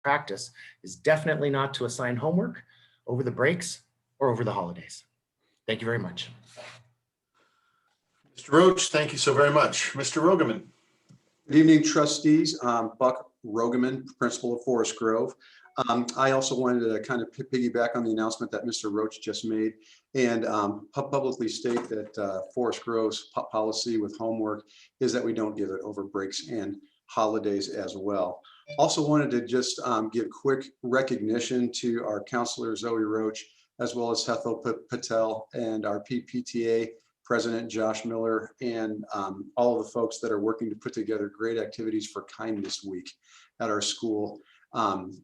practice is definitely not to assign homework over the breaks or over the holidays. Thank you very much. Mr. Roach, thank you so very much. Mr. Rogeman. Good evening, trustees. Buck Rogeman, principal of Forest Grove. I also wanted to kind of piggyback on the announcement that Mr. Roach just made and publicly state that Forest Grove's policy with homework is that we don't give it over breaks and holidays as well. Also wanted to just give quick recognition to our counselor Zoe Roach, as well as Hethel Patel and our PTA President Josh Miller, and all of the folks that are working to put together great activities for Kindness Week at our school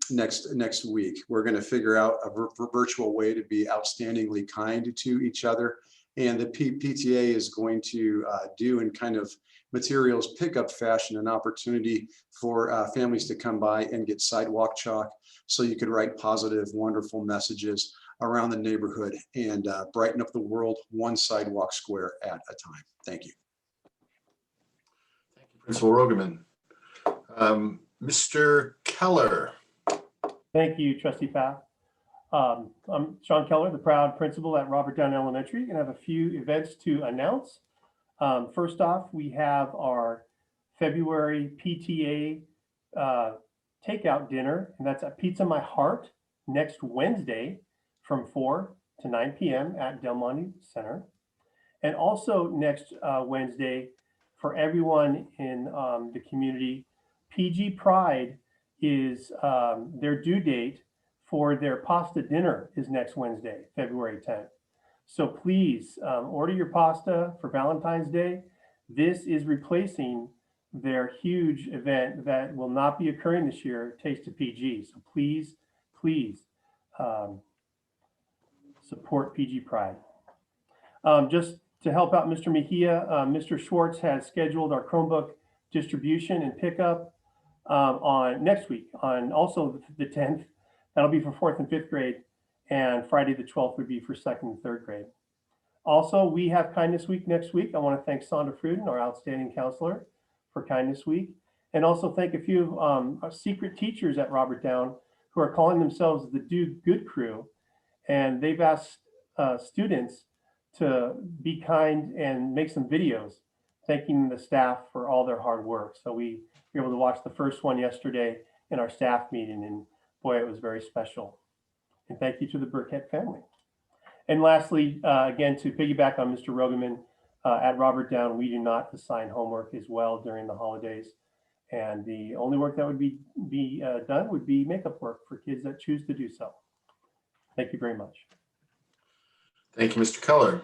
next week. We're going to figure out a virtual way to be outstandingly kind to each other. And the PTA is going to do in kind of materials pickup fashion an opportunity for families to come by and get sidewalk chalk so you could write positive, wonderful messages around the neighborhood and brighten up the world one sidewalk square at a time. Thank you. Thank you, Principal Rogeman. Mr. Keller. Thank you, Trustee Pfaff. I'm Sean Keller, the proud principal at Robert Down Elementary, and I have a few events to announce. First off, we have our February PTA takeout dinner, and that's at Pizza My Heart next Wednesday from 4 to 9 p.m. at Del Monte Center. And also next Wednesday, for everyone in the community, PG Pride is their due date for their pasta dinner is next Wednesday, February 10th. So please order your pasta for Valentine's Day. This is replacing their huge event that will not be occurring this year, Taste of PG. So please, please support PG Pride. Just to help out Mr. Mejia, Mr. Schwartz has scheduled our Chromebook distribution and pickup on next week, on also the 10th. That'll be for 4th and 5th grade, and Friday the 12th would be for 2nd and 3rd grade. Also, we have Kindness Week next week. I want to thank Sandra Fruden, our outstanding counselor, for Kindness Week, and also thank a few secret teachers at Robert Down who are calling themselves the Do Good Crew, and they've asked students to be kind and make some videos thanking the staff for all their hard work. So we were able to watch the first one yesterday in our staff meeting, and boy, it was very special. And thank you to the Burkett family. And lastly, again, to piggyback on Mr. Rogeman, at Robert Down, we do not assign homework as well during the holidays. And the only work that would be done would be makeup work for kids that choose to do so. Thank you very much. Thank you, Mr. Keller.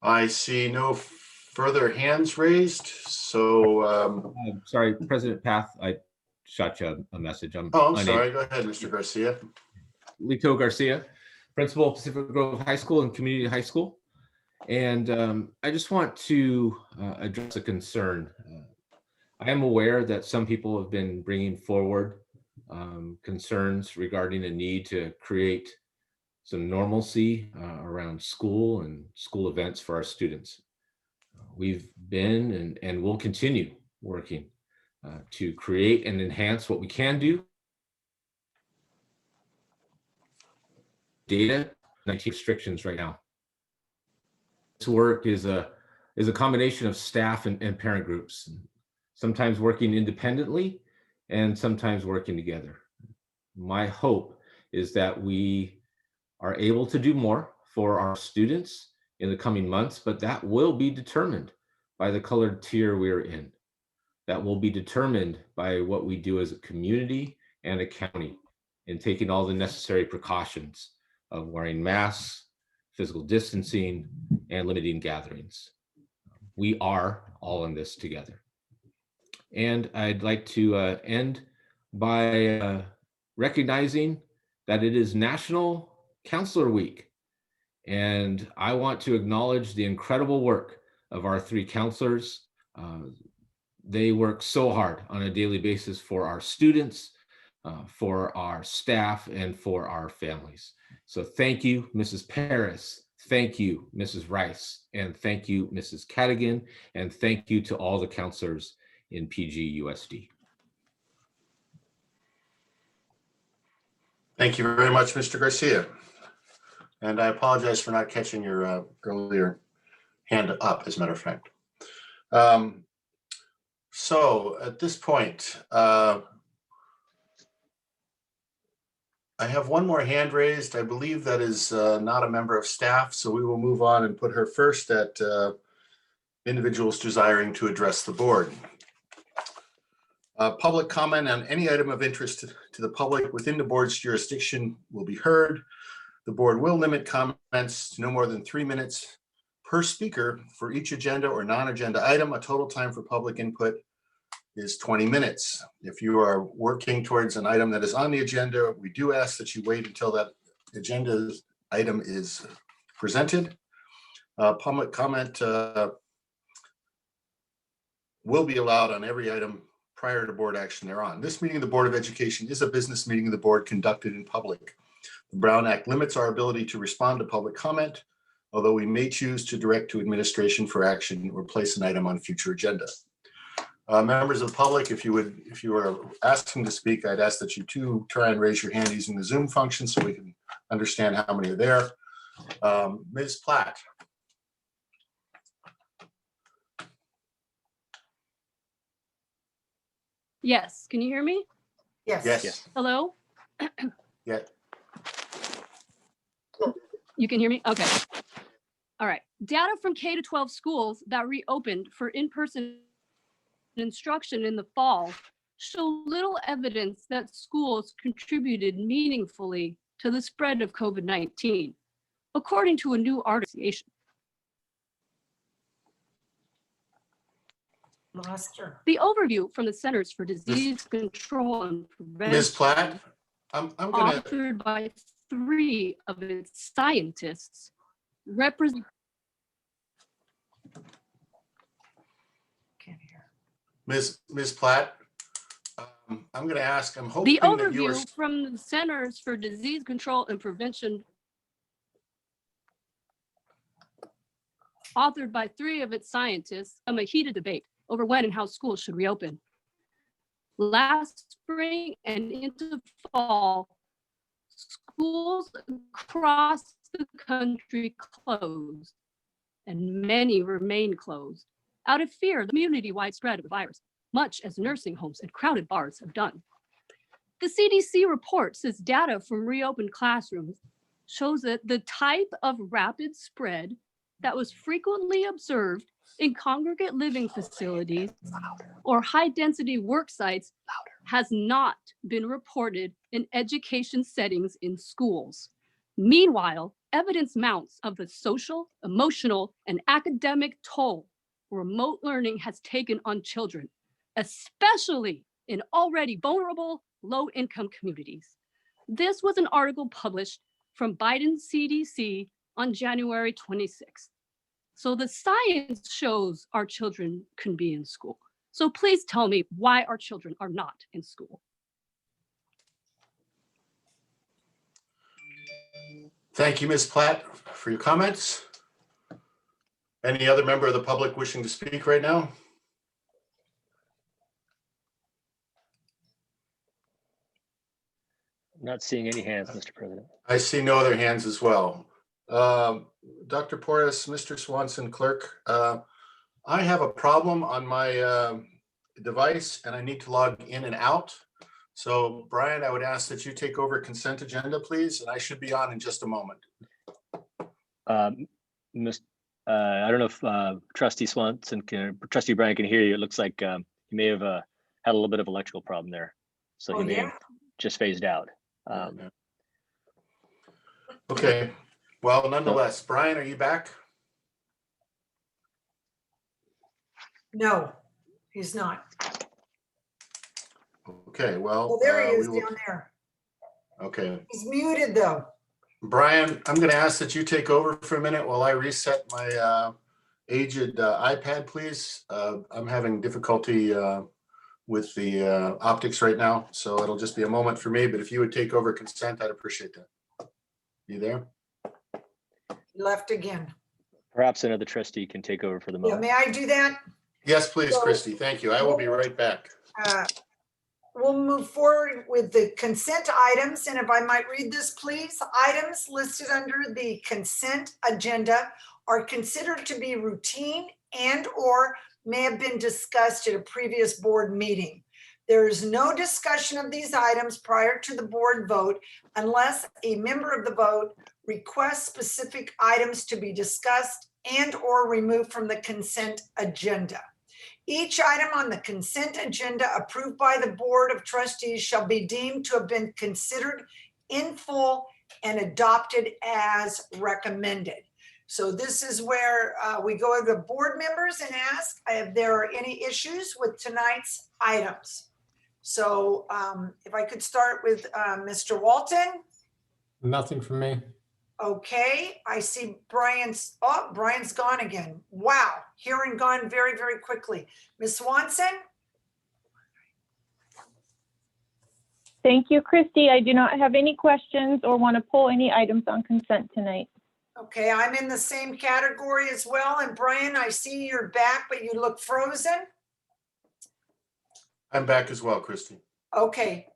I see no further hands raised. So, sorry, President Path, I shot you a message. I'm sorry. Go ahead, Mr. Garcia. Lito Garcia, principal of Pacific Grove High School and Community High School. And I just want to address a concern. I am aware that some people have been bringing forward concerns regarding a need to create some normalcy around school and school events for our students. We've been and will continue working to create and enhance what we can do. Data, 19 restrictions right now. This work is a combination of staff and parent groups, sometimes working independently and sometimes working together. My hope is that we are able to do more for our students in the coming months, but that will be determined by the colored tier we're in. That will be determined by what we do as a community and a county in taking all the necessary precautions of wearing masks, physical distancing, and limiting gatherings. We are all in this together. And I'd like to end by recognizing that it is National Counselor Week. And I want to acknowledge the incredible work of our 3 counselors. They work so hard on a daily basis for our students, for our staff, and for our families. So thank you, Mrs. Paris. Thank you, Mrs. Rice. And thank you, Mrs. Cadigan. And thank you to all the counselors in PGUSD. Thank you very much, Mr. Garcia. And I apologize for not catching your earlier hand up, as a matter of fact. So at this point, I have one more hand raised. I believe that is not a member of staff, so we will move on and put her first at individuals desiring to address the board. Public comment on any item of interest to the public within the board's jurisdiction will be heard. The board will limit comments to no more than 3 minutes per speaker for each agenda or non-agenda item. A total time for public input is 20 minutes. If you are working towards an item that is on the agenda, we do ask that you wait until that agenda item is presented. Public comment will be allowed on every item prior to board action thereon. This meeting of the Board of Education is a business meeting of the board conducted in public. The Brown Act limits our ability to respond to public comment, although we may choose to direct to administration for action or place an item on future agenda. Members of the public, if you are asking to speak, I'd ask that you too try and raise your hand using the Zoom function so we can understand how many are there. Ms. Platt. Yes, can you hear me? Yes. Hello? Yeah. You can hear me? Okay. All right. Data from K-12 schools that reopened for in-person instruction in the fall show little evidence that schools contributed meaningfully to the spread of COVID-19, according to a new article. Lost her. The overview from the Centers for Disease Control and Prevention, Ms. Platt, I'm gonna, authored by 3 of its scientists, represent. Can't hear. Ms. Platt, I'm gonna ask, I'm hoping The that you are, overview from the Centers for Disease Control and Prevention, authored by 3 of its scientists, a heated debate over when and how schools should reopen. Last spring and into fall, schools across the country closed, and many remain closed out of fear of the community-wide spread of the virus, much as nursing homes and crowded bars have done. The CDC report says data from reopened classrooms shows that the type of rapid spread that was frequently observed in congregate living facilities or high-density work sites has not been reported in education settings in schools. Meanwhile, evidence mounts of the social, emotional, and academic toll remote learning has taken on children, especially in already vulnerable, low-income communities. This was an article published from Biden CDC on January 26th. So the science shows our children can be in school. So please tell me why our children are not in school. thank you, Ms. Platt, for your comments. Any other member of the public wishing to speak right now? Not seeing any hands, Mr. President. I see no other hands as well. Dr. Porras, Mr. Swanson, clerk, I have a problem on my device and I need to log in and out. So Brian, I would ask that you take over consent agenda, please, and I should be on in just a moment. I don't know if Trustee Swanson Trustee Brian can hear you. It looks like you may have had a little bit of electrical problem there. So Oh, he may yeah? have just phased out. Okay, well, nonetheless, Brian, are you back? No, he's not. Okay, well. Oh, there he is we will- down there. Okay, He's muted though. Brian, I'm going to ask that you take over for a minute while I reset my aged iPad, please. I'm having difficulty with the optics right now, so it'll just be a moment for me, but if you would take over consent, I'd appreciate that. You there? He left again. Perhaps another trustee can take over for the Yeah, moment. may I do that? Yes, please, So- Christy, thank you. I will be right back. we'll move forward with the consent items. And if I might read this, please. Items listed under the consent agenda are considered to be routine and or may have been discussed at a previous board meeting. There is no discussion of these items prior to the board vote unless a member of the vote requests specific items to be discussed and or removed from the consent agenda. Each item on the consent agenda approved by the Board of Trustees shall be deemed to have been considered in full and adopted as recommended. So this is where we go to the board members and ask if there are any issues with tonight's items. So if I could start with Mr. Walton. Nothing from me. Okay, I see Brian's gone again. Wow, hearing gone very, very quickly. Ms. Swanson? Thank you, Christy. I do not have any questions or want to pull any items on consent tonight. Okay, I'm in the same category as well. And Brian, I see you're back, but you look frozen. I'm back as well, Christy. Okay,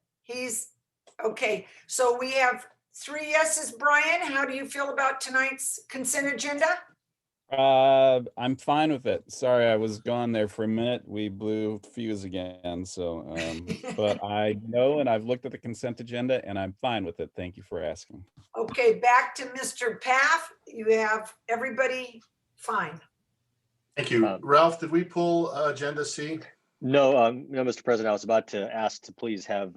okay. So we have 3 yeses. Brian, how do you feel about tonight's consent agenda? I'm fine with it. Sorry, I was gone there for a minute. We blew fuse again. So, but I know, and I've looked at the consent agenda and I'm fine with it. Thank you for asking. Okay, back to Mr. Paff. You have everybody fine. Thank you. Ralph, did we pull agenda C? No, no, Mr. President, I was about to ask to please have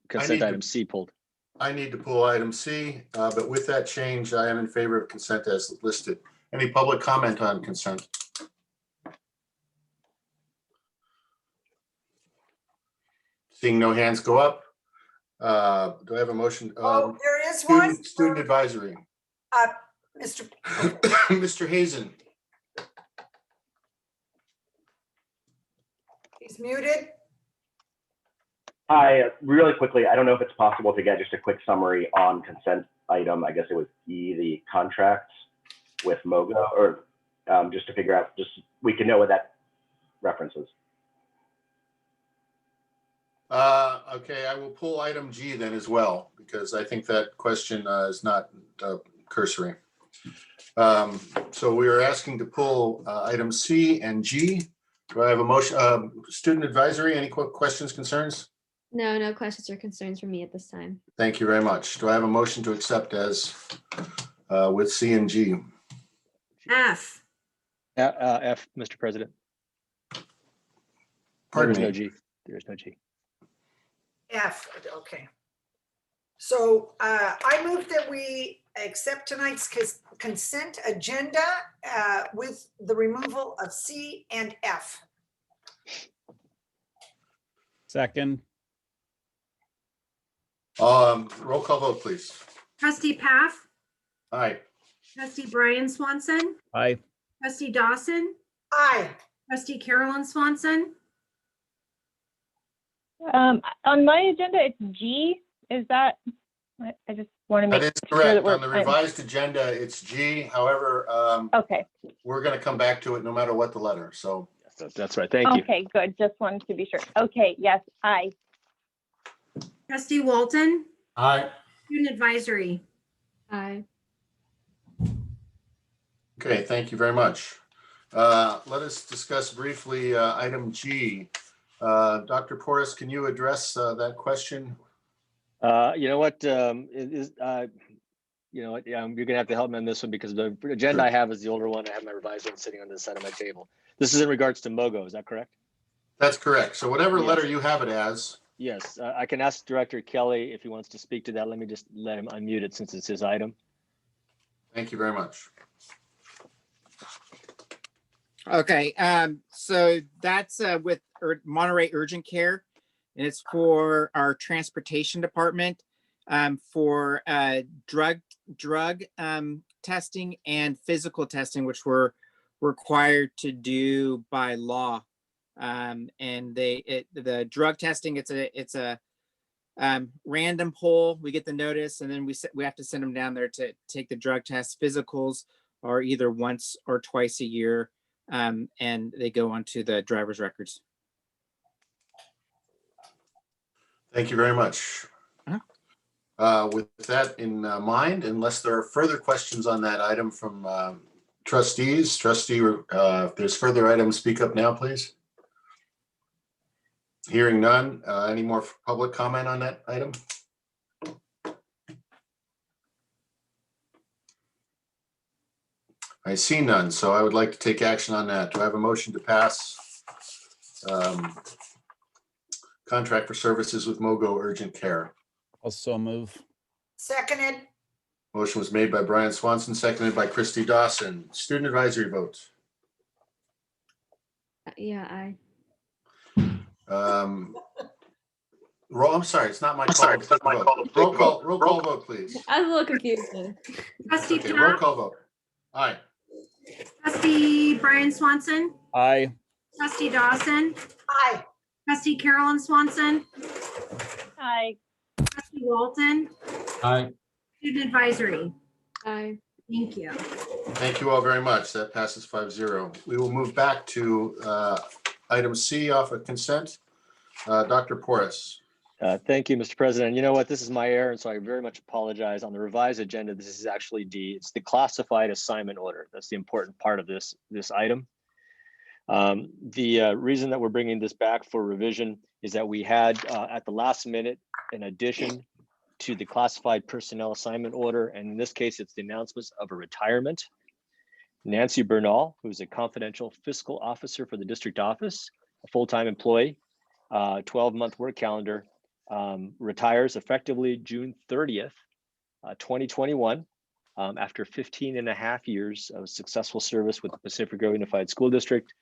consent item C pulled. I need to pull item C, but with that change, I am in favor of consent as listed. Any public comment on consent? Seeing no hands go up. Do I have a motion? Oh, there is one. Student advisory. Mr. Hazen. He's muted. Hi, really quickly, I don't know if it's possible to get just a quick summary on consent item. I guess it was E, the contract with MOGA, or just to figure out, we can know what that references. Okay, I will pull item G then as well, because I think that question is not cursory. So we are asking to pull item C and G. Do I have a motion? Student advisory, any questions, concerns? No questions or concerns from me at this time. Thank you very much. Do I have a motion to accept as with C and G? F. F, Mr. President. Pardon There me. is no G. There is no G. F, okay. So I move that we accept tonight's consent agenda with the removal of C and F. Second. Roll call vote, please. Trustee Paff, Aye. trustee Brian Swanson, Aye. trustee Dawson, Aye. trustee Carolyn Swanson. On my agenda, it's G. Is that, I just want to make That is sure that correct. we're. On the revised agenda, it's G. However, Okay, we're going to come back to it no matter what the letter. So That's right. Thank you. okay, good. Just wanted to be sure. Okay, yes, aye. Trustee Walton, Aye. student advisory. Aye. okay, thank you very much. Let us discuss briefly item G. Dr. Porras, can you address that question? You know what? You know what? You're gonna have to help me on this one because the agenda I have is the older one. I have my revised one sitting on this side of my table. This is in regards to MOGO. Is that correct? That's correct. So whatever Yes. letter you have it as. Yes. I can ask Director Kelly if he wants to speak to that. Let me just let him unmute it since it's his item. Thank you very much. Okay, so that's with Monterey Urgent Care, and it's for our transportation department for drug testing and physical testing, which we're required to do by law. And the drug testing, it's a random poll. We get the notice, and then we have to send them down there to take the drug test. Physicals are either once or twice a year. And they go onto the driver's records. Thank you very much. With that in mind, unless there are further questions on that item from trustees, if there's further items, speak up now, please. Hearing none, any more public comment on that item? I see none, so I would like to take action on that. Do I have a motion to pass contract for services with Mogo Urgent Care? Also move. Seconded. Motion was made by Brian Swanson, seconded by Christy Dawson. Student advisory vote. Yeah, I. I'm sorry, it's not my call. It's not my call. Roll call vote, please. I was a little confused there. Trustee Okay, roll Pfaff, call vote. Aye. trustee Brian Swanson, Aye. trustee Dawson, Aye. trustee Carolyn Swanson, Aye. trustee Walton, Aye. student advisory. I. Thank you. Thank you all very much. That passes 5-0. We will move back to item C off of consent. Dr. Porras. Thank you, Mr. President. You know what? This is my error, and so I very much apologize. On the revised agenda, this is actually D. It's the classified assignment order. That's the important part of this item. The reason that we're bringing this back for revision is that we had at the last minute an addition to the classified personnel assignment order, and in this case, it's the announcements of a retirement. Nancy Bernal, who's a confidential fiscal officer for the district office, a full-time employee, 12-month work calendar, retires effectively June 30th, 2021, after 15 and a half years of successful service with the Pacific Grove Unified School District.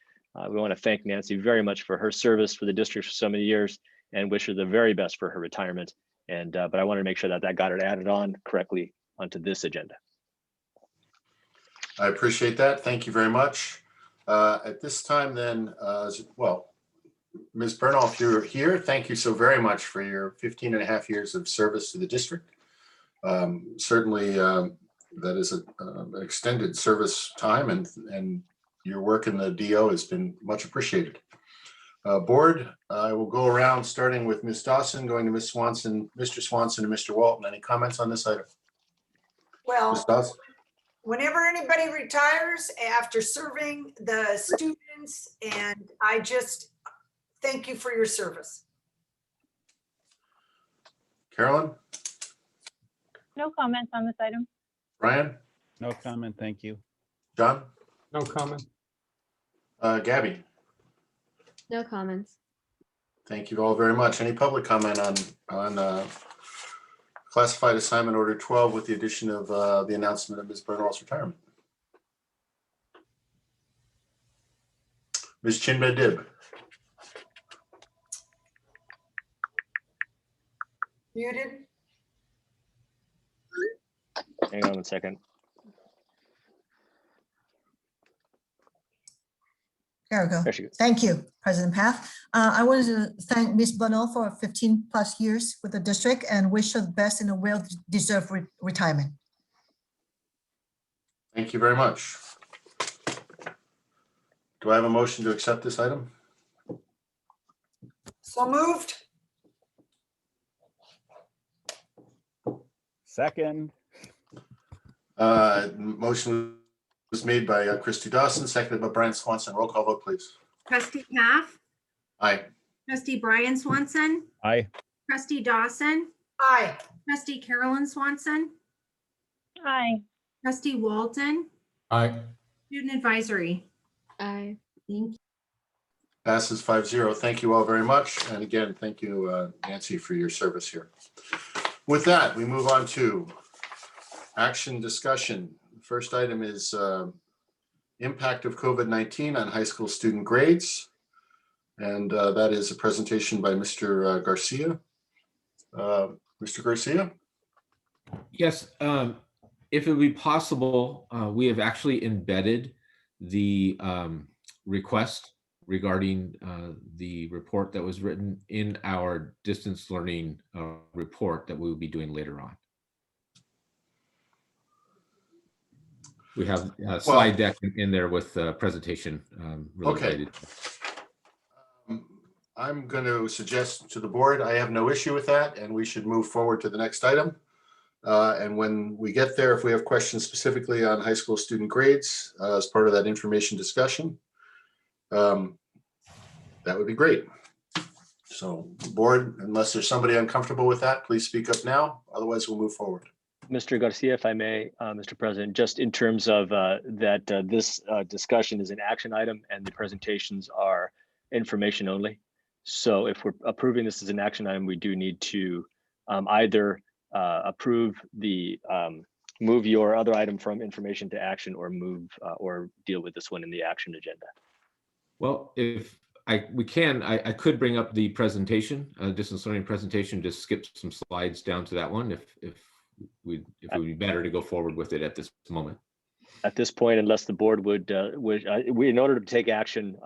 We want to thank Nancy very much for her service for the district for so many years and wish her the very best for her retirement. And but I wanted to make sure that got it added on correctly onto this agenda. I appreciate that. Thank you very much. At this time then, Ms. Bernal, if you're here, thank you so very much for your 15 and a half years of service to the district. Certainly that is an extended service time, and your work in the DO has been much appreciated. Board, I will go around starting with Ms. Dawson, going to Ms. Swanson, Mr. Swanson, and Mr. Walton. Any comments on this item? Ms. Well, Dawson? whenever anybody retires after serving the students, and I just thank you for your service. Carolyn? No comments on this item. Brian? No comment, thank you. John? No comment. Gabby? No comments. Thank you all very much. Any public comment on classified assignment order 12 with the addition of the announcement of Ms. Bernal's retirement? Ms. Chinbed-Dib? Muted. Hang on a second. There we go. There she goes. Thank you, President Path. I wanted to thank Ms. Bernal for 15 plus years with the district and wish her the best in a well-deserved retirement. Thank you very much. Do I have a motion to accept this item? So moved. Second. Motion was made by Christy Dawson, seconded by Brian Swanson. Roll call vote, please. Trustee Pfaff, Aye. trustee Brian Swanson, Aye. trustee Dawson, Aye. trustee Carolyn Swanson, Aye. trustee Walton, Aye. student advisory. I. Thank you. Passes 5-0. Thank you all very much. And again, thank you, Nancy, for your service here. With that, we move on to action discussion. First item is impact of COVID-19 on high school student grades. And that is a presentation by Mr. Garcia. Mr. Garcia? Yes, if it would be possible, we have actually embedded the request regarding the report that was written in our distance learning report that we will be doing later on. We have a slide deck in there with the presentation Okay. related. I'm going to suggest to the board, I have no issue with that, and we should move forward to the next item. And when we get there, if we have questions specifically on high school student grades as part of that information discussion, that would be great. So board, unless there's somebody uncomfortable with that, please speak up now. Otherwise, we'll move forward. Mr. Garcia, if I may, Mr. President, just in terms of this discussion is an action item and the presentations are information only. So if we're approving this as an action item, we do need to either approve the move your other item from information to action, or move or deal with this one in the action agenda. Well, if we can, I could bring up the presentation, distance learning presentation, just skip some slides down to that one if it would be better to go forward with it at this moment. At this point, unless the board would in order to take action,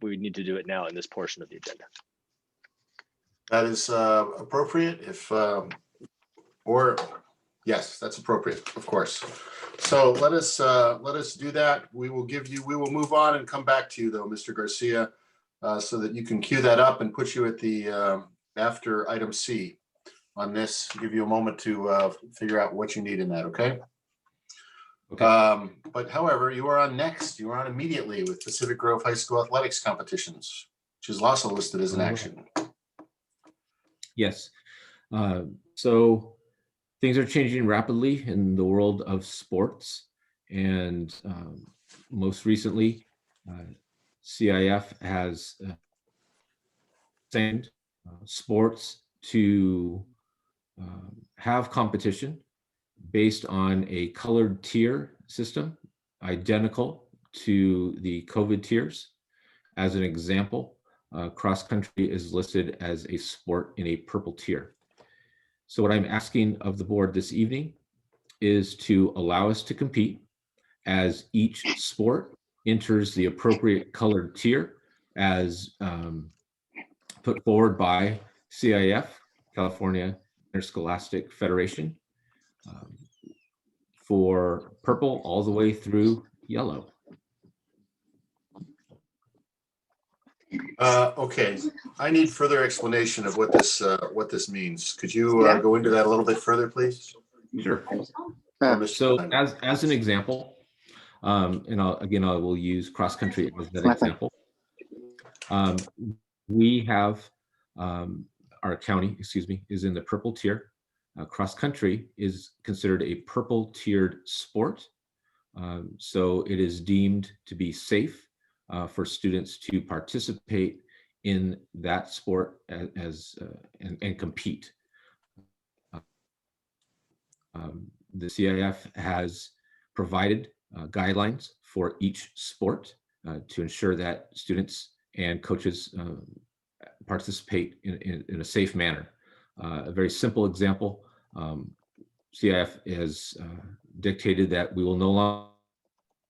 we need to do it now in this portion of the agenda. That is appropriate if, or yes, that's appropriate, of course. So let us do that. We will move on and come back to you though, Mr. Garcia, so that you can queue that up and put you at the after item C on this, give you a moment to figure out what you need in that, okay? Okay. But however, you are on next. You are on immediately with Pacific Grove High School athletics competitions, which is also listed as an action. Yes. So things are changing rapidly in the world of sports. And most recently, CIF has sent sports to have competition based on a colored tier system, identical to the COVID tiers. As an example, cross country is listed as a sport in a purple tier. So what I'm asking of the board this evening is to allow us to compete as each sport enters the appropriate colored tier as put forward by CIF, California Interscholastic Federation, for purple all the way through yellow. Okay, I need further explanation of what this means. Could you go into that a little bit further, please? Sure. So as an example, and I will use cross country as that example. We have our county, is in the purple tier. Cross country is considered a purple tiered sport. So it is deemed to be safe for students to participate in that sport and compete. The CIF has provided guidelines for each sport to ensure that students and coaches participate in a safe manner. A very simple example, CIF has dictated that we will no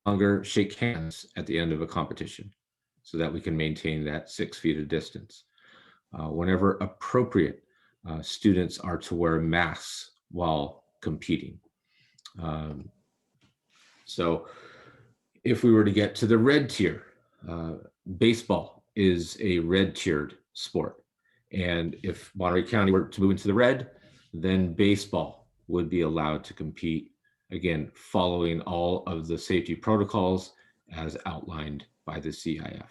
longer shake hands at the end of a competition so that we can maintain that 6 feet of distance. Whenever appropriate, students are to wear masks while competing. So if we were to get to the red tier, baseball is a red tiered sport. And if Monterey County were to move into the red, then baseball would be allowed to compete, again, following all of the safety protocols as outlined by the CIF.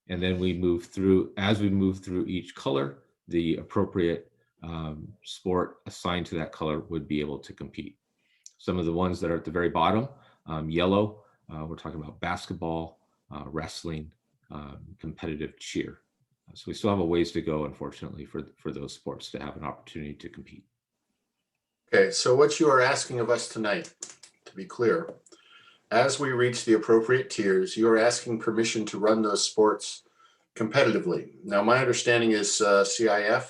And then we move through, as we move through each color, the appropriate sport assigned to that color would be able to compete. Some of the ones that are at the very bottom, yellow, we're talking about basketball, wrestling, competitive cheer. So we still have a ways to go, unfortunately, for those sports to have an opportunity to compete. Okay, so what you are asking of us tonight, to be clear, as we reach the appropriate tiers, you are asking permission to run those sports competitively. Now, my understanding is CIF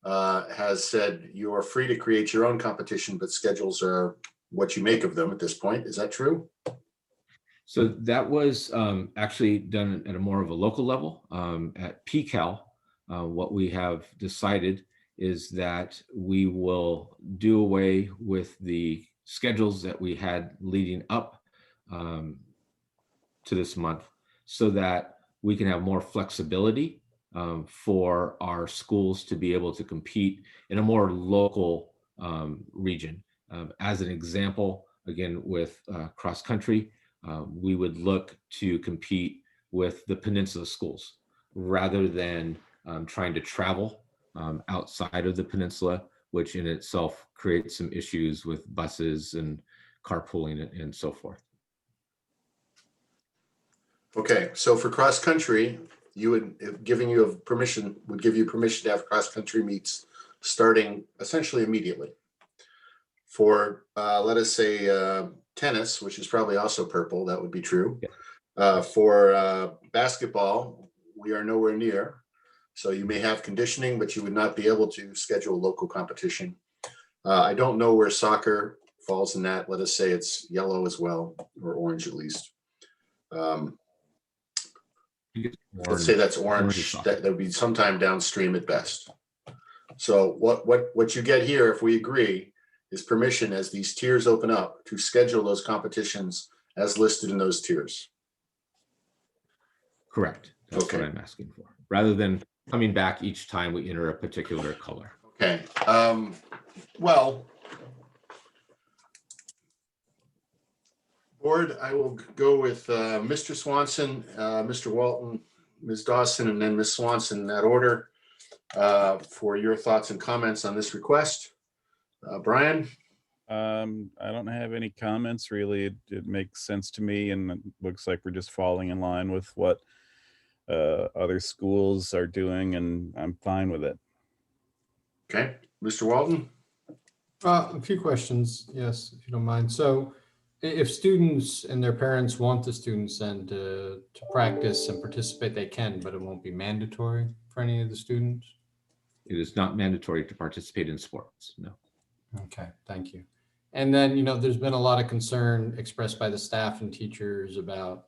has said you are free to create your own competition, but schedules are what you make of them at this point. Is that true? So that was actually done at a more of a local level. At PCAL, what we have decided is that we will do away with the schedules that we had leading up to this month so that we can have more flexibility for our schools to be able to compete in a more local region. As an example, again, with cross country, we would look to compete with the peninsula schools rather than trying to travel outside of the peninsula, which in itself creates some issues with buses and carpooling and so forth. Okay, so for cross-country, you would, giving you permission, would give you permission to have cross-country meets starting essentially immediately. For, let us say, tennis, which is probably also purple, that would be true. For basketball, we are nowhere near. So you may have conditioning, but you would not be able to schedule local competition. I don't know where soccer falls in that. Let us say it's yellow as well, or orange at least. Let's say that's orange. That would be sometime downstream at best. So what you get here, if we agree, is permission as these tiers open up to schedule those competitions as listed in those tiers. Correct. That's what I'm asking for, rather than coming back each time we enter a particular color. Okay. Well, board, I will go with Mr. Swanson, Mr. Walton, Ms. Dawson, and then Ms. Swanson in that order for your thoughts and comments on this request. Brian? I don't have any comments really. It makes sense to me, and it looks like we're just falling in line with what other schools are doing, and I'm fine with it. Okay, Mr. Walton? A few questions, yes, if you don't mind. So if students and their parents want the students then to practice and participate, they can, but it won't be mandatory for any of the students? It is not mandatory to participate in sports, no. Okay, thank you. And then, you know, there's been a lot of concern expressed by the staff and teachers about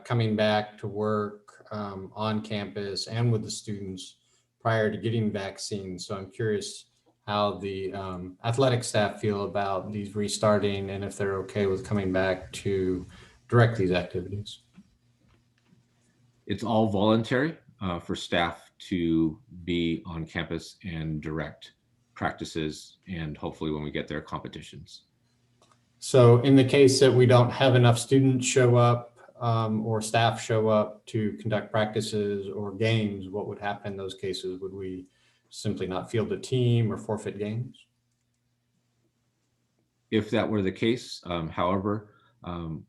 coming back to work on campus and with the students prior to getting vaccines. So I'm curious how the athletic staff feel about these restarting and if they're okay with coming back to direct these activities. It's all voluntary for staff to be on campus and direct practices and hopefully when we get there, competitions. So in the case that we don't have enough students show up or staff show up to conduct practices or games, what would happen in those cases? Would we simply not field a team or forfeit games? If that were the case, however,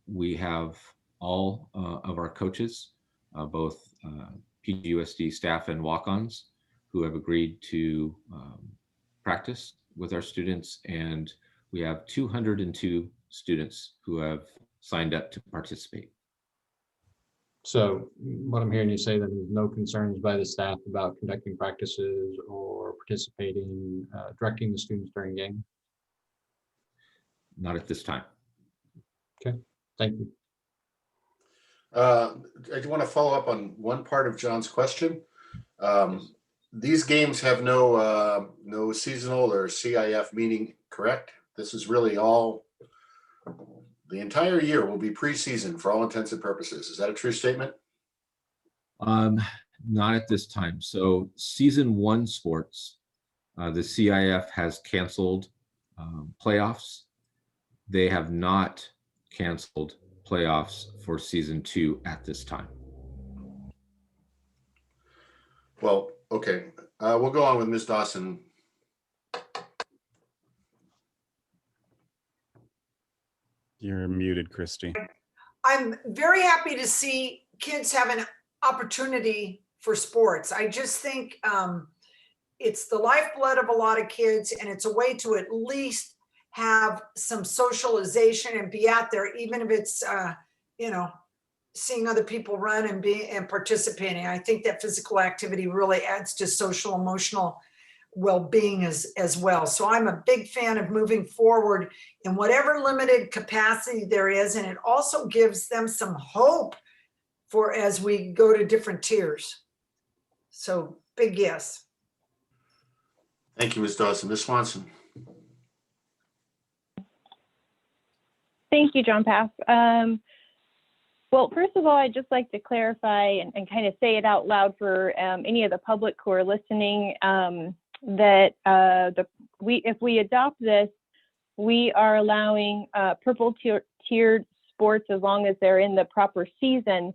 we have all of our coaches, both PGUSD staff and walk-ons who have agreed to practice with our students, and we have 202 students who have signed up to participate. So what I'm hearing you say, that there's no concerns by the staff about conducting practices or participating, directing the students during game? Not at this time. Okay, thank you. I do want to follow up on one part of John's question. These games have no seasonal or CIF meaning, correct? This is really all, the entire year will be preseason for all intents and purposes. Is that a true statement? Not at this time. So season 1 sports, the CIF has canceled playoffs. They have not canceled playoffs for season 2 at this time. Well, okay. We'll go on with Ms. Dawson. You're muted, Christy. I'm very happy to see kids have an opportunity for sports. I just think it's the lifeblood of a lot of kids, and it's a way to at least have some socialization and be out there, even if it's, you know, seeing other people run and participating. I think that physical activity really adds to social, emotional well-being as well. So I'm a big fan of moving forward in whatever limited capacity there is. And it also gives them some hope for as we go to different tiers. So big yes. Thank you, Ms. Dawson. Ms. Swanson. Thank you, John Paff. Well, first of all, I'd just like to clarify and kind of say it out loud for any of the public who are listening, that if we adopt this, we are allowing purple tiered sports as long as they're in the proper season,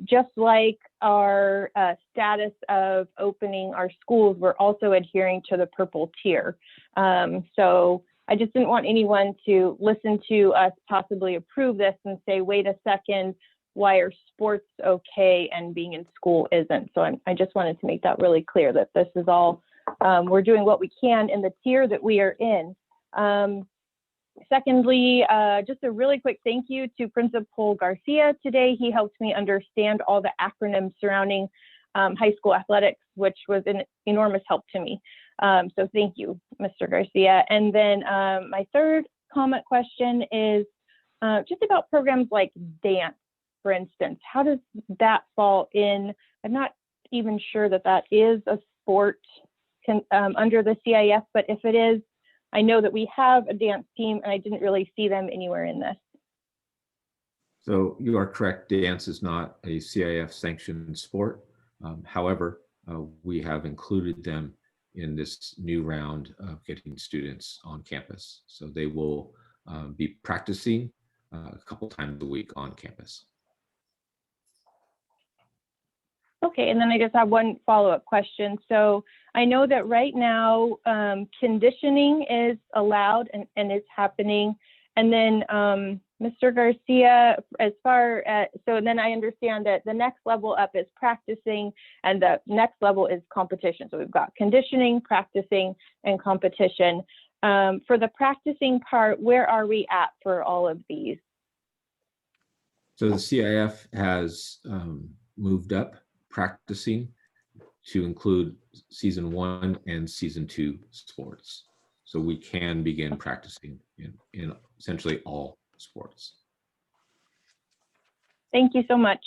just like our status of opening our schools, we're also adhering to the purple tier. So I just didn't want anyone to listen to us possibly approve this and say, wait a second, why are sports okay and being in school isn't? So I just wanted to make that really clear that this is all, we're doing what we can in the tier that we are in. Secondly, just a really quick thank you to Principal Garcia today. He helped me understand all the acronyms surrounding high school athletics, which was an enormous help to me. So thank you, Mr. Garcia. And then my third comment question is just about programs like dance, for instance. How does that fall in? I'm not even sure that that is a sport under the CIF, but if it is, I know that we have a dance team and I didn't really see them anywhere in this. So you are correct, dance is not a CIF sanctioned sport. However, we have included them in this new round of getting students on campus. So they will be practicing a couple times a week on campus. Okay, and then I just have one follow-up question. So I know that right now conditioning is allowed and is happening. And then Mr. Garcia, as far as, so then I understand that the next level up is practicing and the next level is competition. So we've got conditioning, practicing, and competition. For the practicing part, where are we at for all of these? So the CIF has moved up practicing to include season 1 and season 2 sports. So we can begin practicing in essentially all sports. Thank you so much.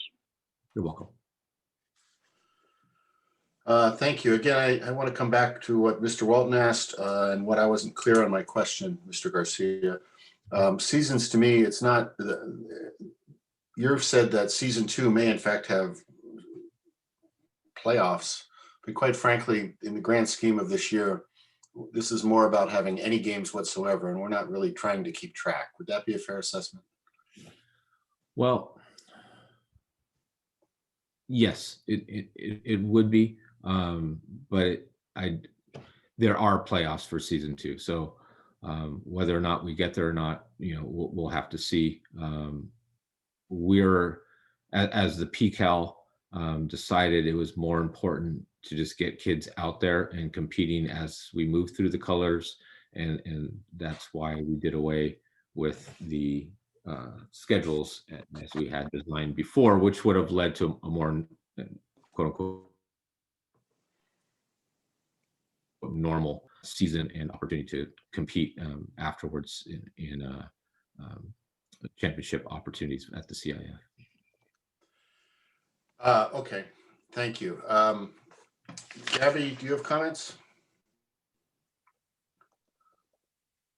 You're welcome. Thank you. Again, I want to come back to what Mr. Walton asked and what I wasn't clear on my question, Mr. Garcia. Seasons to me, it's not, you've said that season 2 may in fact have playoffs, but quite frankly, in the grand scheme of this year, this is more about having any games whatsoever, and we're not really trying to keep track. Would that be a fair assessment? Well, yes, it would be, but there are playoffs for season 2. So whether or not we get there or not, we'll have to see. We're, as the PCAL decided, it was more important to just get kids out there and competing as we move through the colors, and that's why we did away with the schedules as we had designed before, which would have led to a more quote unquote normal season and opportunity to compete afterwards in championship opportunities at the CIF. Okay, thank you. Gabby, do you have comments?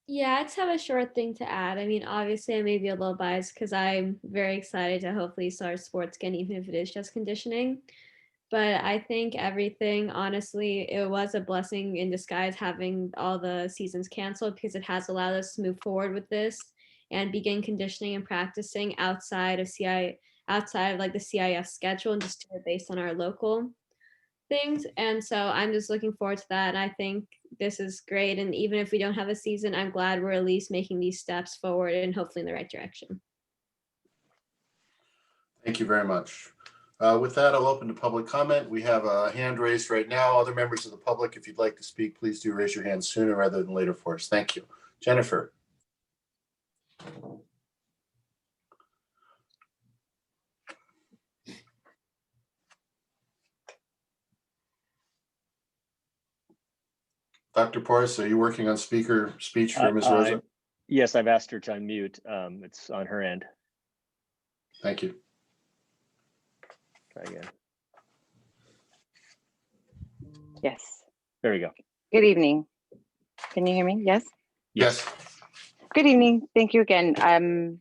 Yeah, I just have a short thing to add. I mean, obviously I may be a little biased because I'm very excited to hopefully start sports again, even if it is just conditioning. But I think everything, honestly, it was a blessing in disguise having all the seasons canceled, because it has allowed us to move forward with this and begin conditioning and practicing outside of like the CIF schedule, and just do it based on our local things. And so I'm just looking forward to that. And I think this is great. And even if we don't have a season, I'm glad we're at least making these steps forward and hopefully in the right direction. Thank you very much. With that, I'll open to public comment. We have a hand raised right now. Other members of the public, if you'd like to speak, please do raise your hand sooner rather than later for us. Thank you. Jennifer. Dr. Porras, are you working on speech for Ms. Rosa? Yes, I've asked her to unmute. It's on her end. Thank you. Try again. Yes. There you go. Good evening. Can you hear me? Yes? Yes. Good evening. Thank you again.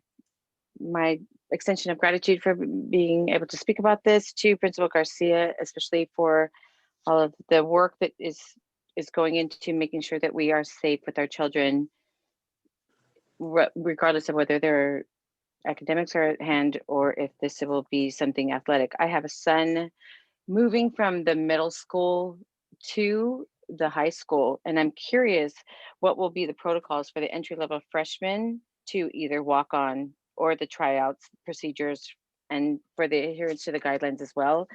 My extension of gratitude for being able to speak about this to Principal Garcia, especially for all of the work that is going into making sure that we are safe with our children, regardless of whether their academics are at hand or if this will be something athletic. I have a son moving from the middle school to the high school, and I'm curious what will be the protocols for the entry-level freshmen to either walk on or the tryouts procedures, and for the adherence to the guidelines as well,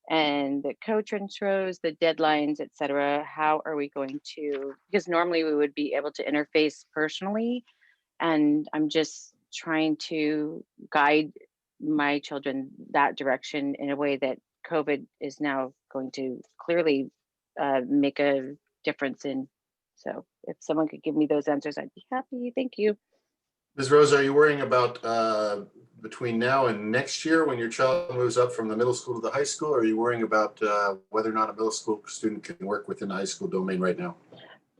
and the coach intros, the deadlines, etc. How are we going to, because normally we would be able to interface personally, and I'm just trying to guide my children that direction in a way that COVID is now going to clearly make a difference in. So if someone could give me those answers, I'd be happy. Thank you. Ms. Rosa, are you worrying about between now and next year when your child moves up from the middle school to the high school? Or are you worrying about whether or not a middle school student can work within the high school domain right now?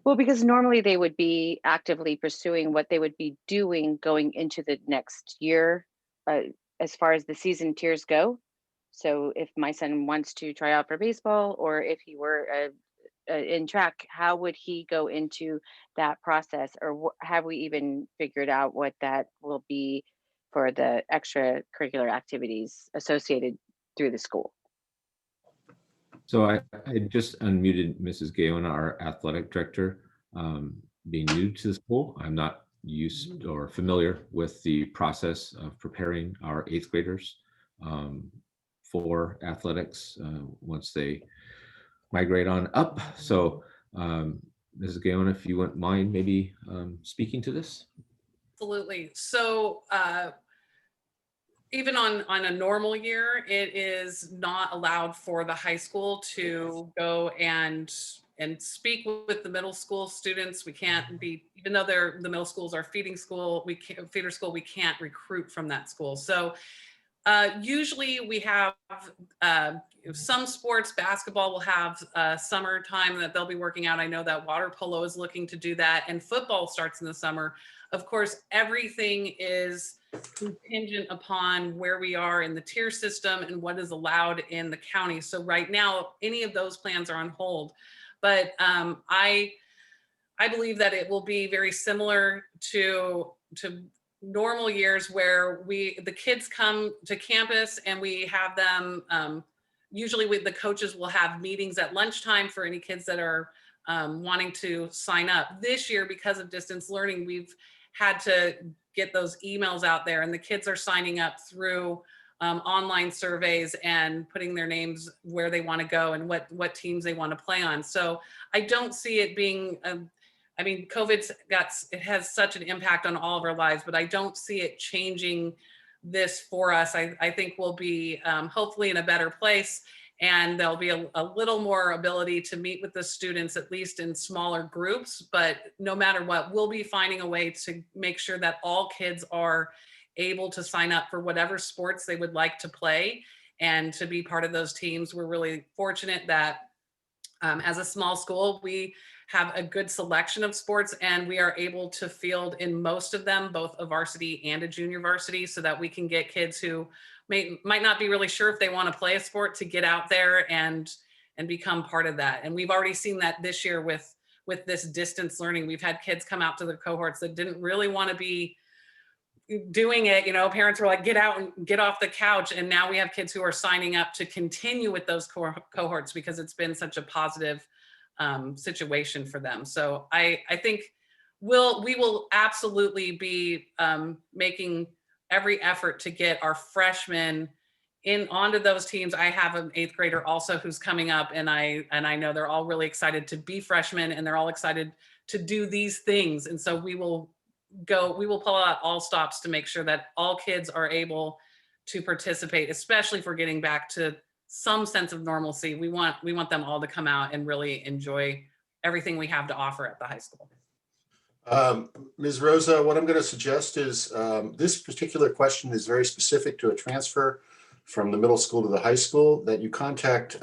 Well, because normally they would be actively pursuing what they would be doing going into the next year as far as the season tiers go. So if my son wants to try out for baseball, or if he were in track, how would he go into that process? Or have we even figured out what that will be for the extracurricular activities associated through the school? So I just unmuted Mrs. Gayon, our athletic director. Being new to the school, I'm not used or familiar with the process of preparing our 8th graders for athletics once they migrate on up. So Mrs. Gayon, if you wouldn't mind maybe speaking to this. Absolutely. So even on a normal year, it is not allowed for the high school to go and speak with the middle school students. We can't be, even though the middle schools are feeder school, we can't recruit from that school. So usually we have some sports. Basketball will have summertime that they'll be working out. I know that water polo is looking to do that, and football starts in the summer. Of course, everything is contingent upon where we are in the tier system and what is allowed in the county. So right now, any of those plans are on hold. But I believe that it will be very similar to normal years where the kids come to campus and we have them, usually the coaches will have meetings at lunchtime for any kids that are wanting to sign up. This year, because of distance learning, we've had to get those emails out there, and the kids are signing up through online surveys and putting their names where they want to go and what teams they want to play on. So I don't see it being I mean, it has such an impact on all of our lives, but I don't see it changing this for us. I think we'll be hopefully in a better place, and there'll be a little more ability to meet with the students, at least in smaller groups. But no matter what, we'll be finding a way to make sure that all kids are able to sign up for whatever sports they would like to play and to be part of those teams. We're really fortunate that as a small school, we have a good selection of sports, and we are able to field in most of them, both a varsity and a junior varsity, so that we can get kids who might not be really sure if they want to play a sport to get out there and become part of that. And we've already seen that this year with this distance learning. We've had kids come out to the cohorts that didn't really want to be doing it. You know, parents were like, get out and get off the couch. And now we have kids who are signing up to continue with those cohorts because it's been such a positive situation for them. So I think we will absolutely be making every effort to get our freshmen onto those teams. I have an 8th grader also who's coming up, and I know they're all really excited to be freshmen, and they're all excited to do these things. And so we will pull out all stops to make sure that all kids are able to participate, especially if we're getting back to some sense of normalcy. We want them all to come out and really enjoy everything we have to offer at the high school. Ms. Rosa, what I'm going to suggest is this particular question is very specific to a transfer from the middle school to the high school, that you contact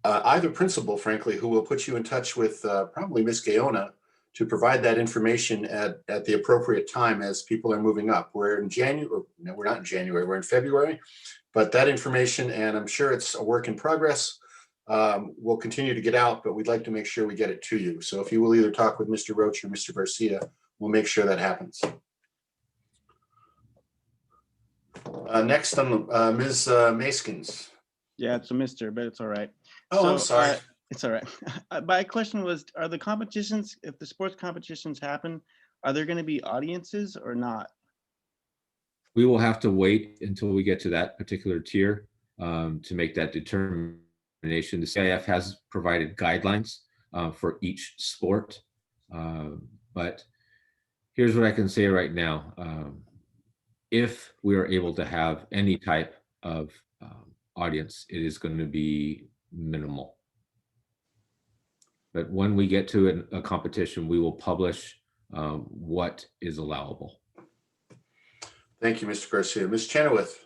either principal, frankly, who will put you in touch with probably Ms. Gaona to provide that information at the appropriate time as people are moving up. We're in January, no, we're not in January, we're in February, but that information, and I'm sure it's a work in progress, will continue to get out, but we'd like to make sure we get it to you. So if you will either talk with Mr. Roach or Mr. Garcia, we'll make sure that happens. Next on Ms. Maskins. Yeah, it's a Mr., but it's all right. Oh, I'm sorry. It's all right. My question was, are the competitions, if the sports competitions happen, are there going to be audiences or not? We will have to wait until we get to that particular tier to make that determination. The CIF has provided guidelines for each sport, but here's what I can say right now. If we are able to have any type of audience, it is going to be minimal. But when we get to a competition, we will publish what is allowable. Thank you, Mr. Garcia. Ms. Chenoweth.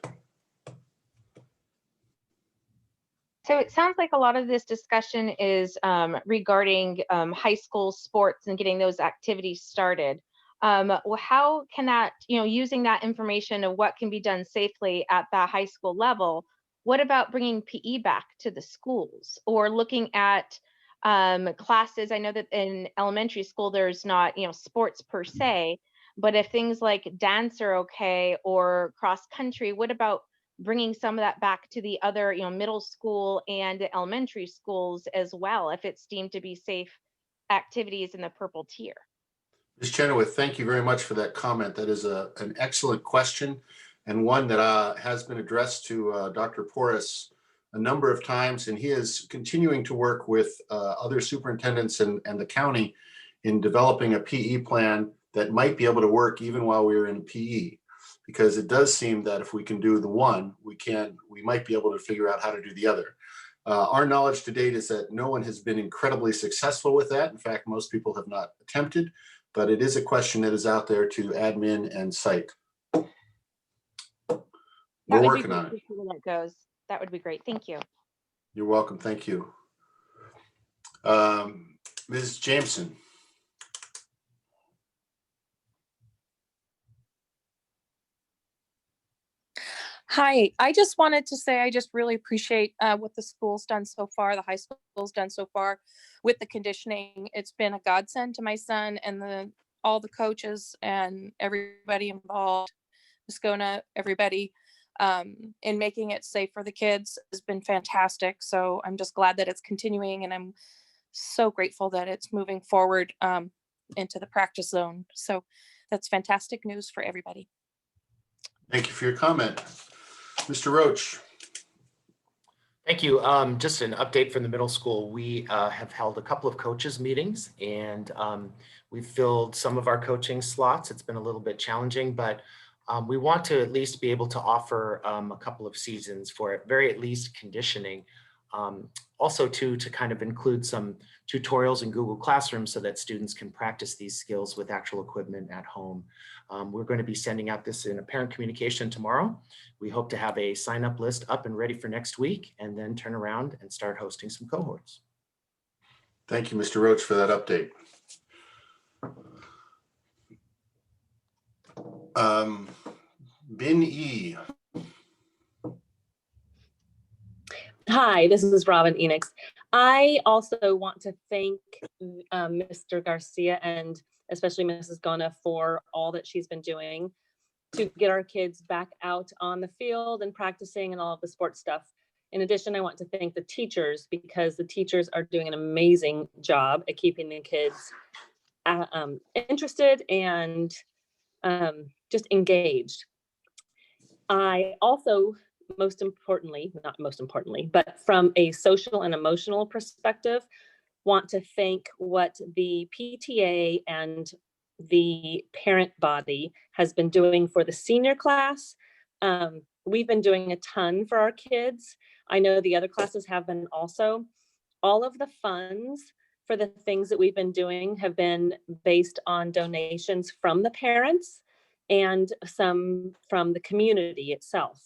So it sounds like a lot of this discussion is regarding high school sports and getting those activities started. Well, how can that, using that information of what can be done safely at the high school level, what about bringing PE back to the schools or looking at classes? I know that in elementary school, there's not, sports per se, but if things like dance are okay or cross country, what about bringing some of that back to the other, middle school and elementary schools as well, if it's deemed to be safe activities in the purple tier? Ms. Chenoweth, thank you very much for that comment. That is an excellent question and one that has been addressed to Dr. Porras a number of times, and he is continuing to work with other superintendents and the county in developing a PE plan that might be able to work even while we're in PE, because it does seem that if we can do the one, we might be able to figure out how to do the other. Our knowledge to date is that no one has been incredibly successful with that. In fact, most people have not attempted, but it is a question that is out there to admin and site. We're working on it. Where that goes. That would be great. Thank you. You're welcome. Thank you. Ms. Jameson. Hi, I just wanted to say I just really appreciate what the school's done so far, the high school's done so far with the conditioning. It's been a godsend to my son and all the coaches and everybody involved, Moscona, everybody, in making it safe for the kids has been fantastic. So I'm just glad that it's continuing, and I'm so grateful that it's moving forward into the practice zone. So that's fantastic news for everybody. Thank you for your comment. Mr. Roach. Thank you. Just an update from the middle school. We have held a couple of coaches meetings, and we've filled some of our coaching slots. It's been a little bit challenging, but we want to at least be able to offer a couple of seasons for at very least conditioning. Also to kind of include some tutorials in Google Classroom so that students can practice these skills with actual equipment at home. We're going to be sending out this in a parent communication tomorrow. We hope to have a sign-up list up and ready for next week, and then turn around and start hosting some cohorts. Thank you, Mr. Roach, for that update. Bin E. Hi, this is Robin Enix. I also want to thank Mr. Garcia and especially Mrs. Gona for all that she's been doing to get our kids back out on the field and practicing and all of the sports stuff. In addition, I want to thank the teachers, because the teachers are doing an amazing job at keeping the kids interested and just engaged. I also, most importantly, not most importantly, but from a social and emotional perspective, want to thank what the PTA and the parent body has been doing for the senior class. We've been doing a ton for our kids. I know the other classes have been also. All of the funds for the things that we've been doing have been based on donations from the parents and some from the community itself.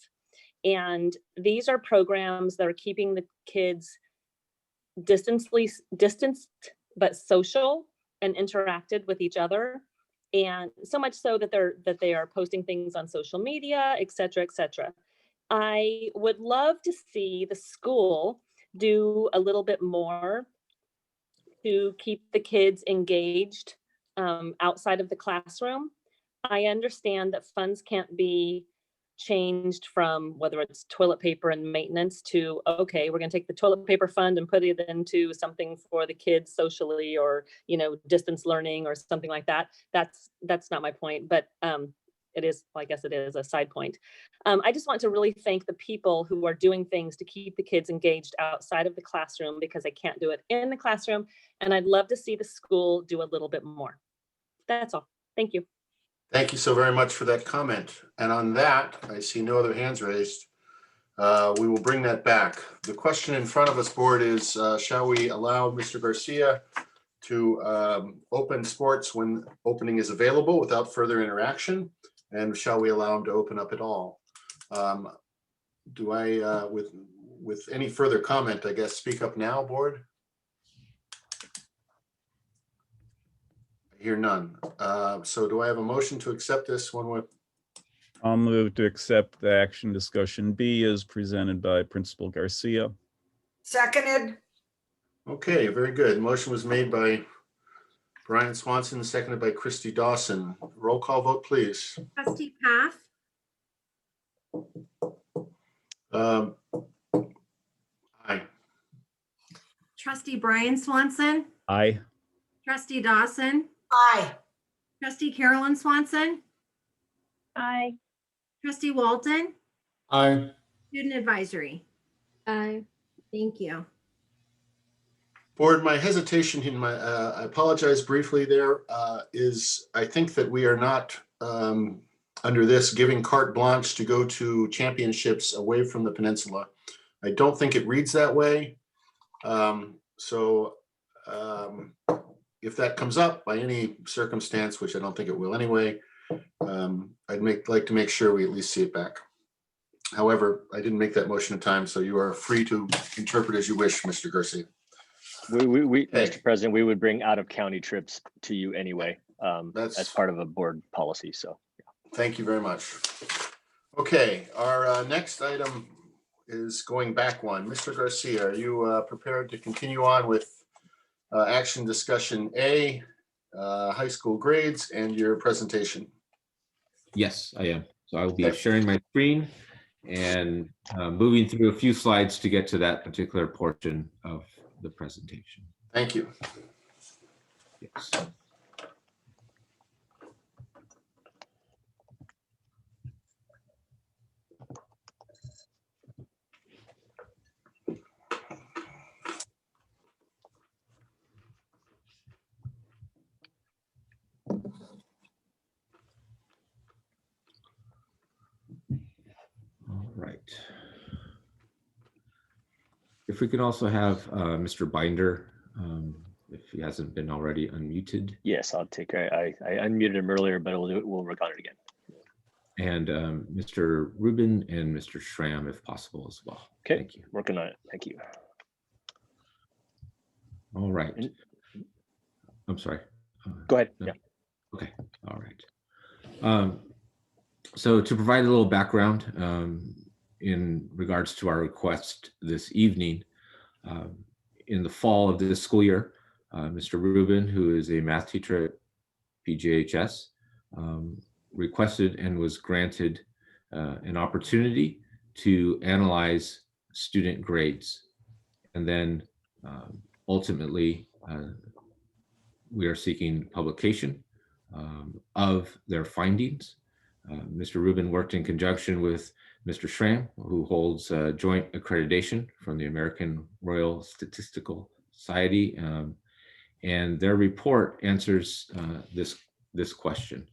And these are programs that are keeping the kids distanced but social, and interacted with each other. And so much so that they are posting things on social media, et cetera, et cetera. I would love to see the school do a little bit more to keep the kids engaged outside of the classroom. I understand that funds can't be changed from whether it's toilet paper and maintenance to, okay, we're going to take the toilet paper fund and put it into something for the kids socially, or, you know, distance learning or something like that. That's not my point, but it is, well, I guess it is a side point. I just want to really thank the people who are doing things to keep the kids engaged outside of the classroom, because they can't do it in the classroom. And I'd love to see the school do a little bit more. That's all. Thank you. Thank you so very much for that comment. And on that, I see no other hands raised. We will bring that back. The question in front of us, board, is shall we allow Mr. Garcia to open sports when opening is available without further interaction? And shall we allow him to open up at all? Do I, with any further comment, I guess, speak up now, board? I hear none. So do I have a motion to accept this one with? I'll move to accept the action discussion B as presented by Principal Garcia. Seconded. Okay, very good. Motion was made by Brian Swanson, seconded by Christy Dawson. Roll call vote, please. Trustee Path, Aye. trustee Brian Swanson, Aye. trustee Dawson, Aye. trustee Carolyn Swanson, Aye. trustee Walton, Aye. student advisory. Aye. Thank you. Board, my hesitation in my, I apologize briefly there, is I think that we are not under this giving carte blanche to go to championships away from the peninsula. I don't think it reads that way. If that comes up by any circumstance, which I don't think it will anyway, I'd like to make sure we at least see it back. However, I didn't make that motion in time, so you are free to interpret as you wish, Mr. Garcia. Mr. President, we would bring out of county trips to you anyway, as part of a board policy. So, yeah. Thank you very much. Okay, our next item is going back one. Mr. Garcia, are you prepared to continue on with action discussion A, high school grades, and your presentation? Yes, I am. So I will be sharing my screen and moving through a few slides to get to that particular portion of the presentation. Thank you. Yes. All right. If we could also have Mr. Binder, if he hasn't been already unmuted. Yes, I'll take. I unmuted him earlier, but we'll work on it again. And Mr. Rubin and Mr. Schramm, if possible, as well. Okay, thank you. Working on it. Thank you. All right. I'm sorry. Go ahead. No. Yeah. Okay. All right. So to provide a little background in regards to our request this evening, in the fall of this school year, Mr. Rubin, who is a math teacher at PGHS, requested and was granted an opportunity to analyze student grades. And then ultimately, we are seeking publication of their findings. Mr. Rubin worked in conjunction with Mr. Schramm, who holds joint accreditation from the American Royal Statistical Society, and their report answers this question.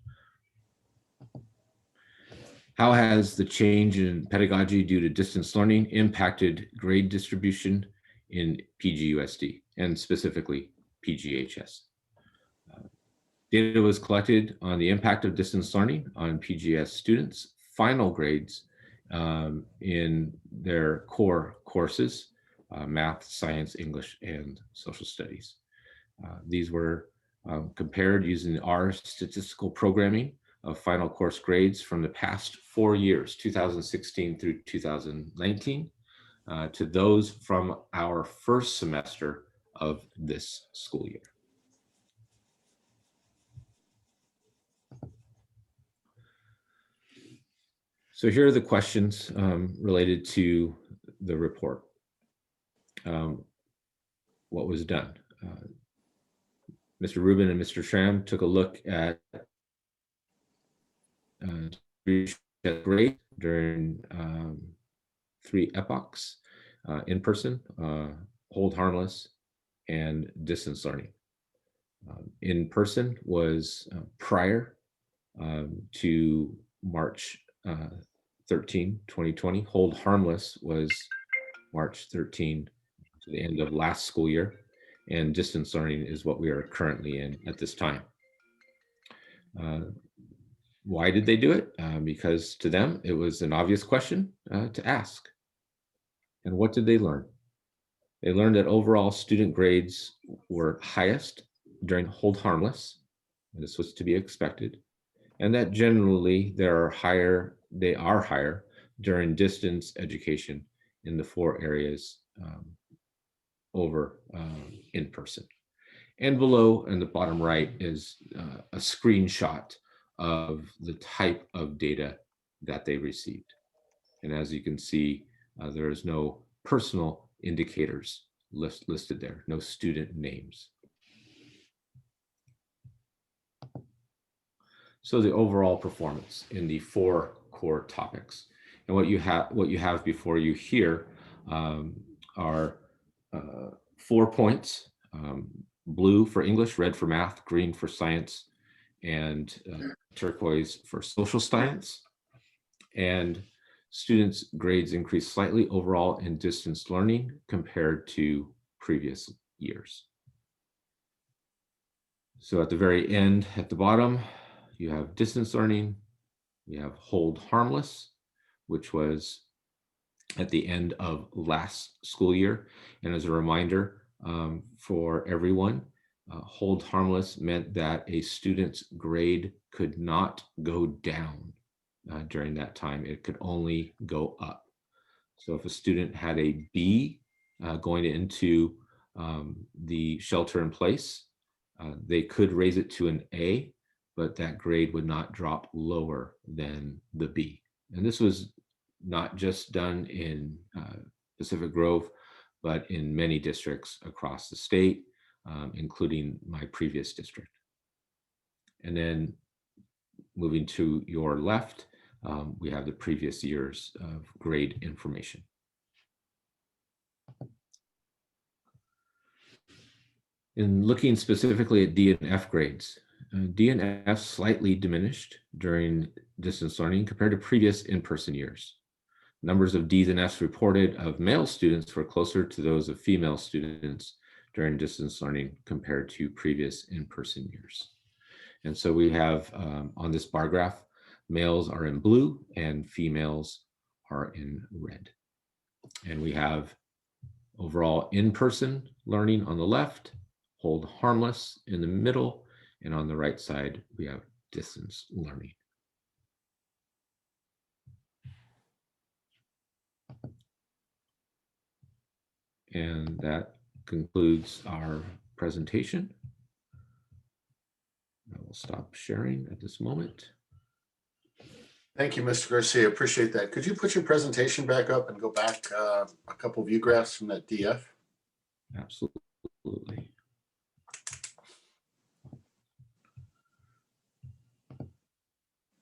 How has the change in pedagogy due to distance learning impacted grade distribution in PGUSD, and specifically PGHS? Data was collected on the impact of distance learning on PGS students' final grades in their core courses, math, science, English, and social studies. These were compared using our statistical programming of final course grades from the past 4 years, 2016 through 2019, to those from our first semester of this school year. So here are the questions related to the report. What was done? Mr. Rubin and Mr. Schramm took a look at grade during 3 epochs, in person, hold harmless, and distance learning. In person was prior to March 13, 2020. Hold harmless was March 13 to the end of last school year, and distance learning is what we are currently in at this time. Why did they do it? Because to them, it was an obvious question to ask. And what did they learn? They learned that overall student grades were highest during hold harmless, and this was to be expected, and that generally they are higher during distance education in the 4 areas over in person. And below in the bottom right is a screenshot of the type of data that they received. And as you can see, there is no personal indicators listed there, no student names. So the overall performance in the 4 core topics. And what you have before you here are 4 points, blue for English, red for math, green for science, and turquoise for social science. And students' grades increased slightly overall in distance learning compared to previous years. So at the very end, at the bottom, you have distance learning, you have hold harmless, which was at the end of last school year. And as a reminder for everyone, hold harmless meant that a student's grade could not go down during that time. It could only go up. So if a student had a B going into the shelter in place, they could raise it to an A, but that grade would not drop lower than the B. And this was not just done in Pacific Grove, but in many districts across the state, including my previous district. And then moving to your left, we have the previous years of grade information. In looking specifically at D and F grades, D and F slightly diminished during distance learning compared to previous in-person years. Numbers of D's and F's reported of male students were closer to those of female students during distance learning compared to previous in-person years. And so we have on this bar graph, males are in blue and females are in red. And we have overall in-person learning on the left, hold harmless in the middle, and on the right side, we have distance learning. And that concludes our presentation. I will stop sharing at this moment. Thank you, Mr. Garcia. Appreciate that. Could you put your presentation back up and go back a couple view graphs from that DF? Absolutely.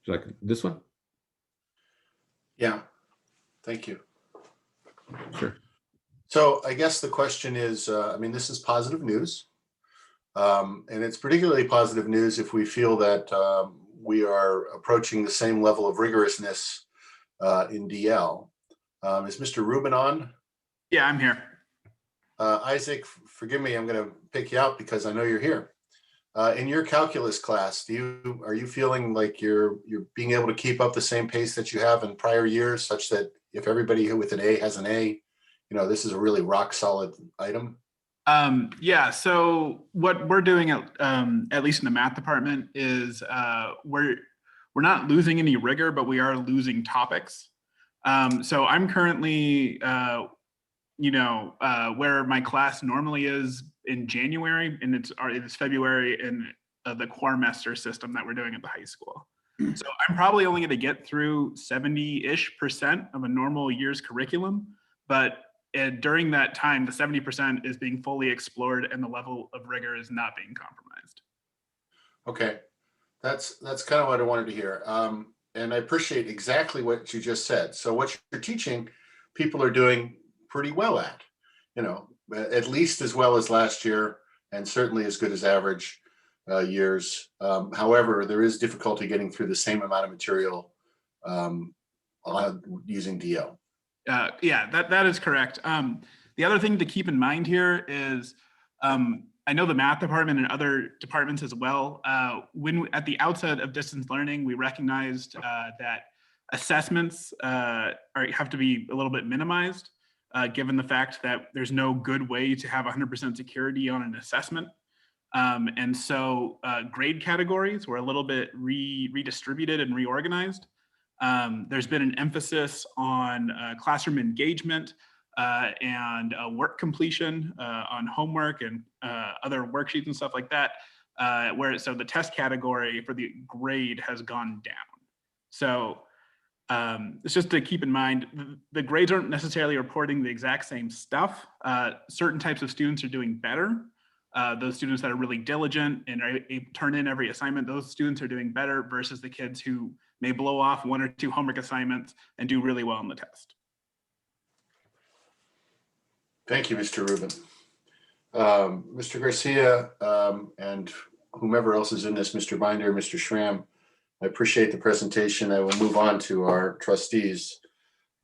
Like this one? Yeah, thank you. Sure. So I guess the question is, I mean, this is positive news. And it's particularly positive news if we feel that we are approaching the same level of rigorousness in DL. Is Mr. Rubin on? Yeah, I'm here. Isaac, forgive me, I'm going to pick you out because I know you're here. In your calculus class, are you feeling like you're being able to keep up the same pace that you have in prior years, such that if everybody with an A has an A, you know, this is a really rock solid item? Yeah, so what we're doing at least in the math department is we're not losing any rigor, but we are losing topics. So I'm currently, where my class normally is in January, and it's February in the quartermaster system that we're doing at the high school. So I'm probably only going to get through 70-ish% of a normal year's curriculum, but during that time, the 70% is being fully explored and the level of rigor is not being compromised. Okay, that's kind of what I wanted to hear. And I appreciate exactly what you just said. So what you're teaching, people are doing pretty well at, at least as well as last year, and certainly as good as average years. However, there is difficulty getting through the same amount of material using DL. Yeah, that is correct. The other thing to keep in mind here is, I know the math department and other departments as well, at the outset of distance learning, we recognized that assessments have to be a little bit minimized, given the fact that there's no good way to have 100% security on an assessment. And so grade categories were a little bit redistributed and reorganized. There's been an emphasis on classroom engagement and work completion on homework and other worksheets and stuff like that, so the test category for the grade has gone down. So it's just to keep in mind, the grades aren't necessarily reporting the exact same stuff. Certain types of students are doing better. Those students that are really diligent and turn in every assignment, those students are doing better versus the kids who may blow off 1 or 2 homework assignments and do really well on the test. Thank you, Mr. Rubin. Mr. Garcia and whomever else is in this, Mr. Binder, Mr. Schramm, I appreciate the presentation. I will move on to our trustees.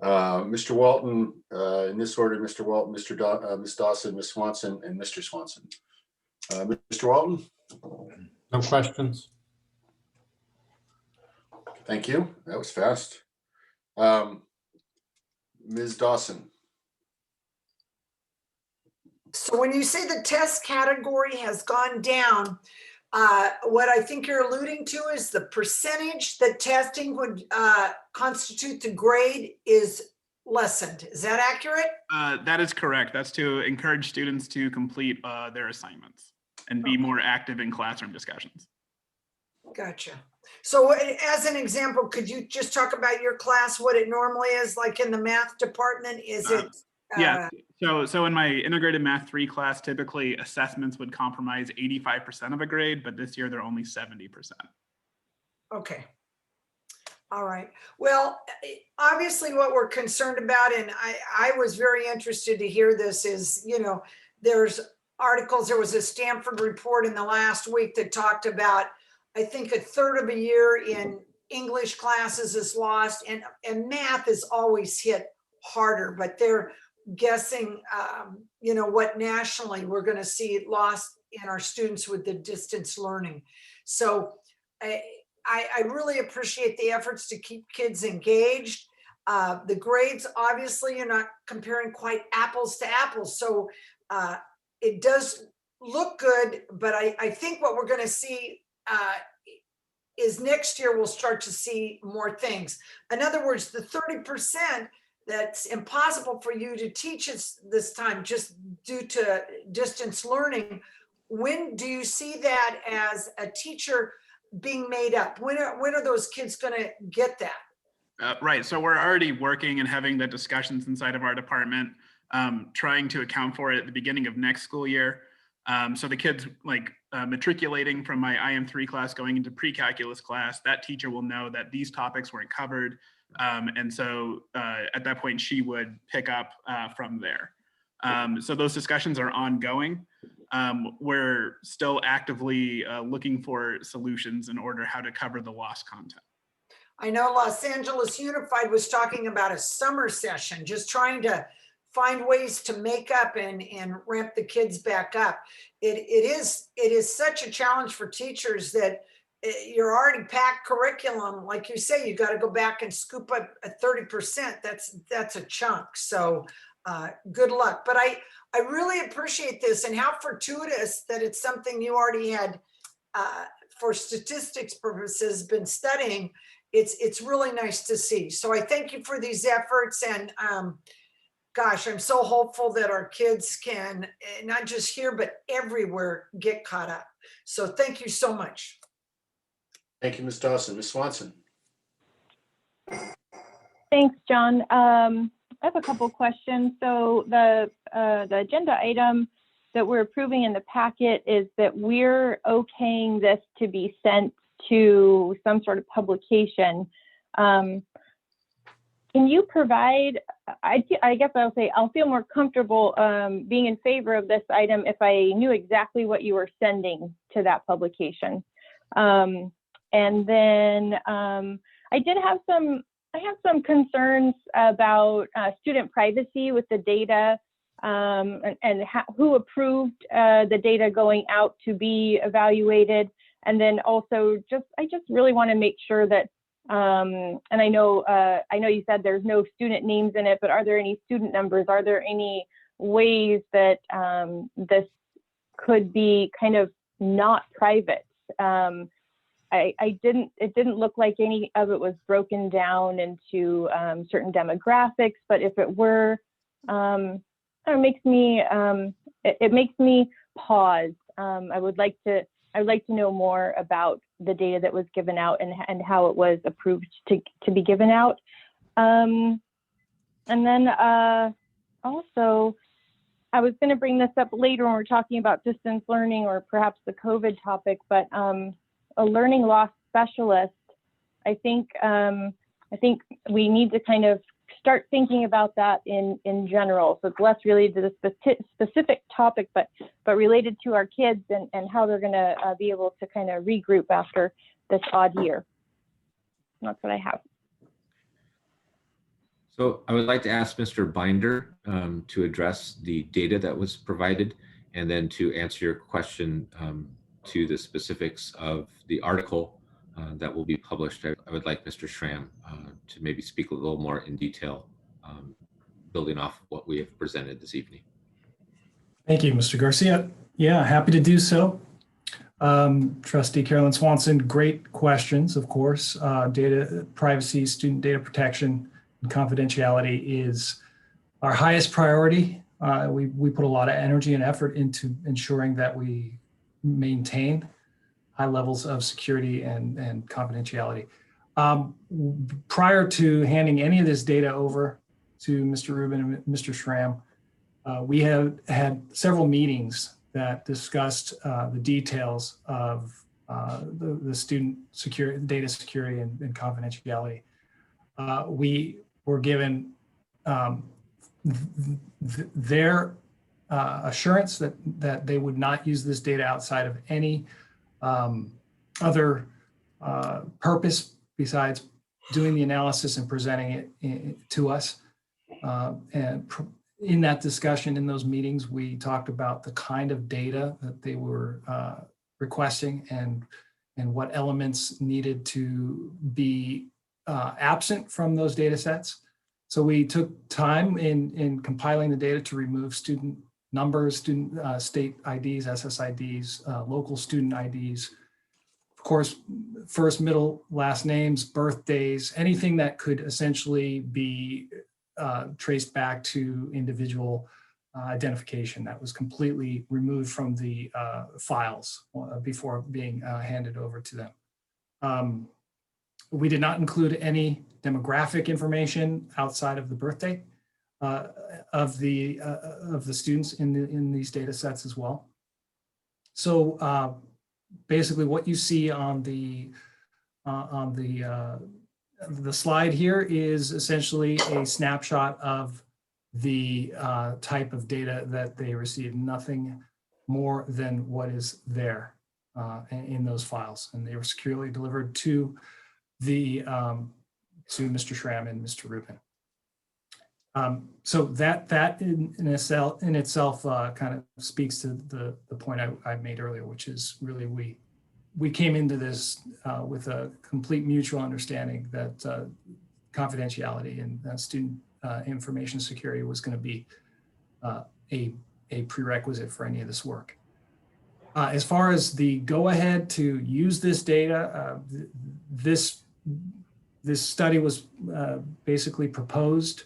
Mr. Walton, in this order, Mr. Walton, Ms. Dawson, Ms. Swanson, and Mr. Swanson. Mr. Walton? No questions. Thank you. That was fast. Ms. Dawson. So when you say the test category has gone down, what I think you're alluding to is the percentage that testing would constitute the grade is lessened. Is that accurate? That is correct. That's to encourage students to complete their assignments and be more active in classroom discussions. Gotcha. So as an example, could you just talk about your class, what it normally is like in the math department? Is it? Yeah, so in my integrated math 3 class, typically assessments would compromise 85% of a grade, but this year they're only 70%. Okay. All right. Well, obviously what we're concerned about, and I was very interested to hear this, is, there's articles, there was a Stanford report in the last week that talked about, I think, 1/3 of a year in English classes is lost, and math is always hit harder, but they're guessing, what nationally we're going to see lost in our students with the distance learning. So I really appreciate the efforts to keep kids engaged. The grades, obviously, you're not comparing quite apples to apples. So it does look good, but I think what we're going to see is next year we'll start to see more things. In other words, the 30% that's impossible for you to teach us this time just due to distance learning, when do you see that as a teacher being made up? When are those kids going to get that? Right, so we're already working and having the discussions inside of our department, trying to account for it at the beginning of next school year. So the kids matriculating from my IM3 class going into pre-calculus class, that teacher will know that these topics weren't covered. And so at that point, she would pick up from there. So those discussions are ongoing. We're still actively looking for solutions in order how to cover the lost content. I know Los Angeles Unified was talking about a summer session, just trying to find ways to make up and ramp the kids back up. It is such a challenge for teachers that you're already packed curriculum. Like you say, you got to go back and scoop up a 30%. That's a chunk. So good luck. But I really appreciate this, and how fortuitous that it's something you already had for statistics purposes been studying. It's really nice to see. So I thank you for these efforts, and gosh, I'm so hopeful that our kids can not just here, but everywhere get caught up. So thank you so much. Thank you, Ms. Dawson. Ms. Swanson. Thanks, John. I have a couple questions. So the agenda item that we're approving in the packet is that we're okaying this to be sent to some sort of publication. Can you provide, I guess I'll say, I'll feel more comfortable being in favor of this item if I knew exactly what you were sending to that publication. And then I have some concerns about student privacy with the data and who approved the data going out to be evaluated. And then also I just really want to make sure that, and I know you said there's no student names in it, but are there any student numbers? Are there any ways that this could be kind of not private? It didn't look like any of it was broken down into certain demographics, but if it were, it makes me pause. I would like to know more about the data that was given out and how it was approved to be given out. And then also, I was going to bring this up later when we're talking about distance learning or perhaps the COVID topic, but a learning loss specialist, I think we need to kind of start thinking about that in general. So it's less related to the specific topic, but related to our kids and how they're going to be able to kind of regroup after this odd year. And that's what I have. So I would like to ask Mr. Binder to address the data that was provided, and then to answer your question to the specifics of the article that will be published. I would like Mr. Schramm to maybe speak a little more in detail, building off what we have presented this evening. Thank you, Mr. Garcia. Yeah, happy to do so. Trustee Carolyn Swanson, great questions, of course. Data privacy, student data protection, and confidentiality is our highest priority. We put a lot of energy and effort into ensuring that we maintain high levels of security and confidentiality. Prior to handing any of this data over to Mr. Rubin and Mr. Schramm, we have had several meetings that discussed the details of the student security, data security and confidentiality. We were given their assurance that they would not use this data outside of any other purpose besides doing the analysis and presenting it to us. And in that discussion, in those meetings, we talked about the kind of data that they were requesting and what elements needed to be absent from those data sets. So we took time in compiling the data to remove student numbers, student state IDs, SSIDs, local student IDs, of course, first, middle, last names, birthdays, anything that could essentially be traced back to individual identification that was completely removed from the files before being handed over to them. We did not include any demographic information outside of the birthday of the students in these data sets as well. So basically, what you see on the slide here is essentially a snapshot of the type of data that they received, nothing more than what is there in those files, and they were securely delivered to the to Mr. Schramm and Mr. Rubin. So that in itself kind of speaks to the point I made earlier, which is really we came into this with a complete mutual understanding that confidentiality and student information security was going to be a prerequisite for any of this work. As far as the go-ahead to use this data, this study was basically proposed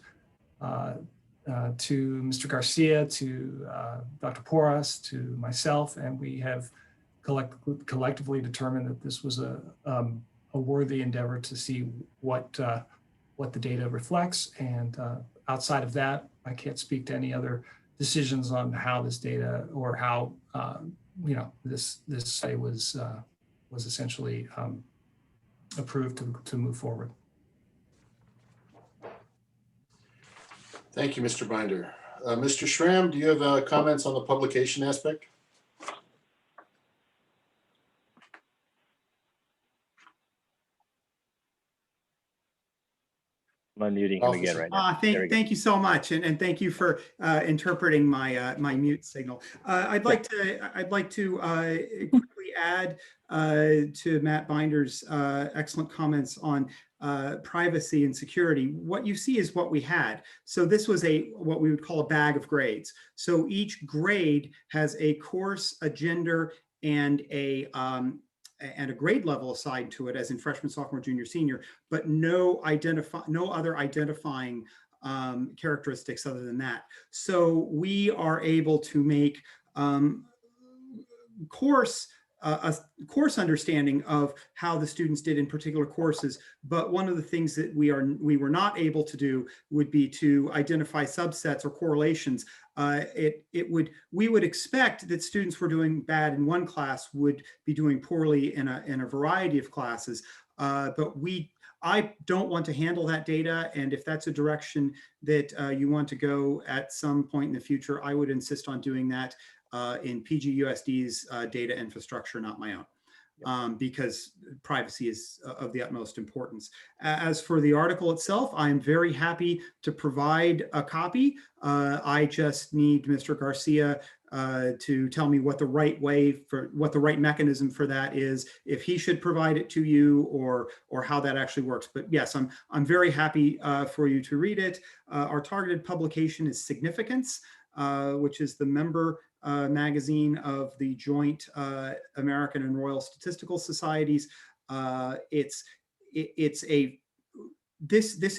to Mr. Garcia, to Dr. Porras, to myself, and we have collectively determined that this was a worthy endeavor to see what the data reflects. And outside of that, I can't speak to any other decisions on how this data or how this study was essentially approved to move forward. Thank you, Mr. Binder. Mr. Schramm, do you have comments on the publication aspect? I'm unmuting him again right now. Thank you so much, and thank you for interpreting my my mute signal. I'd like to quickly add to Matt Binder's excellent comments on privacy and security. What you see is what we had. So this was what we would call a bag of grades. So each grade has a course, a gender, and a grade level assigned to it, as in freshman, sophomore, junior, senior, but no other identifying characteristics other than that. So we are able to make a course understanding of how the students did in particular courses. But one of the things that we were not able to do would be to identify subsets or correlations. We would expect that students who were doing bad in one class would be doing poorly in a variety of classes. But I don't want to handle that data. And if that's a direction that you want to go at some point in the future, I would insist on doing that in PGUSD's data infrastructure, not my own, because privacy is of the utmost importance. As for the article itself, I'm very happy to provide a copy. I just need Mr. Garcia to tell me what the right mechanism for that is, if he should provide it to you or how that actually works. But yes, I'm very happy for you to read it. Our targeted publication is Significance, which is the member magazine of the joint American and Royal Statistical Societies. This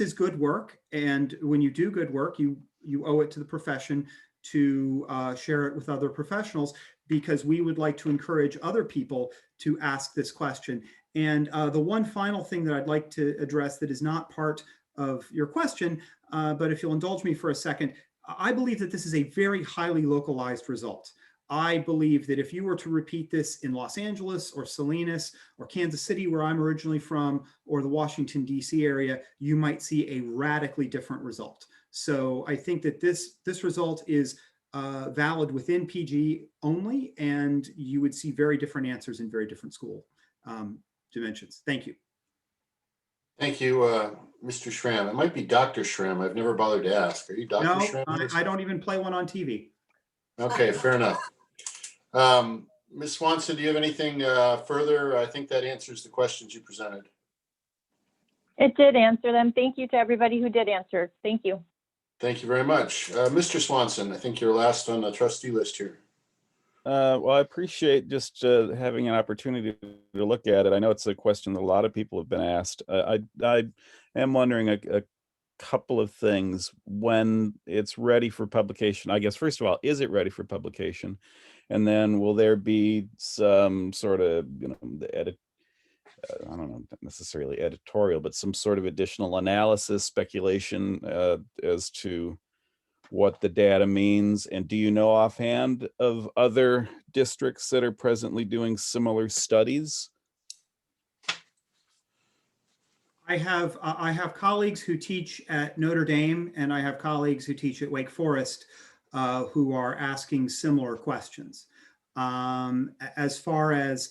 is good work, and when you do good work, you owe it to the profession to share it with other professionals, because we would like to encourage other people to ask this question. And the one final thing that I'd like to address that is not part of your question, but if you'll indulge me for a second, I believe that this is a very highly localized result. I believe that if you were to repeat this in Los Angeles or Salinas or Kansas City, where I'm originally from, or the Washington, D.C. area, you might see a radically different result. So I think that this result is valid within PG only, and you would see very different answers in very different school dimensions. Thank you. Thank you, Mr. Schramm. It might be Dr. Schramm. I've never bothered to ask. Are you Dr. Schramm? No, I don't even play one on TV. Okay, fair enough. Ms. Swanson, do you have anything further? I think that answers the questions you presented. It did answer them. Thank you to everybody who did answer. Thank you. Thank you very much. Mr. Swanson, I think you're last on the trustee list here. Well, I appreciate just having an opportunity to look at it. I know it's a question that a lot of people have been asked. I am wondering a couple of things when it's ready for publication. I guess, first of all, is it ready for publication? And then will there be some sort of, I don't know, not necessarily editorial, but some sort of additional analysis, speculation as to what the data means? And do you know offhand of other districts that are presently doing similar studies? I have colleagues who teach at Notre Dame, and I have colleagues who teach at Wake Forest who are asking similar questions. As far as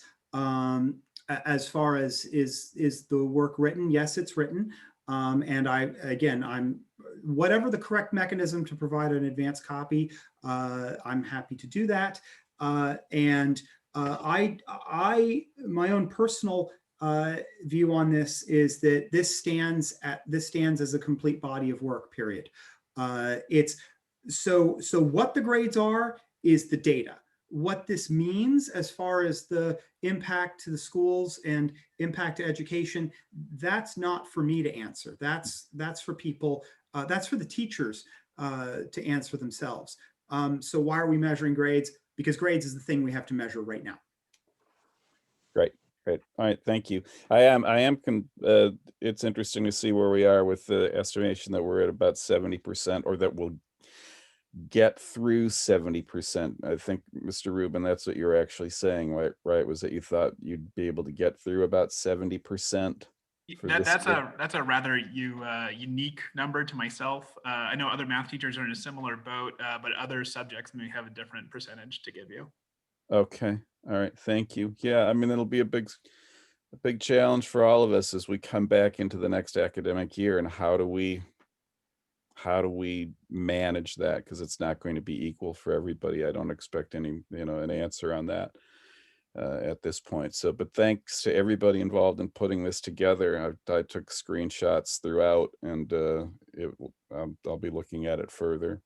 is the work written? Yes, it's written. And I'm whatever the correct mechanism to provide an advanced copy, I'm happy to do that. My own personal view on this is that this stands as a complete body of work, period. It's so what the grades are is the data. What this means as far as the impact to the schools and impact to education, that's not for me to answer. That's for people, that's for the teachers to answer themselves. So why are we measuring grades? Because grades is the thing we have to measure right now. Great. Great. All right. Thank you. It's interesting to see where we are with the estimation that we're at about 70%, or that we'll get through 70%. I think, Mr. Rubin, that's what you were actually saying, right? Was that you thought you'd be able to get through about 70%? That's a rather unique number to myself. I know other math teachers are in a similar boat, but other subjects may have a different percentage to give you. Okay. All right. Thank you. Yeah. I mean, it'll be a big challenge for all of us as we come back into the next academic year. And how do we manage that? Because it's not going to be equal for everybody. I don't expect any, an answer on that at this point. So, but thanks to everybody involved in putting this together. I took screenshots throughout, and I'll be looking at it further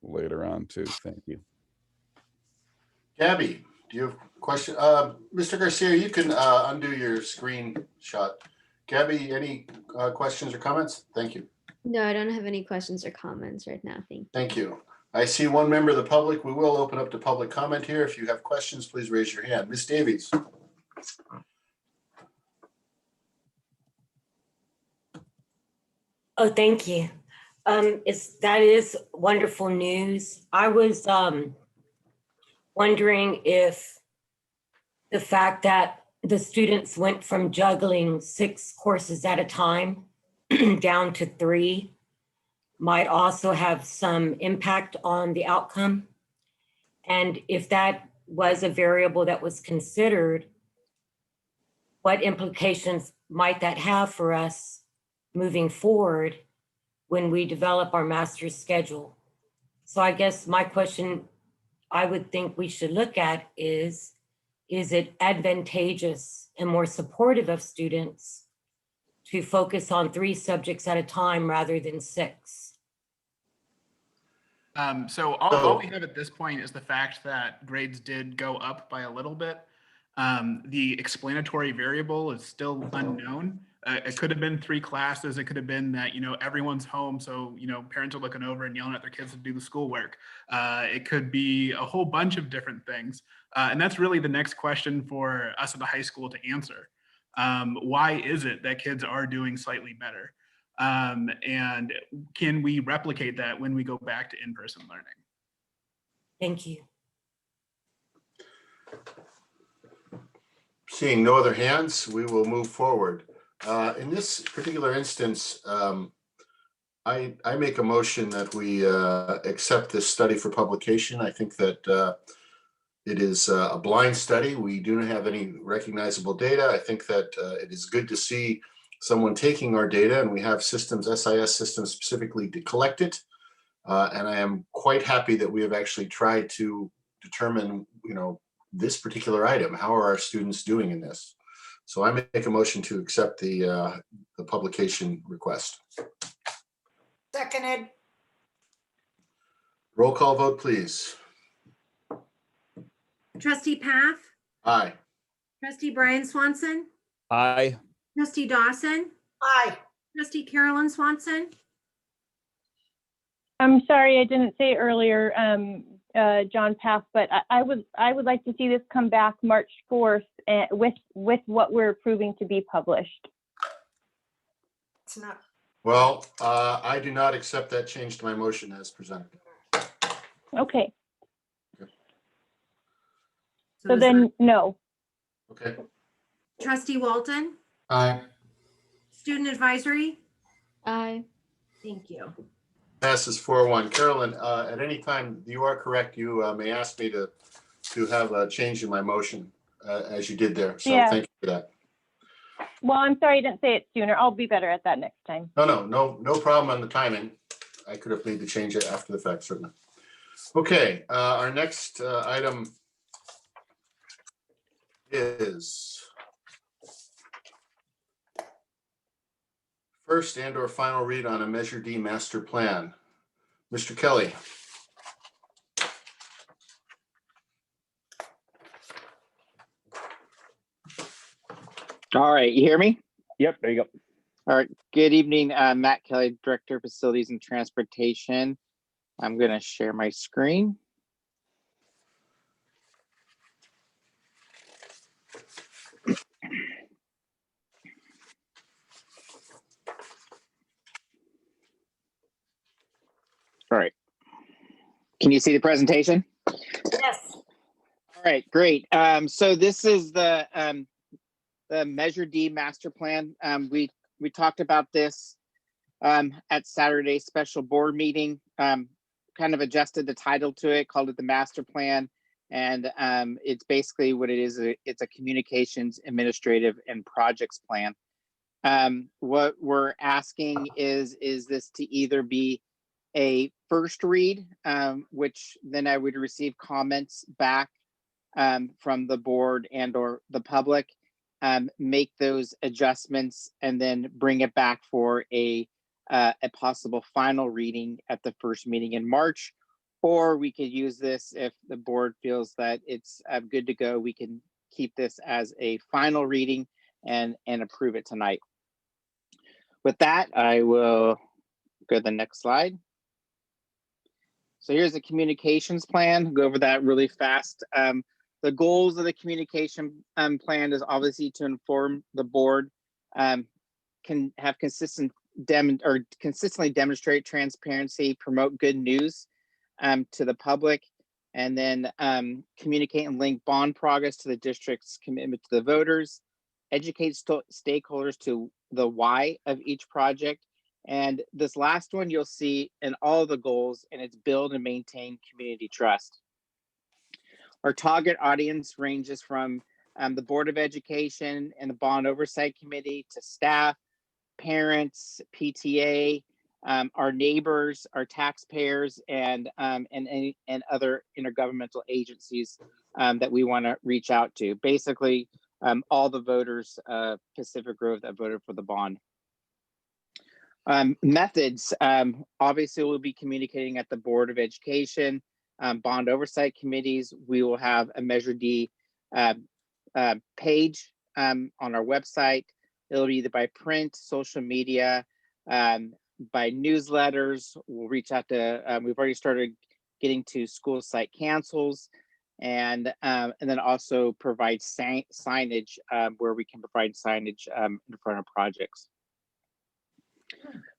later on too. Thank you. Gabby, do you have a question? Mr. Garcia, you can undo your screenshot. Gabby, any questions or comments? Thank you. No, I don't have any questions or comments right now. Thank you. Thank you. I see one member of the public. We will open up to public comment here. If you have questions, please raise your hand. Ms. Davies. Oh, thank you. That is wonderful news. I was wondering if the fact that the students went from juggling 6 courses at a time down to 3 might also have some impact on the outcome. And if that was a variable that was considered, what implications might that have for us moving forward when we develop our master's schedule? So I guess my question I would think we should look at is it advantageous and more supportive of students to focus on 3 subjects at a time rather than 6? So all we have at this point is the fact that grades did go up by a little bit. The explanatory variable is still unknown. It could have been 3 classes. It could have been that, everyone's home. So, parents are looking over and yelling at their kids to do the schoolwork. It could be a whole bunch of different things. And that's really the next question for us at the high school to answer. Why is it that kids are doing slightly better? And can we replicate that when we go back to in-person learning? Thank you. Seeing no other hands, we will move forward. In this particular instance, I make a motion that we accept this study for publication. I think that it is a blind study. We do not have any recognizable data. I think that it is good to see someone taking our data, and we have systems, SIS systems specifically to collect it. And I am quite happy that we have actually tried to determine, this particular item. How are our students doing in this? So I make a motion to accept the publication request. Seconded. Roll call vote, please. Trustee Path, Aye. Trustee Brian Swanson, Aye. Trustee Dawson, Aye. Trustee Carolyn Swanson. I'm sorry, I didn't say earlier, John Paff, but I would like to see this come back March 4th with what we're approving to be published. It's not. Well, I do not accept that change to my motion as presented. Okay. So So is then, no. Okay. Trustee Walton, Aye. Student Advisory. Aye. Thank you. Passes 4-1. Carolyn, at any time, you are correct. You may ask me to have a change in my motion as you did there. So Yeah. Thank you for that. Well, I'm sorry I didn't say it sooner. I'll be better at that next time. No problem on the timing. I could have made the change after the fact, certainly. Okay, our next item is first and or final read on a Measure D master plan. Mr. Kelly. All right, you hear me? Yep, there you go. All right, good evening, Matt Kelly, Director of Facilities and Transportation. I'm gonna share my screen. All right, can you see the presentation? Yes. All right, great. So this is the Measure D master plan. We talked about this at Saturday's special board meeting. Kind of adjusted the title to it, called it the master plan, and it's basically what it is. It's a communications, administrative, and projects plan. What we're asking is this to either be a first read, which then I would receive comments back from the board and or the public, make those adjustments, and then bring it back for a possible final reading at the first meeting in March. Or we could use this if the board feels that it's good to go. We can keep this as a final reading and approve it tonight. With that, I will go to the next slide. So here's the communications plan. Go over that really fast. The goals of the communication plan is obviously to inform the board, can have consistently demonstrate transparency, promote good news to the public, and then communicate and link bond progress to the district's commitment to the voters, educate stakeholders to the why of each project. And this last one you'll see in all the goals, and it's build and maintain community trust. Our target audience ranges from the Board of Education and the Bond Oversight Committee to staff, parents, PTA, our neighbors, our taxpayers, and other intergovernmental agencies that we want to reach out to. Basically, all the voters, Pacific Grove, that voted for the bond. Methods, obviously we'll be communicating at the Board of Education, bond oversight committees. We will have a Measure D page on our website. It'll be either by print, social media, by newsletters. We'll reach out to, we've already started getting to school site councils, and then also provide signage where we can provide signage in front of projects.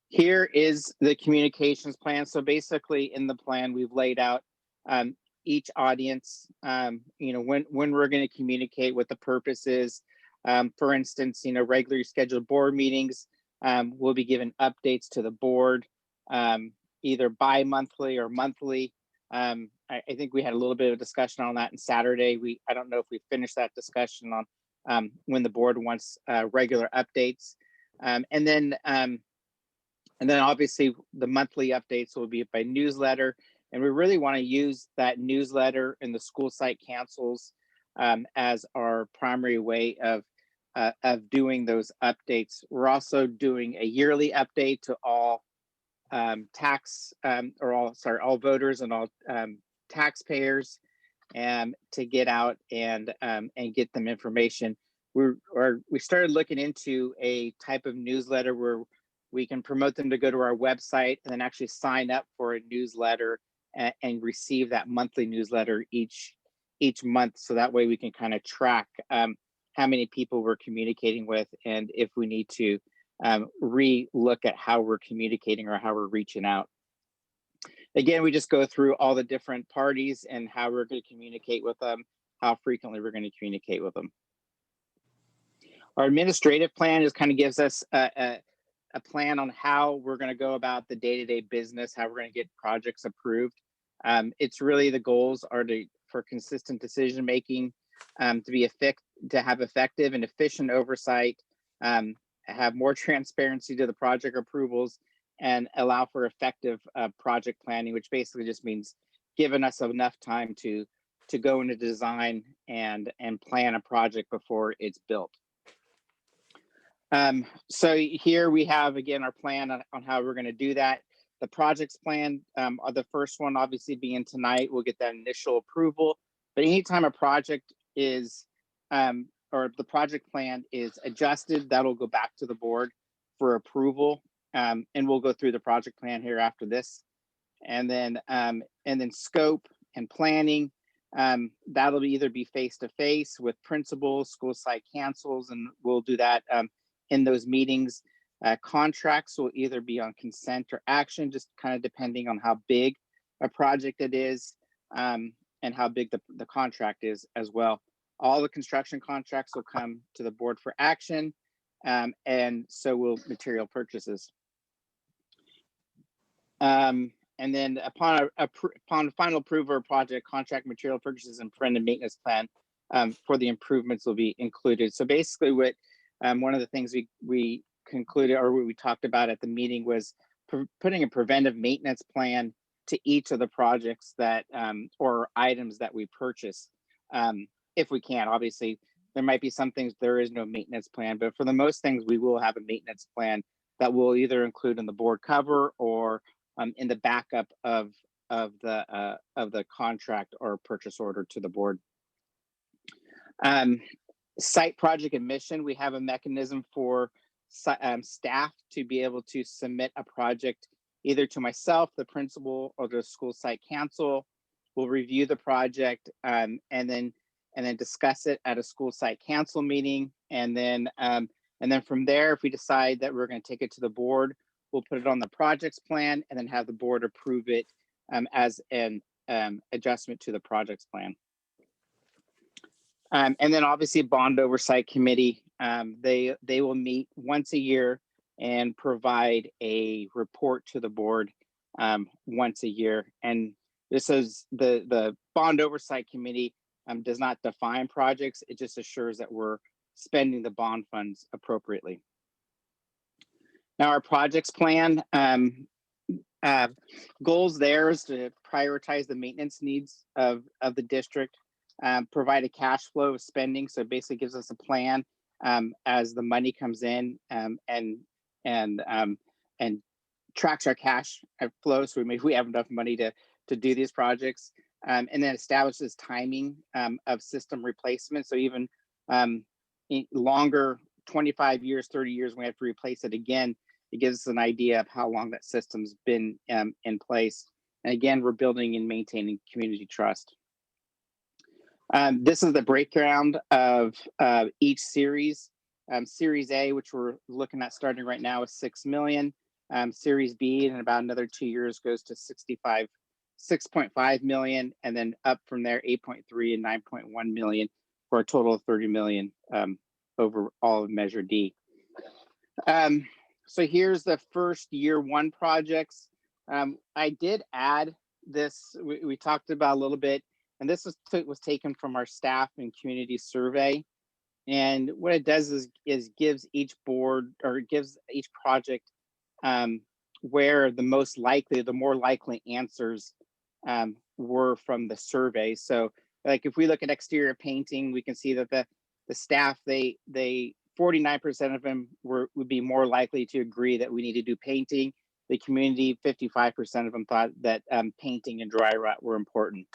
Here is the communications plan. So basically in the plan, we've laid out each audience, when we're going to communicate, what the purpose is. For instance, regularly scheduled board meetings will be given updates to the board, either bi-monthly or monthly. I think we had a little bit of discussion on that on Saturday. I don't know if we finished that discussion on when the board wants regular updates. And then obviously the monthly updates will be by newsletter. And we really want to use that newsletter and the school site councils as our primary way of doing those updates. We're also doing a yearly update to all all voters and all taxpayers, to get out and get them information. We started looking into a type of newsletter where we can promote them to go to our website and then actually sign up for a newsletter and receive that monthly newsletter each month. So that way we can kind of track how many people we're communicating with, and if we need to re-look at how we're communicating or how we're reaching out. Again, we just go through all the different parties and how we're going to communicate with them, how frequently we're going to communicate with them. Our administrative plan just kind of gives us a plan on how we're going to go about the day-to-day business, how we're going to get projects approved. It's really, the goals are for consistent decision making, to have effective and efficient oversight, have more transparency to the project approvals, and allow for effective project planning, which basically just means giving us enough time to go into design and plan a project before it's built. So here we have, again, our plan on how we're going to do that. The projects plan, the first one obviously being tonight, we'll get that initial approval. But anytime a project is, or the project plan is adjusted, that'll go back to the board for approval. And we'll go through the project plan here after this. And then scope and planning, that'll either be face-to-face with principals, school site councils, and we'll do that in those meetings. Contracts will either be on consent or action, just kind of depending on how big a project it is and how big the contract is as well. All the construction contracts will come to the board for action, and so will material purchases. And then upon final approval of project, contract, material purchases, and preventive maintenance plan for the improvements will be included. So basically what one of the things we concluded, or we talked about at the meeting, was putting a preventive maintenance plan to each of the projects that or items that we purchase, if we can. Obviously, there might be some things there is no maintenance plan, but for the most things, we will have a maintenance plan that will either include in the board cover or in the backup of the contract or purchase order to the board. Site project admission, we have a mechanism for staff to be able to submit a project either to myself, the principal, or the school site council. We'll review the project and then discuss it at a school site council meeting. And then from there, if we decide that we're going to take it to the board, we'll put it on the projects plan and then have the board approve it as an adjustment to the projects plan. And then obviously bond oversight committee, they will meet once a year and provide a report to the board once a year. And this is the bond oversight committee does not define projects. It just assures that we're spending the bond funds appropriately. Now our projects plan, goals there is to prioritize the maintenance needs of the district, provide a cash flow of spending. So it basically gives us a plan as the money comes in and tracks our cash flow. So we have enough money to do these projects, and then establishes timing of system replacement. So even longer, 25 years, 30 years, when we have to replace it again, it gives us an idea of how long that system's been in place. And again, we're building and maintaining community trust. This is the breakdown of each series. Series A, which we're looking at starting right now, is 6 million. Series B, in about another 2 years, goes to 6.5 million, and then up from there, 8.3 and 9.1 million, for a total of 30 million over all of Measure D. So here's the first year one projects. I did add this, we talked about a little bit, and this was taken from our staff and community survey. And what it does is gives each board, or gives each project where the more likely answers were from the survey. So like if we look at exterior painting, we can see that the staff, they 49% of them would be more likely to agree that we need to do painting. The community, 55% of them thought that painting and dry rot were important.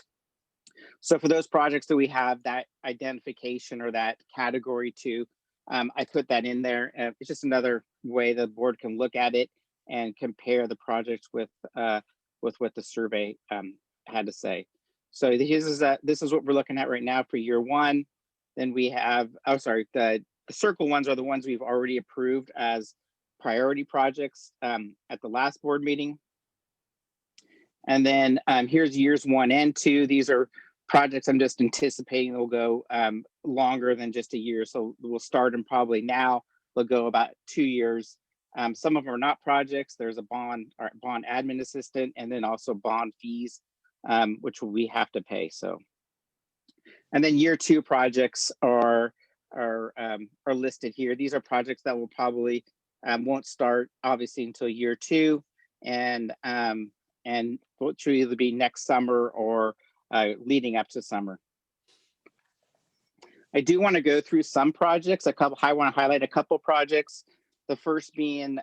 So for those projects that we have that identification or that category to, I put that in there. It's just another way the board can look at it and compare the projects with what the survey had to say. So this is what we're looking at right now for year one. Then we have, the circle ones are the ones we've already approved as priority projects at the last board meeting. And then here's years 1 and 2. These are projects I'm just anticipating will go longer than just a year. So we'll start them probably now. They'll go about 2 years. Some of them are not projects. There's a bond admin assistant, and then also bond fees, which we have to pay. So, and then year 2 projects are listed here. These are projects that will probably won't start obviously until year 2, and will either be next summer or leading up to summer. I do want to go through some projects. I want to highlight a couple projects. The first being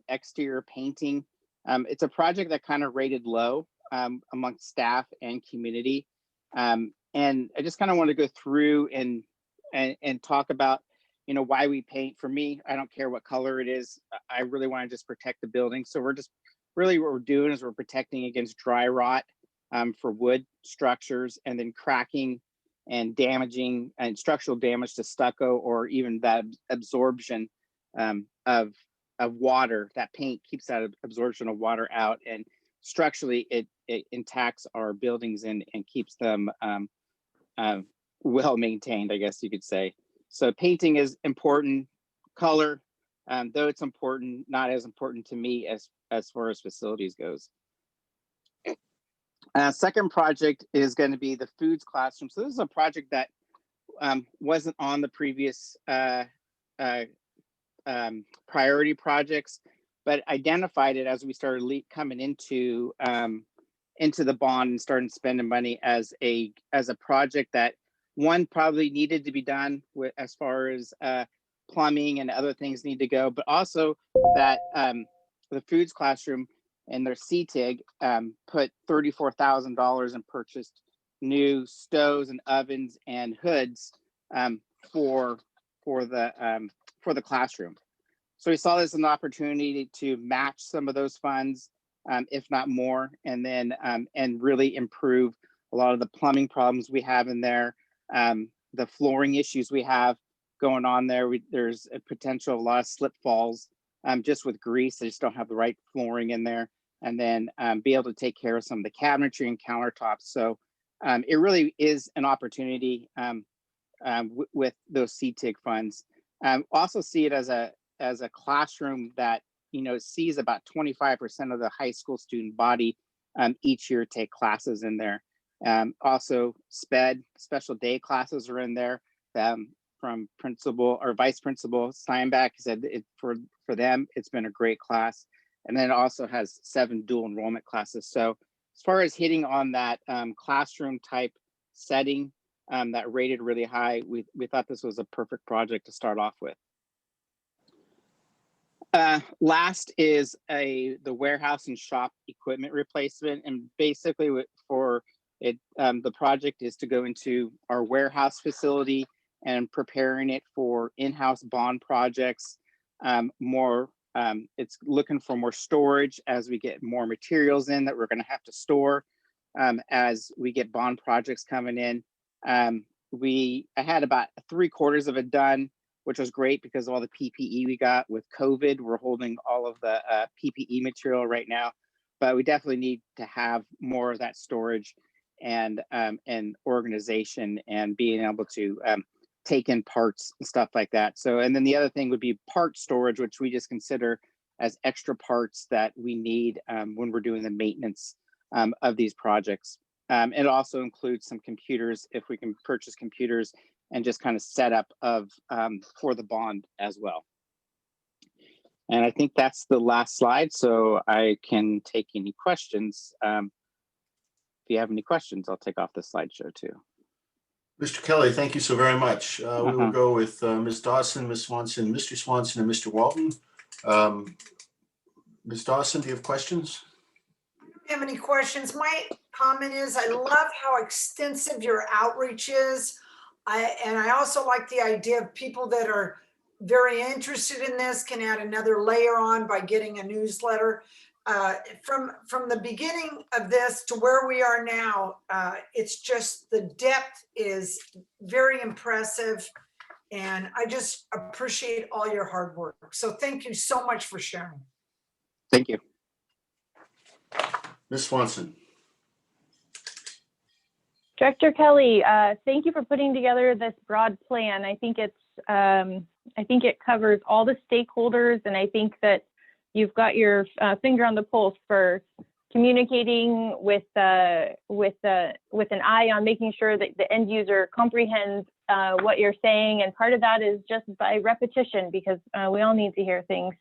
exterior painting. It's a project that kind of rated low amongst staff and community. And I just kind of want to go through and talk about, you know, why we paint. For me, I don't care what color it is. I really want to just protect the building. So we're just really, what we're doing is we're protecting against dry rot for wood structures, and then cracking and damaging and structural damage to stucco, or even that absorption of water. That paint keeps that absorption of water out, and structurally it intacts our buildings and keeps them well maintained, I guess you could say. So painting is important. Color, though it's important, not as important to me as far as facilities goes. Second project is going to be the foods classroom. So this is a project that wasn't on the previous priority projects, but identified it as we started coming into the bond and started spending money as a project that, one, probably needed to be done with as far as plumbing and other things need to go, but also that the foods classroom and their CTIG put $34,000 and purchased new stoves and ovens and hoods for the classroom. So we saw this as an opportunity to match some of those funds, if not more, and then and really improve a lot of the plumbing problems we have in there, the flooring issues we have going on there. There's a potential, a lot of slip falls just with grease. They just don't have the right flooring in there, and then be able to take care of some of the cabinetry and countertops. So it really is an opportunity with those CTIG funds. Also see it as a classroom that, you know, sees about 25% of the high school student body each year take classes in there. Also special day classes are in there from principal or vice principal Steinbach said for them, it's been a great class. And then it also has 7 dual enrollment classes. So as far as hitting on that classroom type setting that rated really high, we thought this was a perfect project to start off with. Last is the warehouse and shop equipment replacement. And basically for it, the project is to go into our warehouse facility and preparing it for in-house bond projects. It's looking for more storage as we get more materials in that we're going to have to store as we get bond projects coming in. I had about 3/4 of it done, which was great because of all the PPE we got with COVID. We're holding all of the PPE material right now, but we definitely need to have more of that storage and organization and being able to take in parts and stuff like that. So, and then the other thing would be part storage, which we just consider as extra parts that we need when we're doing the maintenance of these projects. It also includes some computers, if we can purchase computers, and just kind of setup of for the bond as well. And I think that's the last slide, so I can take any questions. If you have any questions, I'll take off the slideshow too. Mr. Kelly, thank you so very much. We will go with Ms. Dawson, Ms. Swanson, Mr. Swanson, and Mr. Walton. Ms. Dawson, do you have questions? I don't have any questions. My comment is I love how extensive your outreach is. And I also like the idea of people that are very interested in this can add another layer on by getting a newsletter. From the beginning of this to where we are now, it's just the depth is very impressive. And I just appreciate all your hard work. So thank you so much for sharing. Thank you. Ms. Swanson. Director Kelly, thank you for putting together this broad plan. I think it covers all the stakeholders, and I think that you've got your finger on the pulse for communicating with an eye on making sure that the end user comprehends what you're saying. And part of that is just by repetition, because we all need to hear things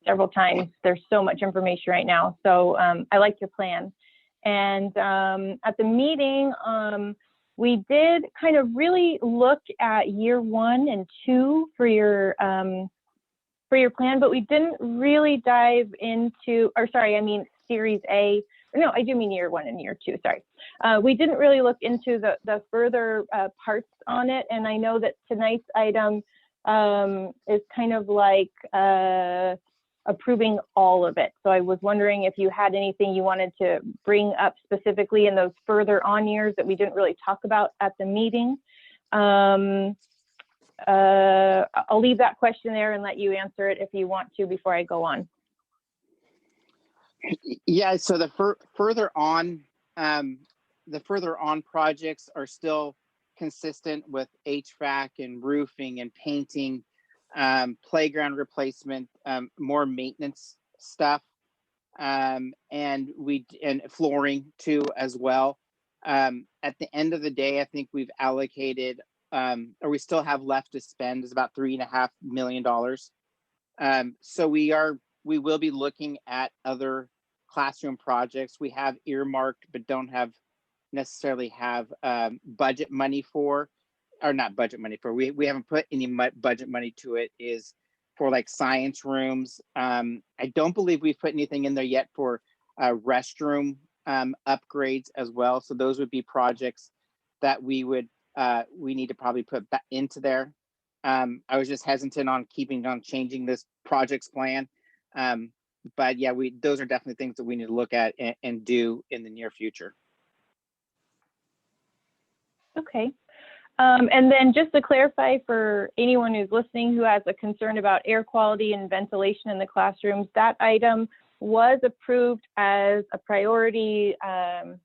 several times. There's so much information right now. So I like your plan. And at the meeting, we did kind of really look at year 1 and 2 for your plan, but we didn't really dive into, or sorry, I mean Series A. No, I do mean year 1 and year 2. Sorry, we didn't really look into the further parts on it, and I know that tonight's item is kind of like approving all of it. So I was wondering if you had anything you wanted to bring up specifically in those further on years that we didn't really talk about at the meeting. I'll leave that question there and let you answer it if you want to before I go on. Yeah, so the further on projects are still consistent with HVAC and roofing and painting, playground replacement, more maintenance stuff, and flooring too as well. At the end of the day, I think we've allocated, or we still have left to spend, is about $3.5 million. So we will be looking at other classroom projects we have earmarked, but don't necessarily have budget money for, or not budget money for. We haven't put any budget money to it. Is for like science rooms. I don't believe we've put anything in there yet for restroom upgrades as well. So those would be projects that we need to probably put back into there. I was just hesitant on changing this projects plan. But yeah, those are definitely things that we need to look at and do in the near future. Okay. And then just to clarify for anyone who's listening who has a concern about air quality and ventilation in the classrooms, that item was approved as a priority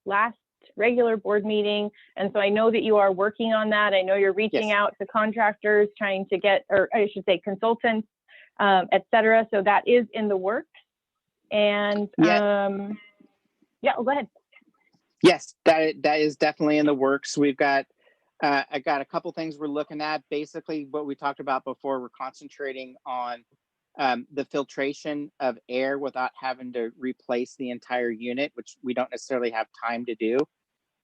last regular board meeting. And so I know that you are working on that. I know you're reaching out to contractors, trying to get, or I should say consultants, et cetera. So that is in the works. And yeah, go ahead. Yes, that is definitely in the works. We've got, I got a couple things we're looking at. Basically, what we talked about before, we're concentrating on the filtration of air without having to replace the entire unit, which we don't necessarily have time to do.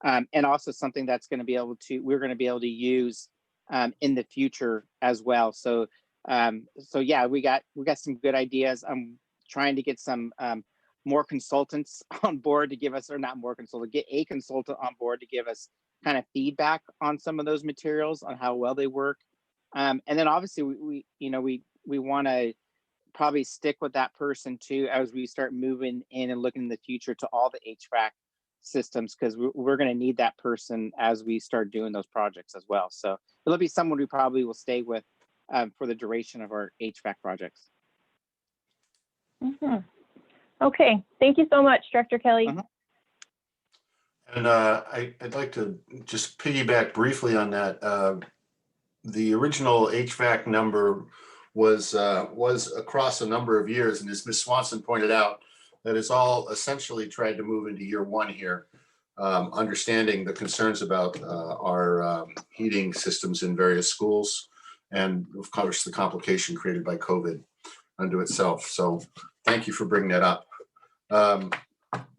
And also something that's going to be able to, we're going to be able to use in the future as well. So, so yeah, we got some good ideas. I'm trying to get some more consultants on board to give us, or not more consultants, get a consultant on board to give us kind of feedback on some of those materials, on how well they work. And then obviously we want to probably stick with that person too, as we start moving in and looking in the future to all the HVAC systems, because we're going to need that person as we start doing those projects as well. So it'll be someone we probably will stay with for the duration of our HVAC projects. Mm-hmm. Okay, thank you so much, Director Kelly. And I'd like to just piggyback briefly on that. The original HVAC number was across a number of years, and as Ms. Swanson pointed out, that is all essentially tried to move into year 1 here, understanding the concerns about our heating systems in various schools, and of course the complication created by COVID unto itself. So thank you for bringing that up.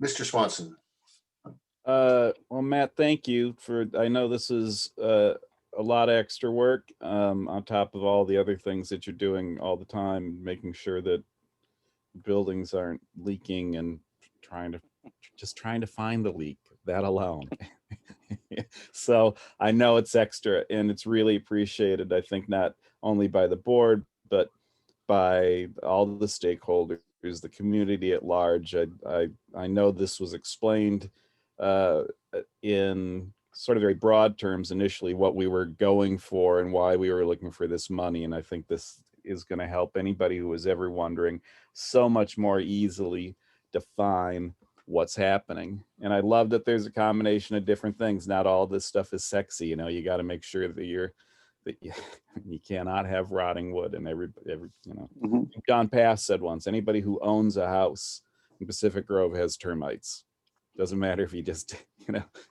Mr. Swanson. Well, Matt, thank you for, I know this is a lot of extra work on top of all the other things that you're doing all the time, making sure that buildings aren't leaking and trying to find the leak, that alone. So I know it's extra and it's really appreciated, I think, not only by the board, but by all the stakeholders, the community at large. I know this was explained in sort of very broad terms initially, what we were going for and why we were looking for this money. And I think this is going to help anybody who was ever wondering so much more easily define what's happening. And I love that there's a combination of different things. Not all this stuff is sexy. You know, you got to make sure that you cannot have rotting wood. And every John Pass said once, anybody who owns a house in Pacific Grove has termites. Doesn't matter if you just,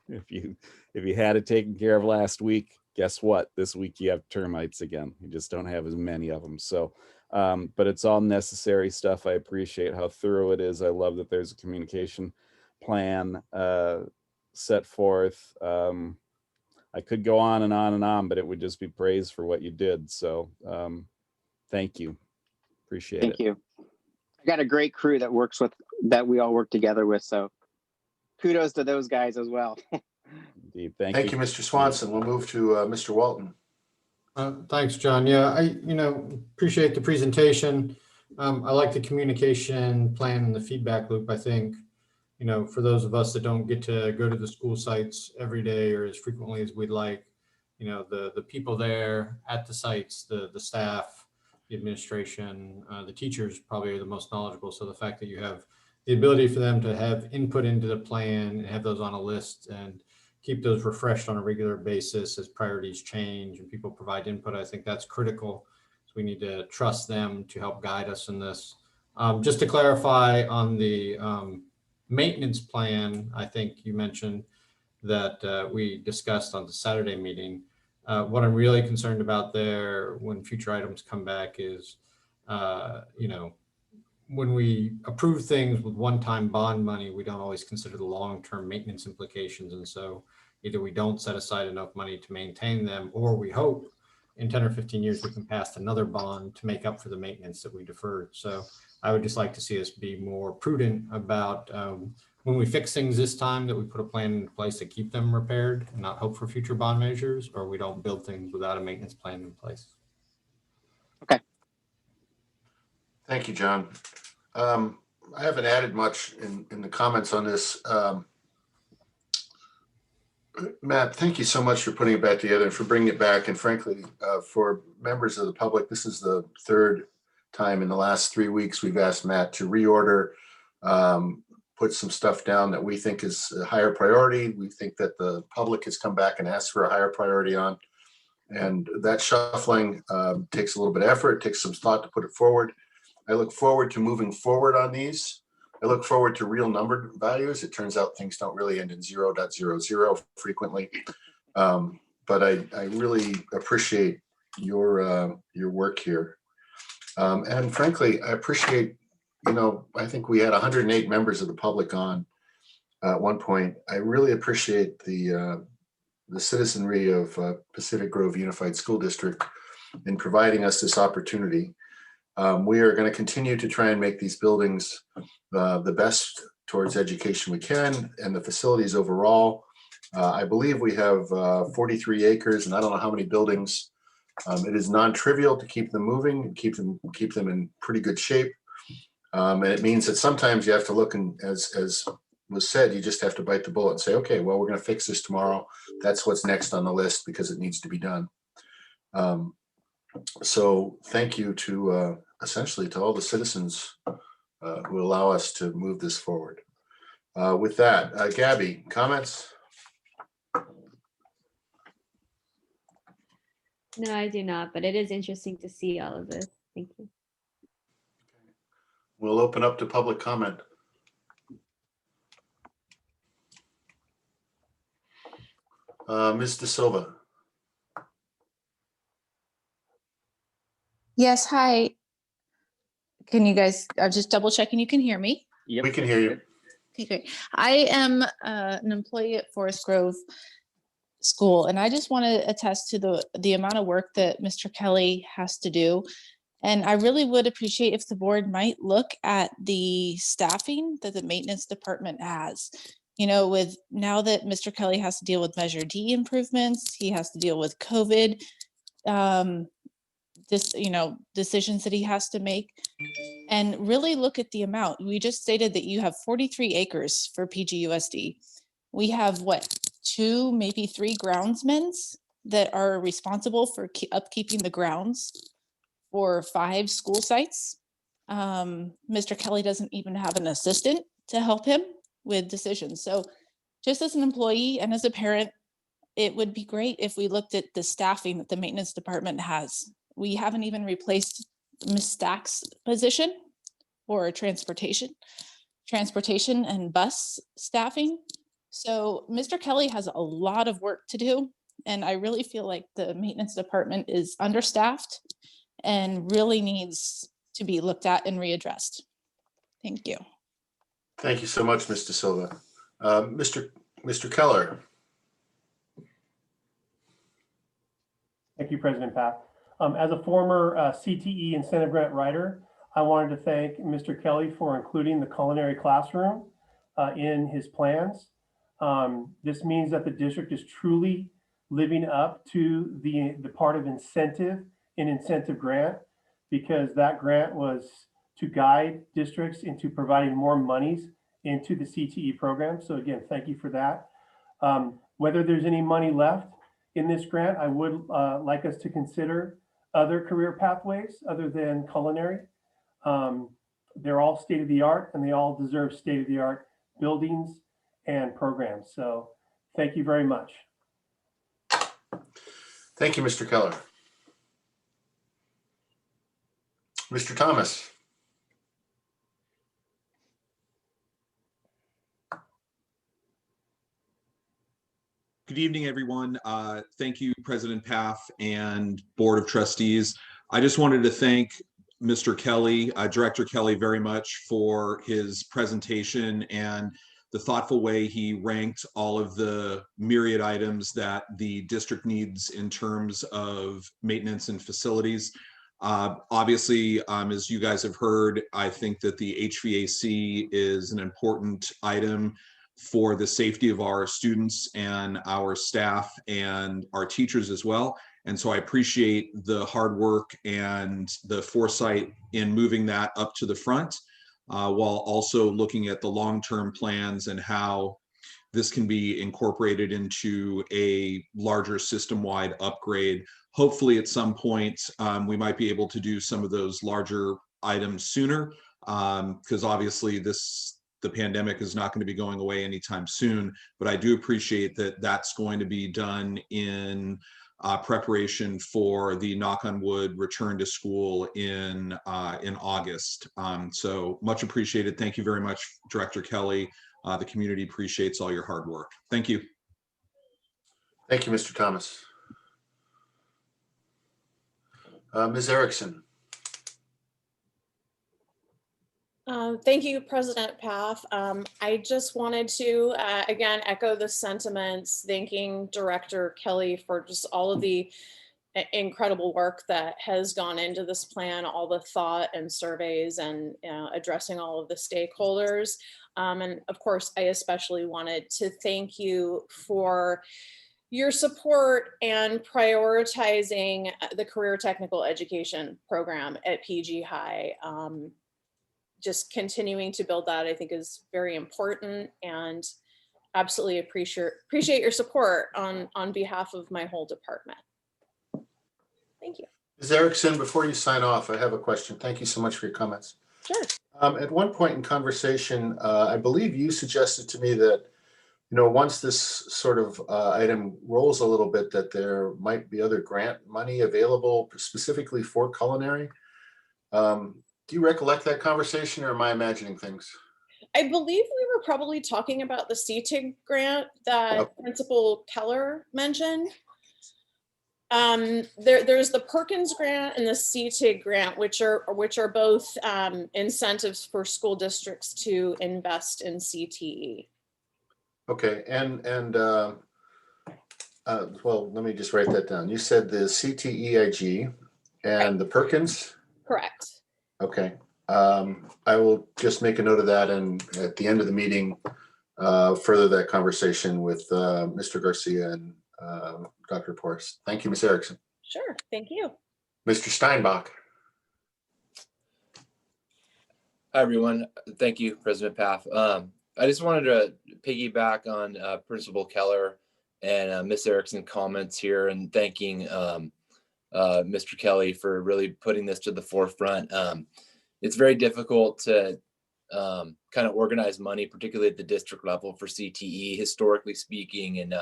if you had it taken care of last week, guess what? This week you have termites again. You just don't have as many of them. So, but it's all necessary stuff. I appreciate how thorough it is. I love that there's a communication plan set forth. I could go on and on and on, but it would just be praise for what you did. So thank you. Appreciate it. Thank you. I got a great crew that we all work together with. So kudos to those guys as well. Indeed. Thank you, Mr. Swanson. We'll move to Mr. Walton. Thanks, John. Yeah, I appreciate the presentation. I like the communication plan and the feedback loop. I think, for those of us that don't get to go to the school sites every day or as frequently as we'd like, the people there at the sites, the staff, the administration, the teachers probably are the most knowledgeable. So the fact that you have the ability for them to have input into the plan and have those on a list and keep those refreshed on a regular basis as priorities change and people provide input, I think that's critical. So we need to trust them to help guide us in this. Just to clarify on the maintenance plan, I think you mentioned that we discussed on the Saturday meeting. What I'm really concerned about there when future items come back is, when we approve things with one-time bond money, we don't always consider the long-term maintenance implications. And so either we don't set aside enough money to maintain them, or we hope in 10 or 15 years we can pass another bond to make up for the maintenance that we deferred. So I would just like to see us be more prudent about when we fix things this time, that we put a plan in place to keep them repaired and not hope for future bond measures, or we don't build things without a maintenance plan in place. Okay. Thank you, John. I haven't added much in the comments on this. Matt, thank you so much for putting it back together and for bringing it back. And frankly, for members of the public, this is the third time in the last 3 weeks we've asked Matt to reorder, put some stuff down that we think is a higher priority. We think that the public has come back and asked for a higher priority on. And that shuffling takes a little bit of effort, takes some thought to put it forward. I look forward to moving forward on these. I look forward to real numbered values. It turns out things don't really end in 0.00 frequently. But I really appreciate your work here. And frankly, I appreciate, I think we had 108 members of the public on at one point. I really appreciate the citizenry of Pacific Grove Unified School District in providing us this opportunity. We are going to continue to try and make these buildings the best towards education we can, and the facilities overall. I believe we have 43 acres, and I don't know how many buildings. It is non-trivial to keep them moving and keep them in pretty good shape. And it means that sometimes you have to look, and as was said, you just have to bite the bullet and say, okay, well, we're going to fix this tomorrow. That's what's next on the list because it needs to be done. So thank you to essentially to all the citizens who allow us to move this forward. With that, Gabby, comments? No, I do not, but it is interesting to see all of this. Thank you. We'll open up to public comment. Ms. De Silva. Yes, hi. Can you guys, I'm just double checking you can hear me? Yep. We can hear you. Okay, great. I am an employee at Forest Grove School, and I just want to attest to the amount of work that Mr. Kelly has to do. And I really would appreciate if the board might look at the staffing that the maintenance department has. With now that Mr. Kelly has to deal with Measure D improvements, he has to deal with COVID, decisions that he has to make, and really look at the amount. We just stated that you have 43 acres for PGUSD. We have what, 2, maybe 3 groundsmen that are responsible for upkeeping the grounds for 5 school sites. Mr. Kelly doesn't even have an assistant to help him with decisions. So just as an employee and as a parent, it would be great if we looked at the staffing that the maintenance department has. We haven't even replaced Ms. Stack's position for transportation and bus staffing. So Mr. Kelly has a lot of work to do. And I really feel like the maintenance department is understaffed and really needs to be looked at and readdressed. Thank you. Thank you so much, Ms. De Silva. Mr. Keller. Thank you, President Papp. As a former CTE incentive grant writer, I wanted to thank Mr. Kelly for including the culinary classroom in his plans. This means that the district is truly living up to the part of incentive in incentive grant, because that grant was to guide districts into providing more monies into the CTE program. So again, thank you for that. Whether there's any money left in this grant, I would like us to consider other career pathways other than culinary. They're all state-of-the-art and they all deserve state-of-the-art buildings and programs. So thank you very much. Thank you, Mr. Keller. Mr. Thomas. Good evening, everyone. Thank you, President Paff and Board of Trustees. I just wanted to thank Mr. Kelly, Director Kelly, very much for his presentation and the thoughtful way he ranked all of the myriad items that the district needs in terms of maintenance and facilities. Obviously, as you guys have heard, I think that the HVAC is an important item for the safety of our students and our staff and our teachers as well. And so I appreciate the hard work and the foresight in moving that up to the front, while also looking at the long-term plans and how this can be incorporated into a larger system-wide upgrade. Hopefully at some point, we might be able to do some of those larger items sooner, because obviously the pandemic is not going to be going away anytime soon, but I do appreciate that that's going to be done in preparation for the, knock on wood, return to school in August. So much appreciated. Thank you very much, Director Kelly. The community appreciates all your hard work. Thank you. Thank you, Mr. Thomas. Ms. Erickson. Thank you, President Paff. I just wanted to, again, echo the sentiments, thanking Director Kelly for just all of the incredible work that has gone into this plan, all the thought and surveys and addressing all of the stakeholders. And of course, I especially wanted to thank you for your support and prioritizing the career technical education program at PG High. Just continuing to build that, I think, is very important, and absolutely appreciate your support on behalf of my whole department. Thank you. Ms. Erickson, before you sign off, I have a question. Thank you so much for your comments. Sure. At one point in conversation, I believe you suggested to me that, once this sort of item rolls a little bit, that there might be other grant money available specifically for culinary. Do you recollect that conversation, or am I imagining things? I believe we were probably talking about the CTIG grant that Principal Keller mentioned. There's the Perkins grant and the CTIG grant, which are both incentives for school districts to invest in CTE. Okay, well, let me just write that down. You said the CTEIG and the Perkins? Correct. Okay, I will just make a note of that, and at the end of the meeting, further that conversation with Mr. Garcia and Dr. Porras. Thank you, Ms. Erickson. Sure, thank you. Mr. Steinbach. Hi, everyone. Thank you, President Paff. I just wanted to piggyback on Principal Keller and Ms. Erickson comments here, and thanking Mr. Kelly for really putting this to the forefront. It's very difficult to kind of organize money, particularly at the district level for CTE, historically speaking. And,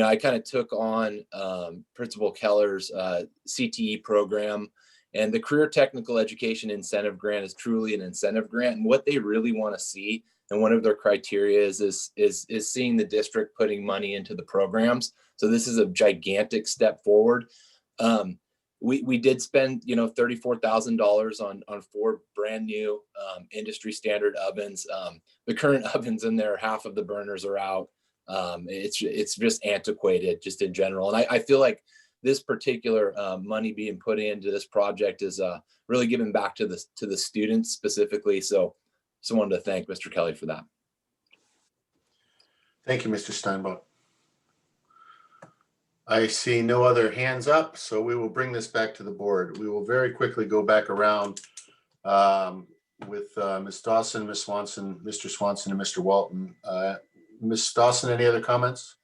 I kind of took on Principal Keller's CTE program, and the Career Technical Education Incentive Grant is truly an incentive grant. And what they really want to see, and one of their criteria is seeing the district putting money into the programs. So this is a gigantic step forward. We did spend, $34,000 on 4 brand new industry standard ovens. The current ovens in there, half of the burners are out. It's just antiquated, just in general. And I feel like this particular money being put into this project is really giving back to the students specifically. So wanted to thank Mr. Kelly for that. Thank you, Mr. Steinbach. I see no other hands up, so we will bring this back to the board. We will very quickly go back around with Ms. Dawson, Ms. Swanson, Mr. Swanson, and Mr. Walton. Ms. Dawson, any other comments?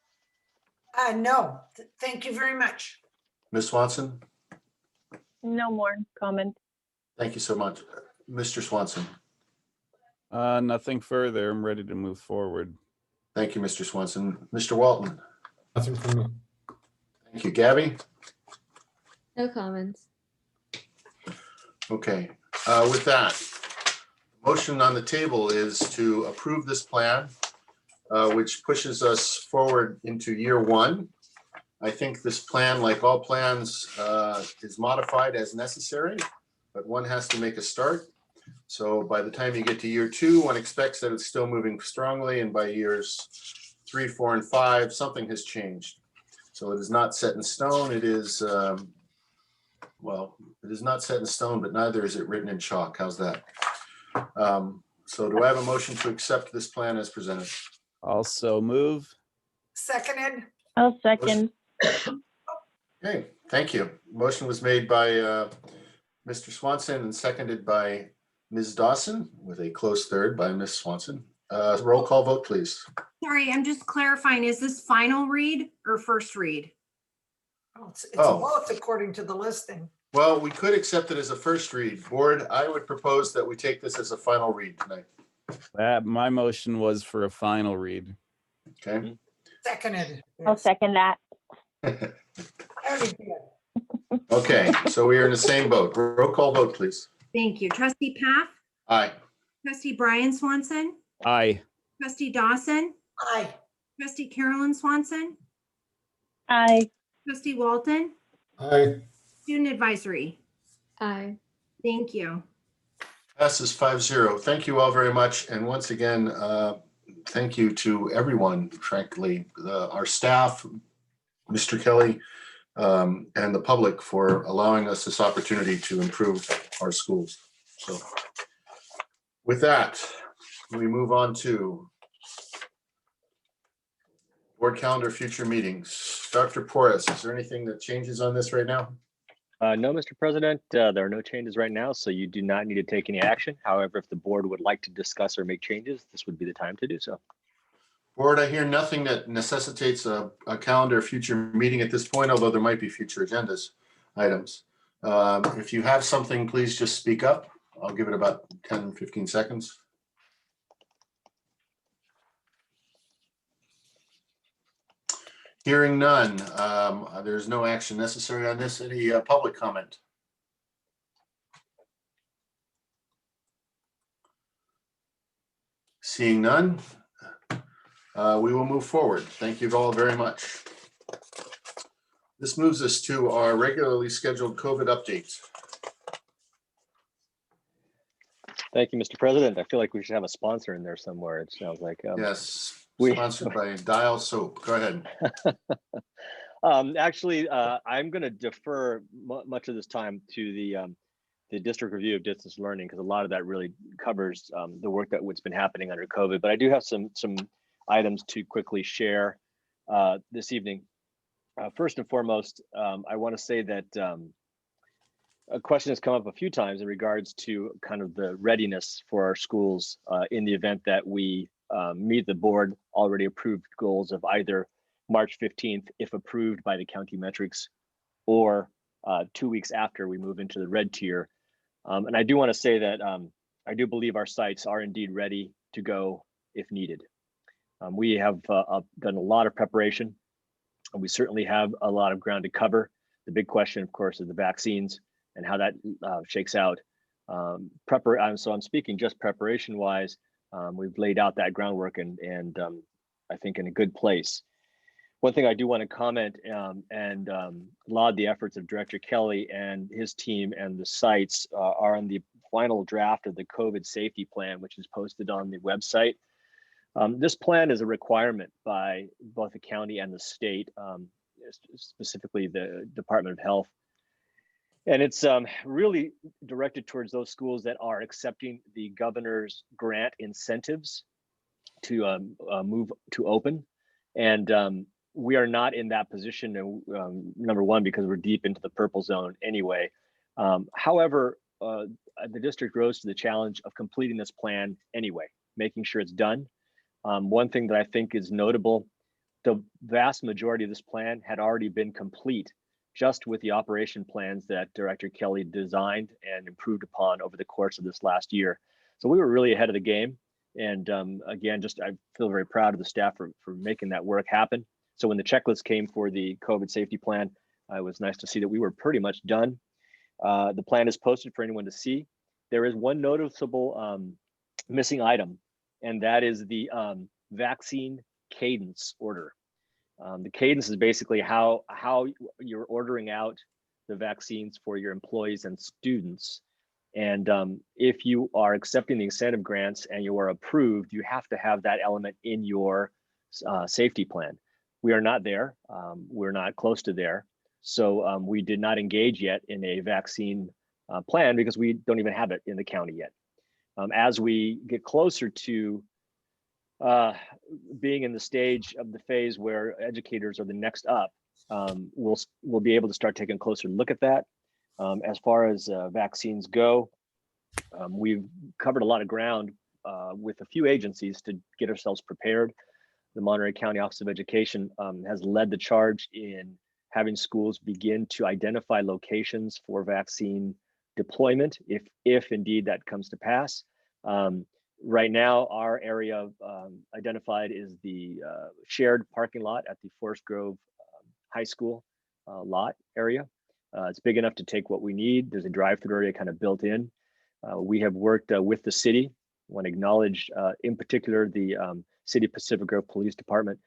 No, thank you very much. Ms. Swanson? No more comments. Thank you so much. Mr. Swanson? Nothing further. I'm ready to move forward. Thank you, Mr. Swanson. Mr. Walton? Nothing from me. Thank you. Gabby? No comments. Okay, with that, the motion on the table is to approve this plan, which pushes us forward into year one. I think this plan, like all plans, is modified as necessary, but one has to make a start. So by the time you get to year two, one expects that it's still moving strongly, and by years 3, 4, and 5, something has changed. So it is not set in stone. It is, well, it is not set in stone, but neither is it written in chalk. How's that? So do I have a motion to accept this plan as presented? Also move. Seconded. I'll second. Okay, thank you. Motion was made by Mr. Swanson and seconded by Ms. Dawson, with a close third by Ms. Swanson. Roll call vote, please. Sorry, I'm just clarifying, is this final read or first read? Oh, it's Oh. both according to the listing. Well, we could accept it as a first read. Board, I would propose that we take this as a final read tonight. My motion was for a final read. Okay. Seconded. I'll second that. Very good. Okay, so we are in the same boat. Roll call vote, please. Thank you. Trustee Paff, Aye. trustee Brian Swanson, Aye. trustee Dawson, Aye. trustee Carolyn Swanson, Aye. trustee Walton, Aye. student advisory. Aye. Thank you. Passes 5-0. Thank you all very much. And once again, thank you to everyone, frankly, our staff, Mr. Kelly, and the public for allowing us this opportunity to improve our schools. So with that, we move on to board calendar, future meetings. Dr. Porras, is there anything that changes on this right now? No, Mr. President, there are no changes right now, so you do not need to take any action. However, if the board would like to discuss or make changes, this would be the time to do so. Board, I hear nothing that necessitates a calendar future meeting at this point, although there might be future agendas items. If you have something, please just speak up. I'll give it about 10, 15 seconds. Hearing none, there's no action necessary on this. Any public comment? Seeing none, we will move forward. Thank you all very much. This moves us to our regularly scheduled COVID updates. Thank you, Mr. President. I feel like we should have a sponsor in there somewhere. It sounds like. Yes, sponsored by Dial Soap. Go ahead. Actually, I'm going to defer much of this time to the district review of distance learning, because a lot of that really covers the work that's been happening under COVID. But I do have some items to quickly share this evening. First and foremost, I want to say that a question has come up a few times in regards to kind of the readiness for our schools in the event that we meet the board already approved goals of either March 15th, if approved by the county metrics, or 2 weeks after we move into the red tier. And I do want to say that I do believe our sites are indeed ready to go if needed. We have done a lot of preparation, and we certainly have a lot of ground to cover. The big question, of course, is the vaccines and how that shakes out. So I'm speaking just preparation-wise. We've laid out that groundwork and I think in a good place. One thing I do want to comment and laud the efforts of Director Kelly and his team and the sites are on the final draft of the COVID safety plan, which is posted on the website. This plan is a requirement by both the county and the state. specifically the Department of Health. And it's really directed towards those schools that are accepting the governor's grant incentives to move to open. And we are not in that position, number one, because we're deep into the purple zone anyway. However, the district rose to the challenge of completing this plan anyway, making sure it's done. One thing that I think is notable, the vast majority of this plan had already been complete just with the operation plans that Director Kelly designed and improved upon over the course of this last year. So we were really ahead of the game. And again, I feel very proud of the staff for making that work happen. So when the checklist came for the COVID safety plan, it was nice to see that we were pretty much done. The plan is posted for anyone to see. There is one noticeable missing item, and that is the vaccine cadence order. The cadence is basically how you're ordering out the vaccines for your employees and students. And if you are accepting the incentive grants and you are approved, you have to have that element in your safety plan. We are not there. We're not close to there. So we did not engage yet in a vaccine plan because we don't even have it in the county yet. As we get closer to being in the stage of the phase where educators are the next up, we'll be able to start taking a closer look at that. As far as vaccines go, we've covered a lot of ground with a few agencies to get ourselves prepared. The Monterey County Office of Education has led the charge in having schools begin to identify locations for vaccine deployment, if indeed that comes to pass. Right now, our area identified is the shared parking lot at the Forest Grove High School lot area. It's big enough to take what we need. There's a drive-through area kind of built in. We have worked with the city. I want to acknowledge in particular the City of Pacific Grove Police Department.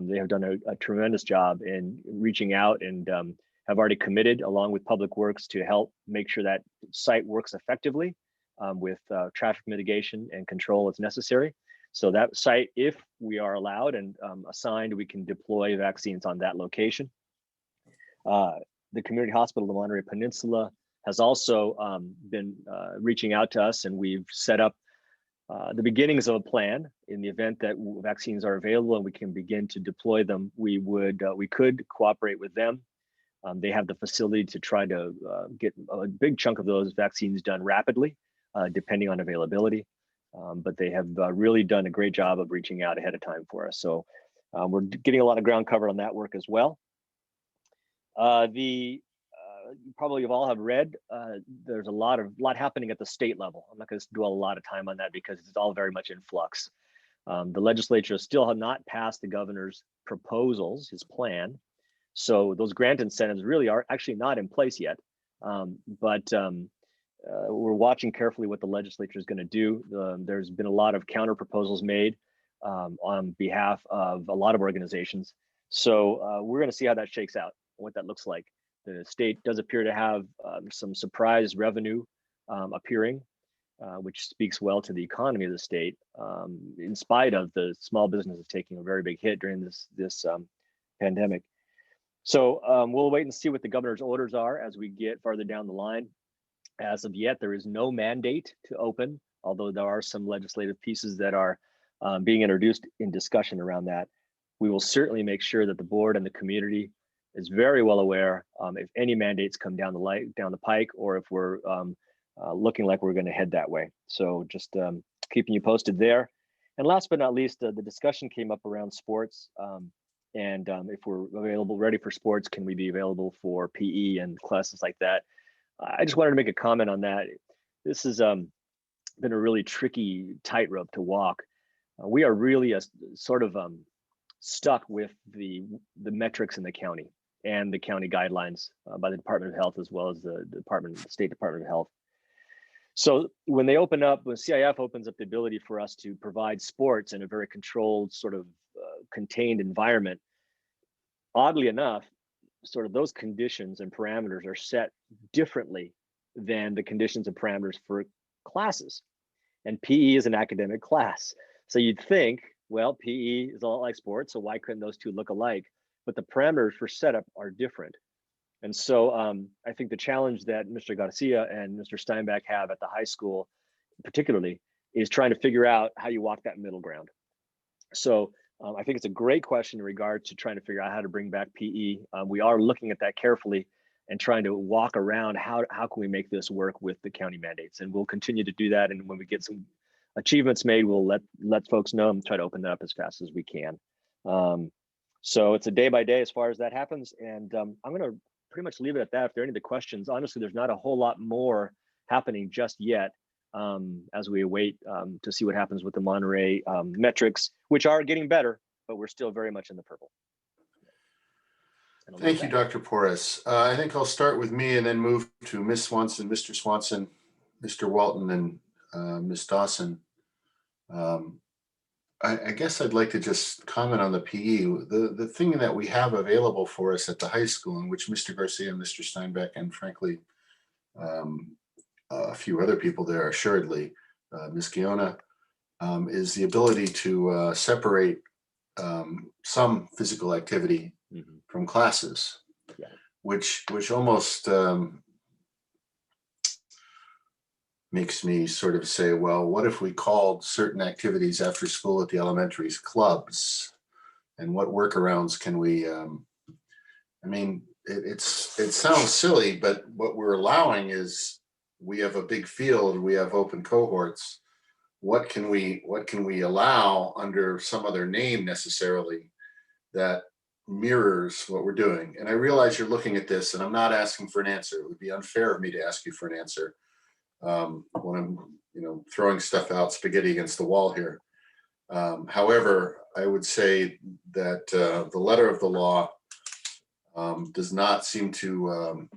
They have done a tremendous job in reaching out and have already committed along with Public Works to help make sure that site works effectively with traffic mitigation and control as necessary. So that site, if we are allowed and assigned, we can deploy vaccines on that location. The Community Hospital of the Monterey Peninsula has also been reaching out to us, and we've set up the beginnings of a plan in the event that vaccines are available and we can begin to deploy them. We could cooperate with them. They have the facility to try to get a big chunk of those vaccines done rapidly, depending on availability. But they have really done a great job of reaching out ahead of time for us. So we're getting a lot of ground covered on that work as well. You probably all have read, there's a lot happening at the state level. I'm not going to dwell a lot of time on that because it's all very much in flux. The legislature still have not passed the governor's proposals, his plan. So those grant incentives really are actually not in place yet. But we're watching carefully what the legislature is going to do. There's been a lot of counter proposals made on behalf of a lot of organizations. So we're going to see how that shakes out, what that looks like. The state does appear to have some surprise revenue appearing, which speaks well to the economy of the state, in spite of the small businesses taking a very big hit during this pandemic. So we'll wait and see what the governor's orders are as we get farther down the line. As of yet, there is no mandate to open, although there are some legislative pieces that are being introduced in discussion around that. We will certainly make sure that the board and the community is very well aware if any mandates come down the pike, or if we're looking like we're going to head that way. So just keeping you posted there. And last but not least, the discussion came up around sports. And if we're ready for sports, can we be available for PE and classes like that? I just wanted to make a comment on that. This has been a really tricky tightrope to walk. We are really sort of stuck with the metrics in the county and the county guidelines by the Department of Health, as well as the State Department of Health. So when they open up, when CIF opens up the ability for us to provide sports in a very controlled, sort of contained environment, oddly enough, sort of those conditions and parameters are set differently than the conditions and parameters for classes. And PE is an academic class. So you'd think, well, PE is a lot like sports, so why couldn't those two look alike? but the parameters for setup are different. And so I think the challenge that Mr. Garcia and Mr. Steinbach have at the high school particularly is trying to figure out how you walk that middle ground. So I think it's a great question in regard to trying to figure out how to bring back PE. We are looking at that carefully and trying to walk around how can we make this work with the county mandates. And we'll continue to do that. And when we get some achievements made, we'll let folks know and try to open that up as fast as we can. So it's a day by day as far as that happens. And I'm going to pretty much leave it at that. If there are any other questions, honestly, there's not a whole lot more happening just yet as we await to see what happens with the Monterey metrics, which are getting better, but we're still very much in the purple. Thank you, Dr. Porras. I think I'll start with me and then move to Ms. Swanson, Mr. Swanson, Mr. Walton, and Ms. Dawson. I guess I'd like to just comment on the PE. The thing that we have available for us at the high school, in which Mr. Garcia, Mr. Steinbach, and frankly, a few other people there assuredly, Ms. Giona, is the ability to separate some physical activity from classes, which almost makes me sort of say, well, what if we called certain activities after school at the elementaries clubs? And what workarounds can we, I mean, it sounds silly, but what we're allowing is we have a big field, we have open cohorts. What can we allow under some other name necessarily that mirrors what we're doing? And I realize you're looking at this and I'm not asking for an answer. It would be unfair of me to ask you for an answer when I'm, throwing stuff out, spaghetti against the wall here. However, I would say that the letter of the law does not seem to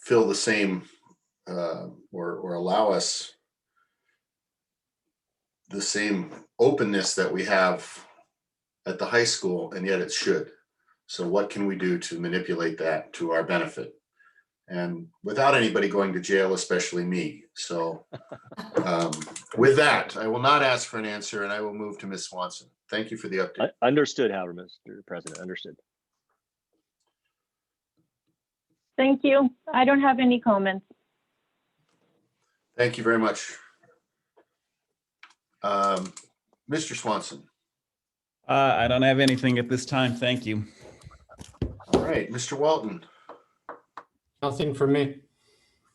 fill the same or allow us the same openness that we have at the high school, and yet it should. So what can we do to manipulate that to our benefit? And without anybody going to jail, especially me. So with that, I will not ask for an answer and I will move to Ms. Swanson. Thank you for the update. Understood, however, Mr. President, understood. Thank you. I don't have any comments. Thank you very much. Mr. Swanson. I don't have anything at this time. Thank you. All right, Mr. Walton. Nothing for me.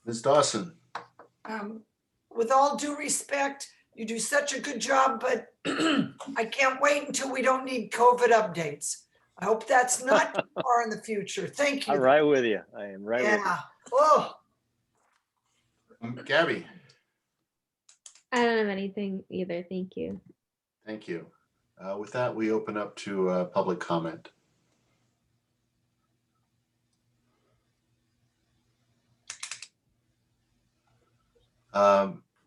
Ms. Dawson. With all due respect, you do such a good job, but I can't wait until we don't need COVID updates. I hope that's not too far in the future. Thank you. I'm right with you. I am right with you. Yeah. Oh. Gabby. I don't have anything either. Thank you. Thank you. With that, we open up to public comment.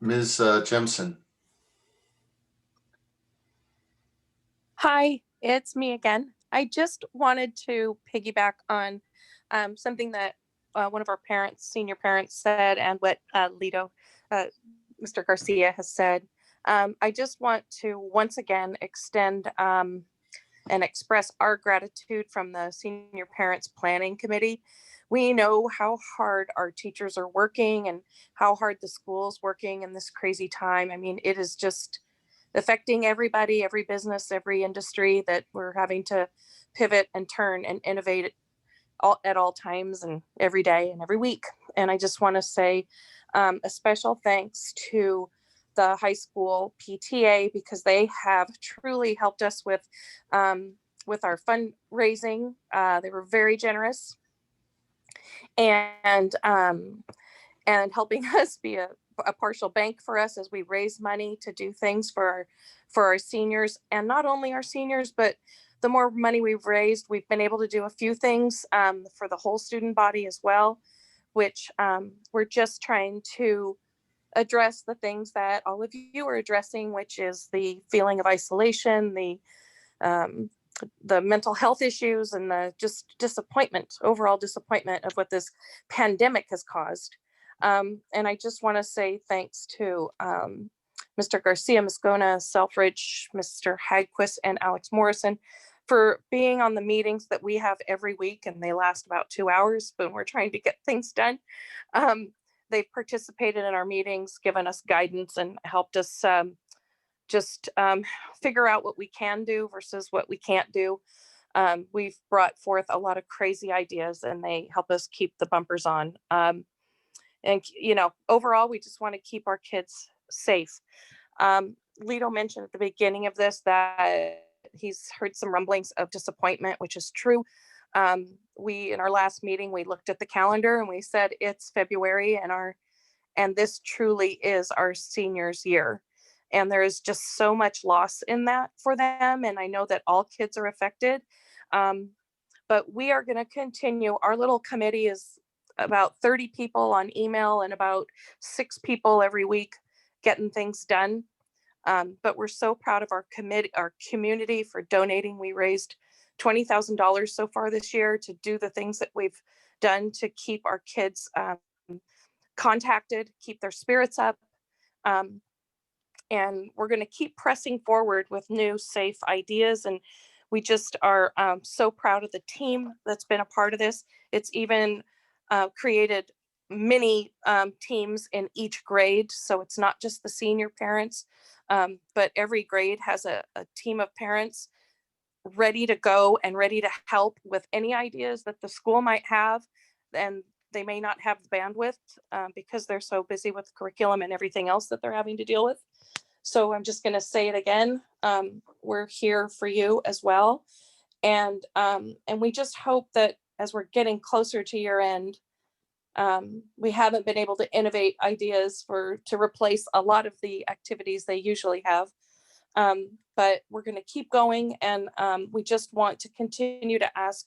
Ms. Jemison. Hi, it's me again. I just wanted to piggyback on something that one of our parents, senior parents said, and what Mr. Garcia has said. I just want to once again extend and express our gratitude from the Senior Parents Planning Committee. We know how hard our teachers are working and how hard the school's working in this crazy time. I mean, it is just affecting everybody, every business, every industry, that we're having to pivot and turn and innovate at all times and every day and every week. And I just want to say a special thanks to the high school PTA, because they have truly helped us with our fundraising. They were very generous and helping us be a partial bank for us as we raise money to do things for our seniors. And not only our seniors, but the more money we've raised, we've been able to do a few things for the whole student body as well, which we're just trying to address the things that all of you are addressing, which is the feeling of isolation, the mental health issues, and the just overall disappointment of what this pandemic has caused. And I just want to say thanks to Mr. Garcia Moscona, Selfridge, Mr. Hagquist, and Alex Morrison for being on the meetings that we have every week, and they last about 2 hours, but we're trying to get things done. They've participated in our meetings, given us guidance, and helped us just figure out what we can do versus what we can't do. We've brought forth a lot of crazy ideas, and they help us keep the bumpers on. And, you know, overall, we just want to keep our kids safe. Lito mentioned at the beginning of this that he's heard some rumblings of disappointment, which is true. In our last meeting, we looked at the calendar and we said it's February, and this truly is our seniors' year. And there is just so much loss in that for them. And I know that all kids are affected. But we are going to continue. Our little committee is about 30 people on email and about 6 people every week getting things done. But we're so proud of our community for donating. We raised $20,000 so far this year to do the things that we've done to keep our kids contacted, keep their spirits up. And we're going to keep pressing forward with new safe ideas. And we just are so proud of the team that's been a part of this. It's even created mini teams in each grade. So it's not just the senior parents, but every grade has a team of parents ready to go and ready to help with any ideas that the school might have. And they may not have the bandwidth because they're so busy with curriculum and everything else that they're having to deal with. So I'm just going to say it again. We're here for you as well. And we just hope that as we're getting closer to year end, we haven't been able to innovate ideas to replace a lot of the activities they usually have. But we're going to keep going, and we just want to continue to ask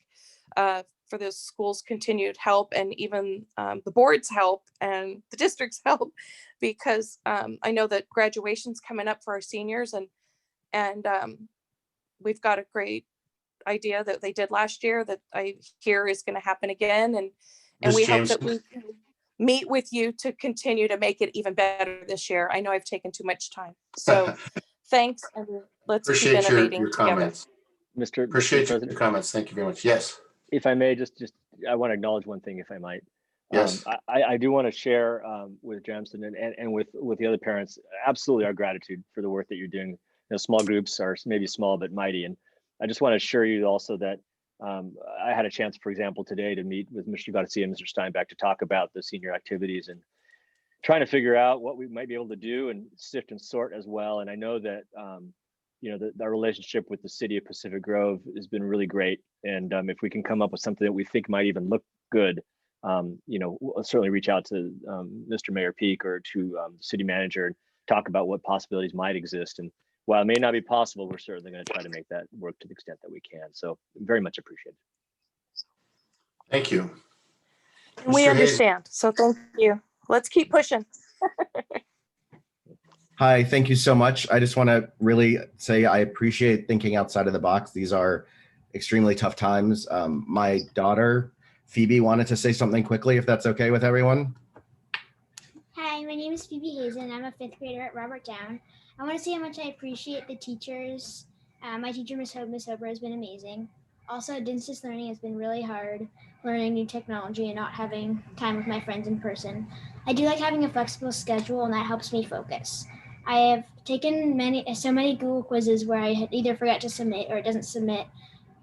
for the school's continued help, and even the board's help and the district's help, because I know that graduation's coming up for our seniors, and we've got a great idea that they did last year that I hear is going to happen again, and Ms. we hope James. that we can meet with you to continue to make it even better this year. I know I've taken too much time, so thanks, and let's keep Appreciate innovating your together. comments. Mr. Appreciate President, your comments. Thank you very much. Yes. if I may, I want to acknowledge one thing, if I might. Yes. I do want to share with Jamson and with the other parents, absolutely our gratitude for the work that you're doing. You know, small groups are maybe small but mighty, and I just want to assure you also that I had a chance, for example, today to meet with Mr. Garcia and Mr. Steinbach to talk about the senior activities and trying to figure out what we might be able to do and sift and sort as well. And I know that you know, our relationship with the city of Pacific Grove has been really great. And if we can come up with something that we think might even look good, you know, we'll certainly reach out to Mr. Mayor Peak or to the city manager and talk about what possibilities might exist. And while it may not be possible, we're certainly going to try to make that work to the extent that we can. So very much appreciated. Thank you. We Mr. Hayes. understand. So thank you. Let's keep pushing. Hi, thank you so much. I just want to really say I appreciate thinking outside of the box. These are extremely tough times. My daughter, Phoebe, wanted to say something quickly, if that's okay with everyone. Hi, my name is Phoebe Hazen. I'm a 5th grader at Robert Down. I want to say how much I appreciate the teachers. My teacher, Miss Hober, has been amazing. Also, distance learning has been really hard, learning new technology and not having time with my friends in person. I do like having a flexible schedule, and that helps me focus. I have taken so many Google quizzes where I either forget to submit or it doesn't submit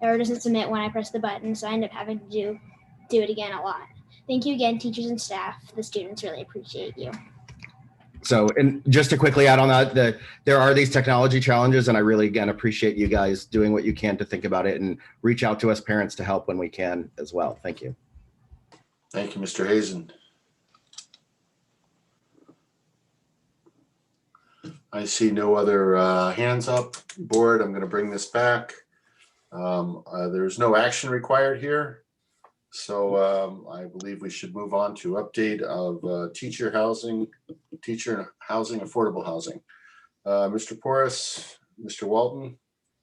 when I press the button, so I end up having to do it again a lot. Thank you again, teachers and staff. The students really appreciate you. So, and just to quickly add on that, there are these technology challenges, and I really, again, appreciate you guys doing what you can to think about it and reach out to us parents to help when we can as well. Thank you. Thank you, Mr. Hazen. I see no other hands up. Board, I'm going to bring this back. There's no action required here. So I believe we should move on to update of teacher and housing, affordable housing. Mr. Porras, Mr. Walton,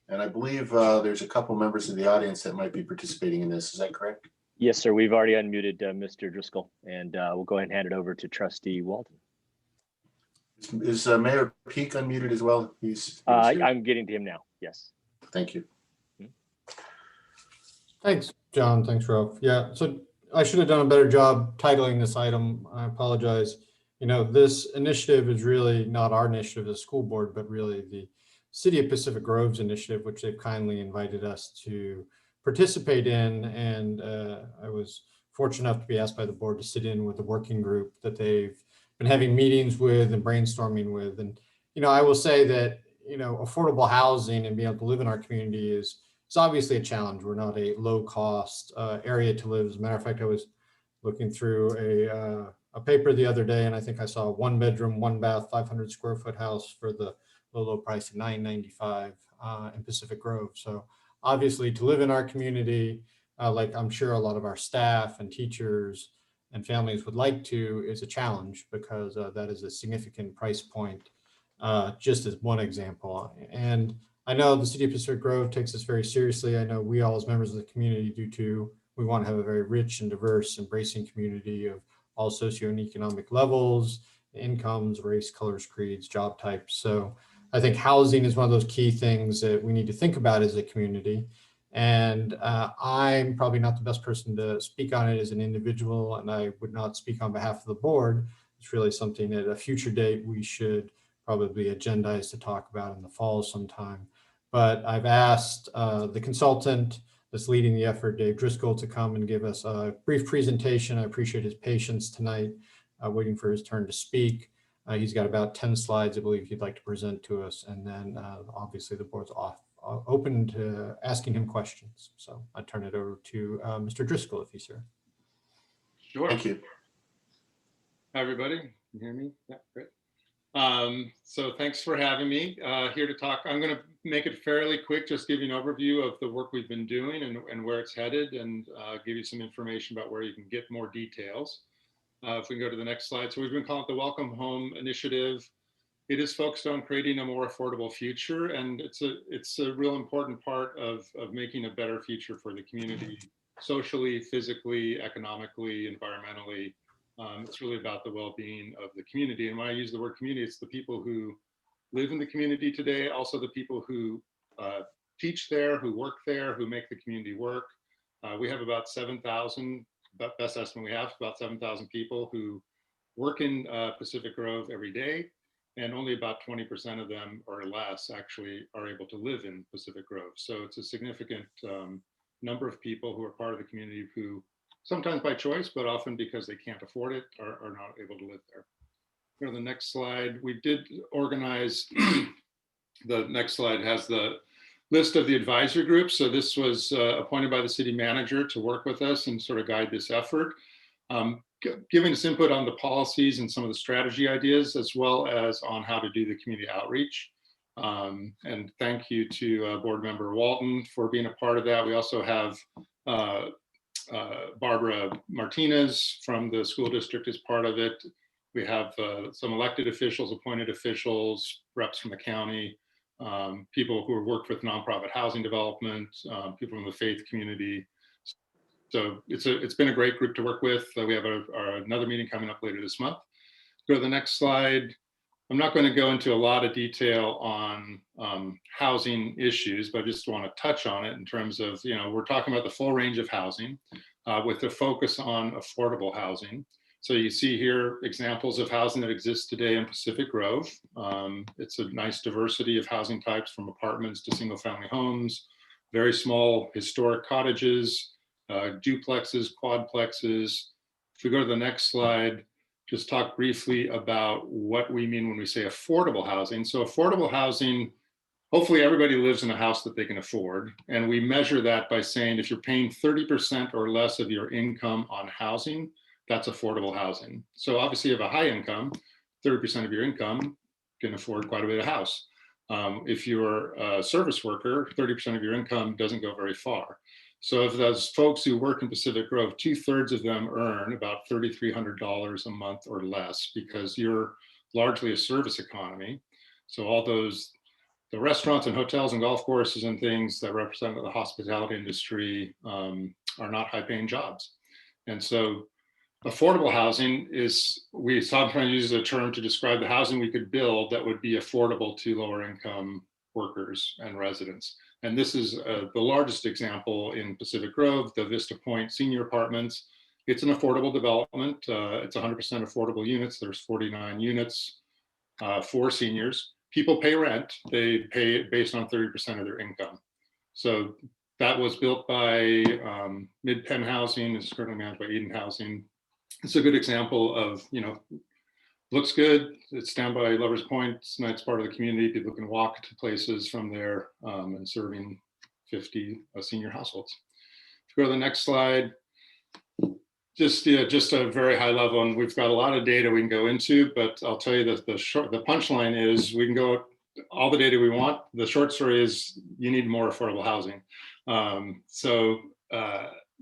and I believe there's a couple members of the audience that might be participating in this. Is that correct? Yes, sir. We've already unmuted Mr. Driscoll, and we'll go ahead and hand it over to Trustee Walton. Is Mayor Peak unmuted as well? He's here. I'm getting to him now. Yes. Thank you. Thanks, John. Thanks, Ralph. Yeah, so I should have done a better job titling this item. I apologize. You know, this initiative is really not our initiative as a school board, but really the City of Pacific Grove's initiative, which they've kindly invited us to participate in. And I was fortunate enough to be asked by the board to sit in with the working group that they've been having meetings with and brainstorming with. And, you know, I will say that, you know, affordable housing and being able to live in our community is obviously a challenge. We're not a low cost area to live. As a matter of fact, I was looking through a paper the other day, and I think I saw a 1 bedroom, 1 bath, 500 square foot house for the low price of $995 in Pacific Grove. So obviously to live in our community, like I'm sure a lot of our staff and teachers and families would like to, is a challenge because that is a significant price point, just as one example. And I know the City of Pacific Grove takes this very seriously. I know we all as members of the community do too. We want to have a very rich and diverse, embracing community of all socio and economic levels, incomes, race, colors, creeds, job types. So I think housing is one of those key things that we need to think about as a community. And I'm probably not the best person to speak on it as an individual, and I would not speak on behalf of the board. It's really something at a future date we should probably agendize to talk about in the fall sometime. But I've asked the consultant that's leading the effort, Dave Driscoll, to come and give us a brief presentation. I appreciate his patience tonight, waiting for his turn to speak. He's got about 10 slides, I believe, he'd like to present to us. And then obviously the board's open to asking him questions. So I turn it over to Mr. Driscoll if he's here. Sure. Thank you. Hi, everybody. Can you hear me? Yeah, great. So thanks for having me here to talk. I'm going to make it fairly quick, just give you an overview of the work we've been doing and where it's headed, and give you some information about where you can get more details. If we can go to the next slide. So we've been calling it the Welcome Home Initiative. It is focused on creating a more affordable future, and it's a real important part of making a better future for the community, socially, physically, economically, environmentally. It's really about the well-being of the community. And when I use the word community, it's the people who live in the community today, also the people who teach there, who work there, who make the community work. We have about 7,000, best estimate we have, about 7,000 people who work in Pacific Grove every day, and only about 20% of them or less actually are able to live in Pacific Grove. So it's a significant number of people who are part of the community who, sometimes by choice, but often because they can't afford it, are not able to live there. Go to the next slide. We did organize, the next slide has the list of the advisory groups. So this was appointed by the city manager to work with us and sort of guide this effort, giving us input on the policies and some of the strategy ideas, as well as on how to do the community outreach. And thank you to board member Walton for being a part of that. We also have Barbara Martinez from the school district is part of it. We have some elected officials, appointed officials, reps from the county, people who work with nonprofit housing development, people from the faith community. So it's been a great group to work with. We have another meeting coming up later this month. Go to the next slide. I'm not going to go into a lot of detail on housing issues, but I just want to touch on it in terms of, we're talking about the full range of housing with a focus on affordable housing. So you see here examples of housing that exists today in Pacific Grove. It's a nice diversity of housing types, from apartments to single family homes, very small historic cottages, duplexes, quadplexes. If we go to the next slide, just talk briefly about what we mean when we say affordable housing. So affordable housing, hopefully everybody lives in a house that they can afford. And we measure that by saying if you're paying 30% or less of your income on housing, that's affordable housing. So obviously you have a high income, 30% of your income can afford quite a bit of house. If you're a service worker, 30% of your income doesn't go very far. So if those folks who work in Pacific Grove, 2/3 of them earn about $3,300 a month or less, because you're largely a service economy. So all those, the restaurants and hotels and golf courses and things that represent the hospitality industry are not high paying jobs. And so affordable housing is, we sometimes use a term to describe the housing we could build that would be affordable to lower income workers and residents. And this is the largest example in Pacific Grove, the Vista Point Senior Apartments. It's an affordable development. It's 100% affordable units. There's 49 units for seniors. People pay rent. They pay based on 30% of their income. So that was built by Mid-Penn Housing. It's currently managed by Eden Housing. It's a good example of, you know, looks good. It's down by Lovers Point. It's a nice part of the community. People can walk to places from there and serving 50 senior households. If you go to the next slide, just a very high level, and we've got a lot of data we can go into, but I'll tell you that the punchline is we can go all the data we want. The short story is you need more affordable housing.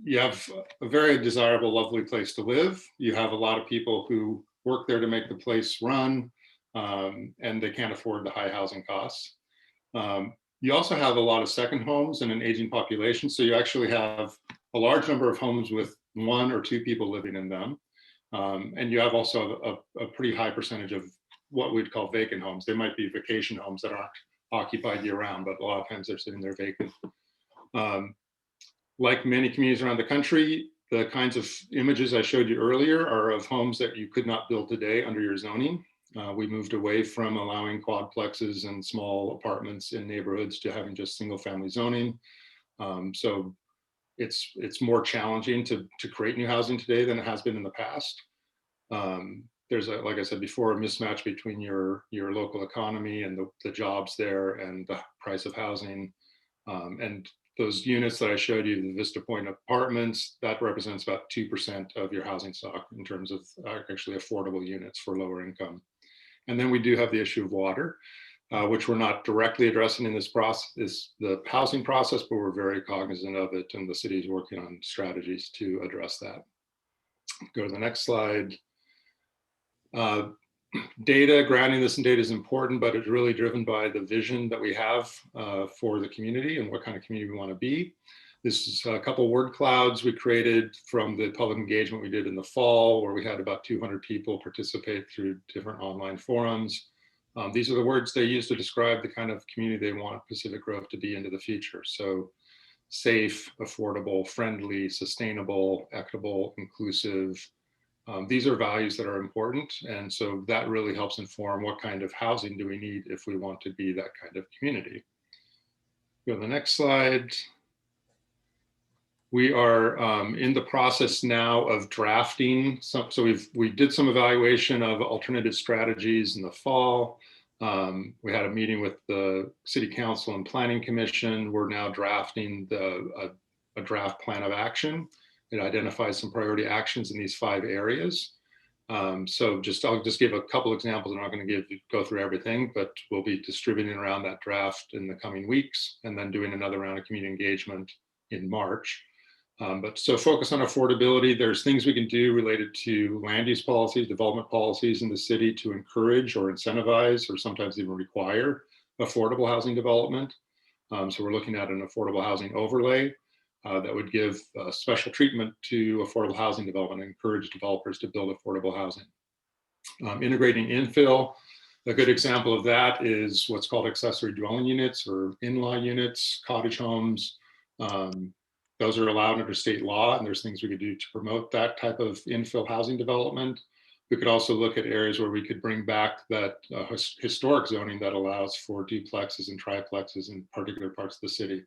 You have a very desirable, lovely place to live. You have a lot of people who work there to make the place run, and they can't afford the high housing costs. You also have a lot of second homes and an aging population. So you actually have a large number of homes with 1 or 2 people living in them. And you have also a pretty high percentage of what we'd call vacant homes. They might be vacation homes that aren't occupied year round, but a lot of times they're sitting there vacant. Like many communities around the country, the kinds of images I showed you earlier are of homes that you could not build today under your zoning. We moved away from allowing quadplexes and small apartments in neighborhoods to having just single family zoning. So it's more challenging to create new housing today than it has been in the past. There's like I said before, a mismatch between your local economy and the jobs there and the price of housing. And those units that I showed you, the Vista Point apartments, that represents about 2% of your housing stock in terms of actually affordable units for lower income. And then we do have the issue of water, which we're not directly addressing in this process, the housing process, but we're very cognizant of it, and the city is working on strategies to address that. Go to the next slide. Data, grounding this in data is important, but it's really driven by the vision that we have for the community and what kind of community we want to be. This is a couple word clouds we created from the public engagement we did in the fall, where we had about 200 people participate through different online forums. These are the words they use to describe the kind of community they want Pacific Grove to be into the future. So safe, affordable, friendly, sustainable, equitable, inclusive. These are values that are important. And so that really helps inform what kind of housing do we need if we want to be that kind of community. Go to the next slide. We are in the process now of drafting. So we did some evaluation of alternative strategies in the fall. We had a meeting with the City Council and Planning Commission. We're now drafting a draft plan of action. It identifies some priority actions in these 5 areas. So I'll just give a couple examples. I'm not going to go through everything, but we'll be distributing around that draft in the coming weeks and then doing another round of community engagement in March. But so focus on affordability. There's things we can do related to land use policies, development policies in the city to encourage or incentivize or sometimes even require affordable housing development. So we're looking at an affordable housing overlay that would give special treatment to affordable housing development and encourage developers to build affordable housing. Integrating infill, a good example of that is what's called accessory dwelling units or in-law units, cottage homes. Those are allowed under state law, and there's things we could do to promote that type of infill housing development. We could also look at areas where we could bring back that historic zoning that allows for duplexes and triplexes in particular parts of the city.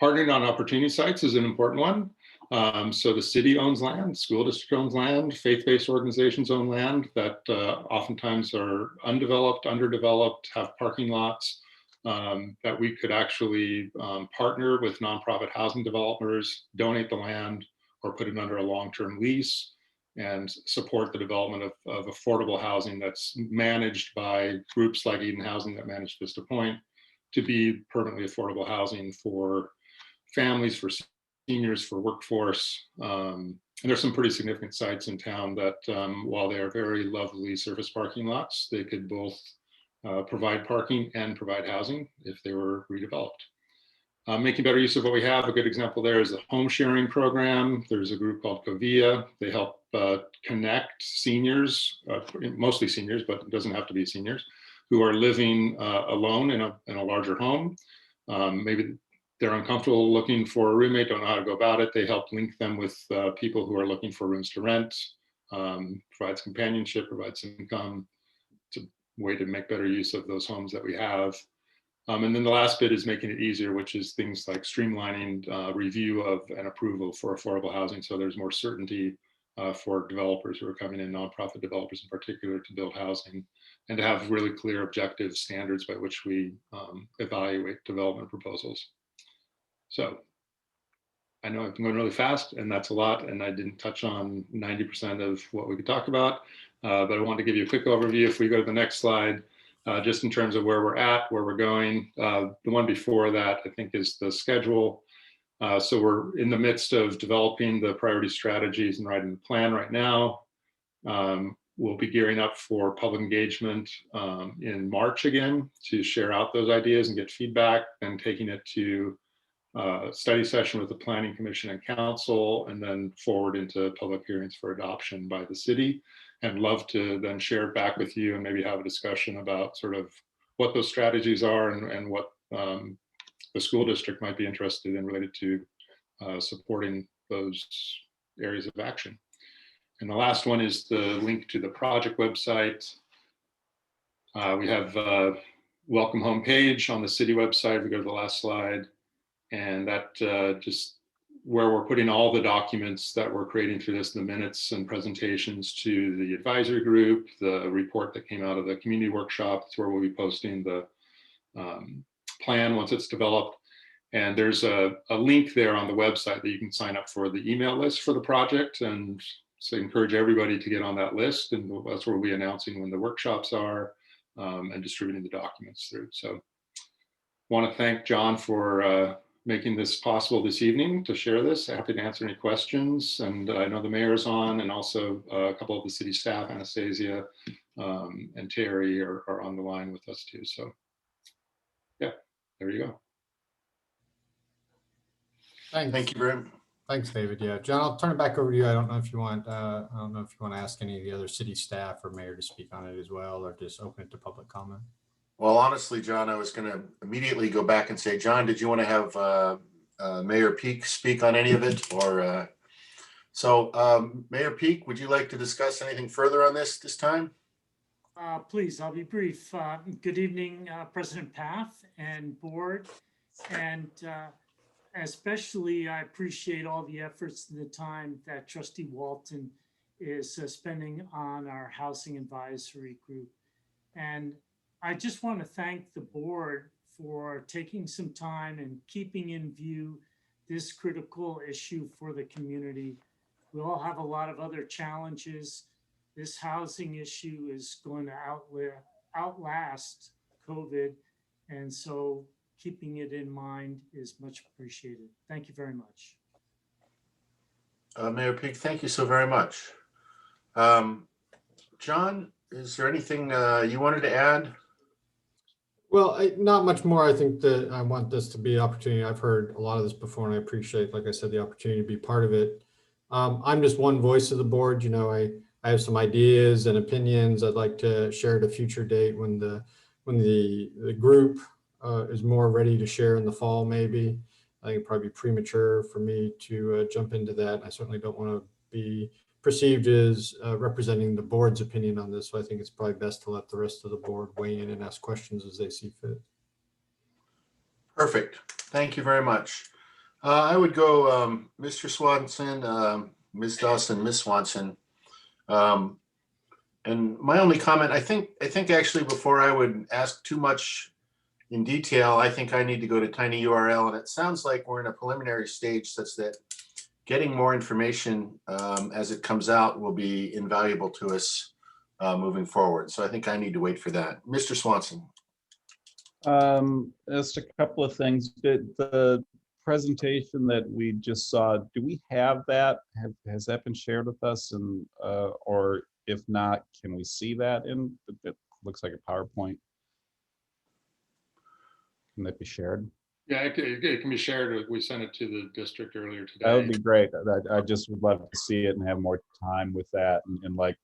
Partnering on opportunity sites is an important one. So the city owns land, school district owns land, faith-based organizations own land that oftentimes are undeveloped, underdeveloped, have parking lots that we could actually partner with nonprofit housing developers, donate the land or put it under a long-term lease and support the development of affordable housing that's managed by groups like Eden Housing that manage Vista Point to be permanently affordable housing for families, for seniors, for workforce. And there's some pretty significant sites in town that while they are very lovely surface parking lots, they could both provide parking and provide housing if they were redeveloped. Making better use of what we have. A good example there is the home sharing program. There's a group called Covia. They help connect seniors, mostly seniors, but it doesn't have to be seniors, who are living alone in a larger home. Maybe they're uncomfortable looking for a roommate, don't know how to go about it. They help link them with people who are looking for rooms to rent, provides companionship, provides income. It's a way to make better use of those homes that we have. And then the last bit is making it easier, which is things like streamlining review of and approval for affordable housing. So there's more certainty for developers who are coming in, nonprofit developers in particular, to build housing, and to have really clear objective standards by which we evaluate development proposals. So I know I've been going really fast, and that's a lot, and I didn't touch on 90% of what we could talk about, but I wanted to give you a quick overview. If we go to the next slide, just in terms of where we're at, where we're going. The one before that, I think, is the schedule. So we're in the midst of developing the priority strategies and writing the plan right now. We'll be gearing up for public engagement in March again to share out those ideas and get feedback, and taking it to study session with the Planning Commission and Council, and then forward into public hearings for adoption by the city. And love to then share it back with you and maybe have a discussion about sort of what those strategies are and what the school district might be interested in related to supporting those areas of action. And the last one is the link to the project website. We have a welcome homepage on the city website. We go to the last slide, and that just where we're putting all the documents that we're creating through this, the minutes and presentations to the advisory group, the report that came out of the community workshop. It's where we'll be posting the plan once it's developed. And there's a link there on the website that you can sign up for the email list for the project. And so encourage everybody to get on that list. And that's where we'll be announcing when the workshops are and distributing the documents through. So want to thank John for making this possible this evening to share this. Happy to answer any questions. And I know the mayor's on, and also a couple of the city staff, Anastasia and Terry are on the line with us too. So yeah, there you go. Thanks. Thank you very much. Thanks, David. Yeah, John, I'll turn it back over to you. I don't know if you want, I don't know if you want to ask any of the other city staff or mayor to speak on it as well, or just open it to public comment. Well, honestly, John, I was going to immediately go back and say, John, did you want to have Mayor Peak speak on any of it? Or Mayor Peak, would you like to discuss anything further on this time? Please, I'll be brief. Good evening, President Paff and board. And especially, I appreciate all the efforts and the time that Trustee Walton is spending on our housing advisory group. And I just want to thank the board for taking some time and keeping in view this critical issue for the community. We all have a lot of other challenges. This housing issue is going to outlast COVID. And so keeping it in mind is much appreciated. Thank you very much. Mayor Peak, thank you so very much. John, is there anything you wanted to add? Well, not much more. I think that I want this to be an opportunity. I've heard a lot of this before, and I appreciate, like I said, the opportunity to be part of it. I'm just one voice of the board. You know, I have some ideas and opinions I'd like to share at a future date when the group is more ready to share in the fall, maybe. I think it'd probably be premature for me to jump into that. I certainly don't want to be perceived as representing the board's opinion on this. So I think it's probably best to let the rest of the board weigh in and ask questions as they see fit. Perfect. Thank you very much. I would go Mr. Swanson, Ms. Dawson, Ms. Swanson. And my only comment, I think actually before I would ask too much in detail, I think I need to go to tinyURL, and it sounds like we're in a preliminary stage such that getting more information as it comes out will be invaluable to us moving forward. So I think I need to wait for that. Mr. Swanson. Just a couple of things. The presentation that we just saw, do we have that? Has that been shared with us? And or if not, can we see that? It looks like a PowerPoint. Can that be shared? Yeah, it can be shared. We sent it to the district earlier today. That would be great. I just would love to see it and have more time with that. And like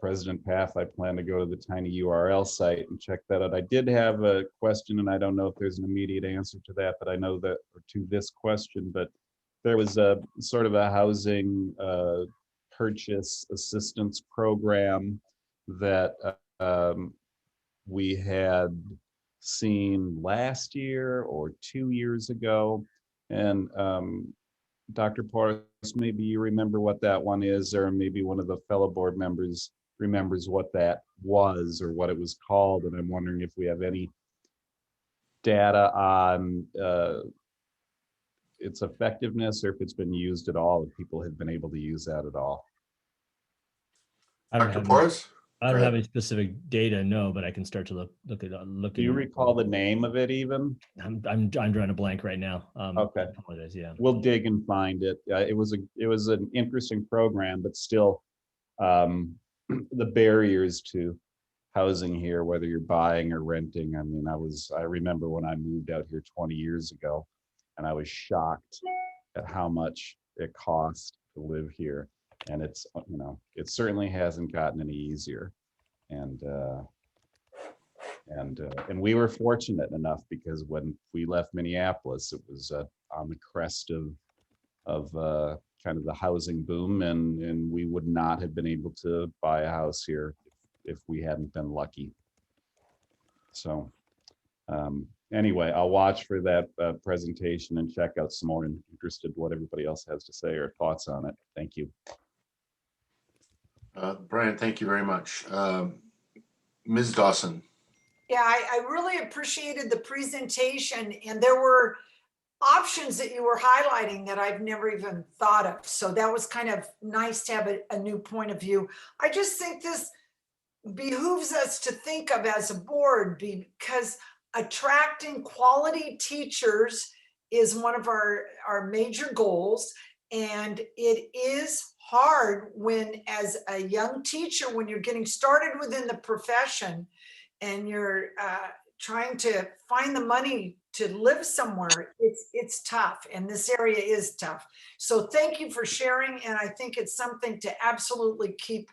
President Path, I plan to go to the tiny URL site and check that out. I did have a question, and I don't know if there's an immediate answer to that, but I know that, or to this question, but there was a sort of a housing purchase assistance program that we had seen last year or 2 years ago. And Dr. Porras, maybe you remember what that one is, or maybe one of the fellow board members remembers what that was or what it was called. And I'm wondering if we have any data on its effectiveness, or if it's been used at all, if people have been able to use that at all. Dr. Porras? I don't have any specific data, no, but I can start to look. Do you recall the name of it even? I'm drawing a blank right now. Okay. I apologize, yeah. We'll dig and find it. It was an interesting program, but still, the barriers to housing here, whether you're buying or renting. I mean, I remember when I moved out here 20 years ago, and I was shocked at how much it cost to live here. And it's, it certainly hasn't gotten any easier. And we were fortunate enough, because when we left Minneapolis, it was on the crest of kind of the housing boom, and we would not have been able to buy a house here if we hadn't been lucky. So anyway, I'll watch for that presentation and check out some more. I'm interested what everybody else has to say or thoughts on it. Thank you. Brian, thank you very much. Ms. Dawson. Yeah, I really appreciated the presentation, and there were options that you were highlighting that I've never even thought of. So that was kind of nice to have a new point of view. I just think this behooves us to think of as a board, because attracting quality teachers is one of our major goals. And it is hard when, as a young teacher, when you're getting started within the profession and you're trying to find the money to live somewhere, it's tough, and this area is tough. So thank you for sharing, and I think it's something to absolutely keep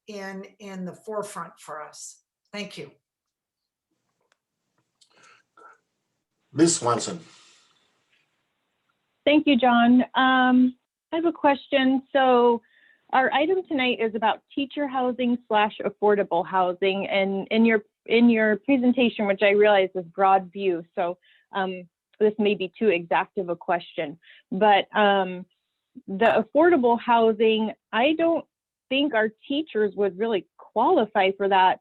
in the forefront for us. Thank you. Ms. Swanson. Thank you, John. I have a question. So our item tonight is about teacher housing / affordable housing. And in your presentation, which I realize is broad view, so this may be too exact of a question, but the affordable housing, I don't think our teachers would really qualify for that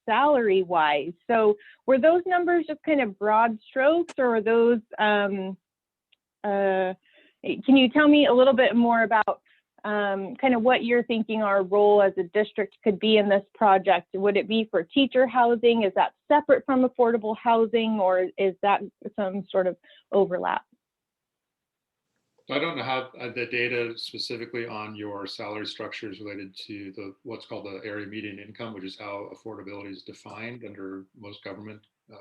salary wise. So were those numbers just kind of broad strokes, or are those, can you tell me a little bit more about kind of what you're thinking our role as a district could be in this project? Would it be for teacher housing? Is that separate from affordable housing, or is that some sort of overlap? I don't have the data specifically on your salary structures related to what's called the area median income, which is how affordability is defined under most government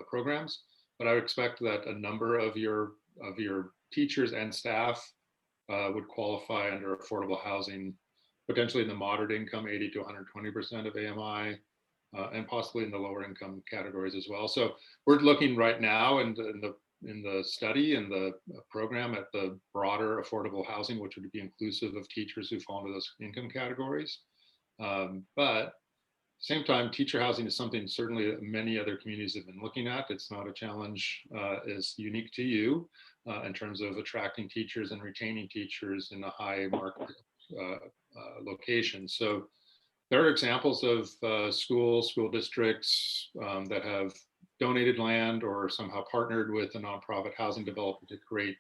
programs. But I would expect that a number of your teachers and staff would qualify under affordable housing, potentially in the moderate income, 80 to 120% of AMI, and possibly in the lower income categories as well. So we're looking right now in the study and the program at the broader affordable housing, which would be inclusive of teachers who fall into those income categories. But same time, teacher housing is something certainly many other communities have been looking at. It's not a challenge as unique to you in terms of attracting teachers and retaining teachers in a high market location. So there are examples of school districts that have donated land or somehow partnered with a nonprofit housing developer to create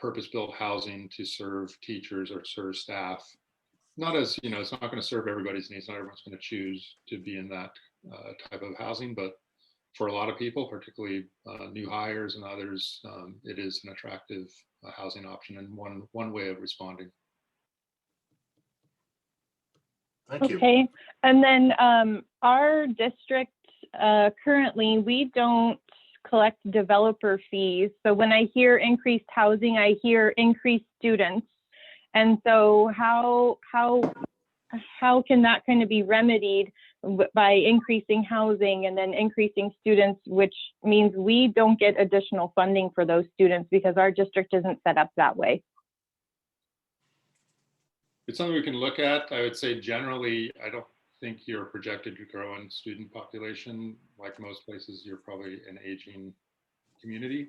purpose-built housing to serve teachers or serve staff. Not as, it's not going to serve everybody's needs. Not everyone's going to choose to be in that type of housing, but for a lot of people, particularly new hires and others, it is an attractive housing option and one way of responding. Thank you. Okay, and then our district currently, we don't collect developer fees. So when I hear increased housing, I hear increased students. And so how can that kind of be remedied by increasing housing and then increasing students, which means we don't get additional funding for those students because our district isn't set up that way? It's something we can look at. I would say generally, I don't think you're projected to grow in student population. Like most places, you're probably an aging community.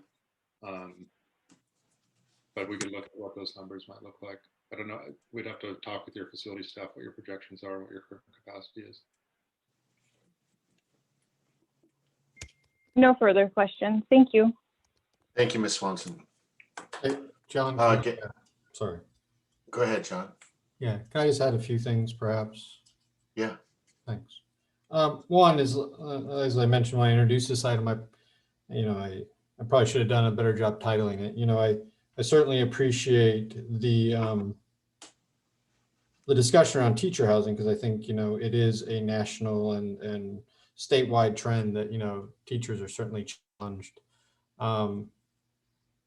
But we could look at what those numbers might look like. I don't know. We'd have to talk with your facility staff, what your projections are, and what your current capacity is. No further questions. Thank you. Thank you, Ms. Swanson. Hey, John, sorry. Go ahead, John. Yeah, can I just add a few things perhaps? Yeah. Thanks. One is, as I mentioned when I introduced this item, I probably should have done a better job titling it. I certainly appreciate the discussion around teacher housing, because I think, it is a national and statewide trend that, teachers are certainly challenged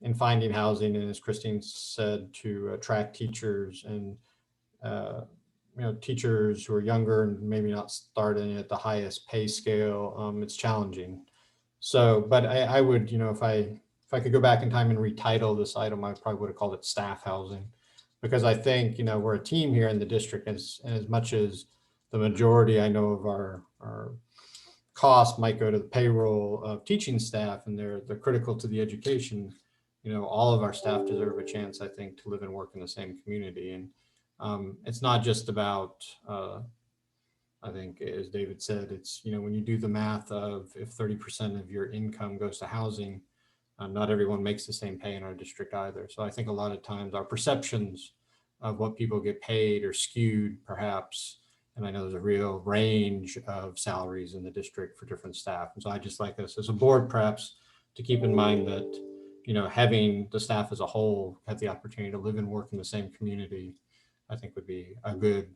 in finding housing. And as Christine said, to attract teachers and, teachers who are younger and maybe not starting at the highest pay scale, it's challenging. So, but I would, if I could go back in time and retitle this item, I probably would have called it staff housing, because I think, we're a team here in the district, as much as the majority I know of our costs might go to the payroll of teaching staff, and they're critical to the education. All of our staff deserve a chance, I think, to live and work in the same community. And it's not just about, I think, as David said, it's, when you do the math of if 30% of your income goes to housing, not everyone makes the same pay in our district either. So I think a lot of times our perceptions of what people get paid are skewed, perhaps. And I know there's a real range of salaries in the district for different staff. And so I just like us as a board, perhaps, to keep in mind that, having the staff as a whole have the opportunity to live and work in the same community, I think would be a good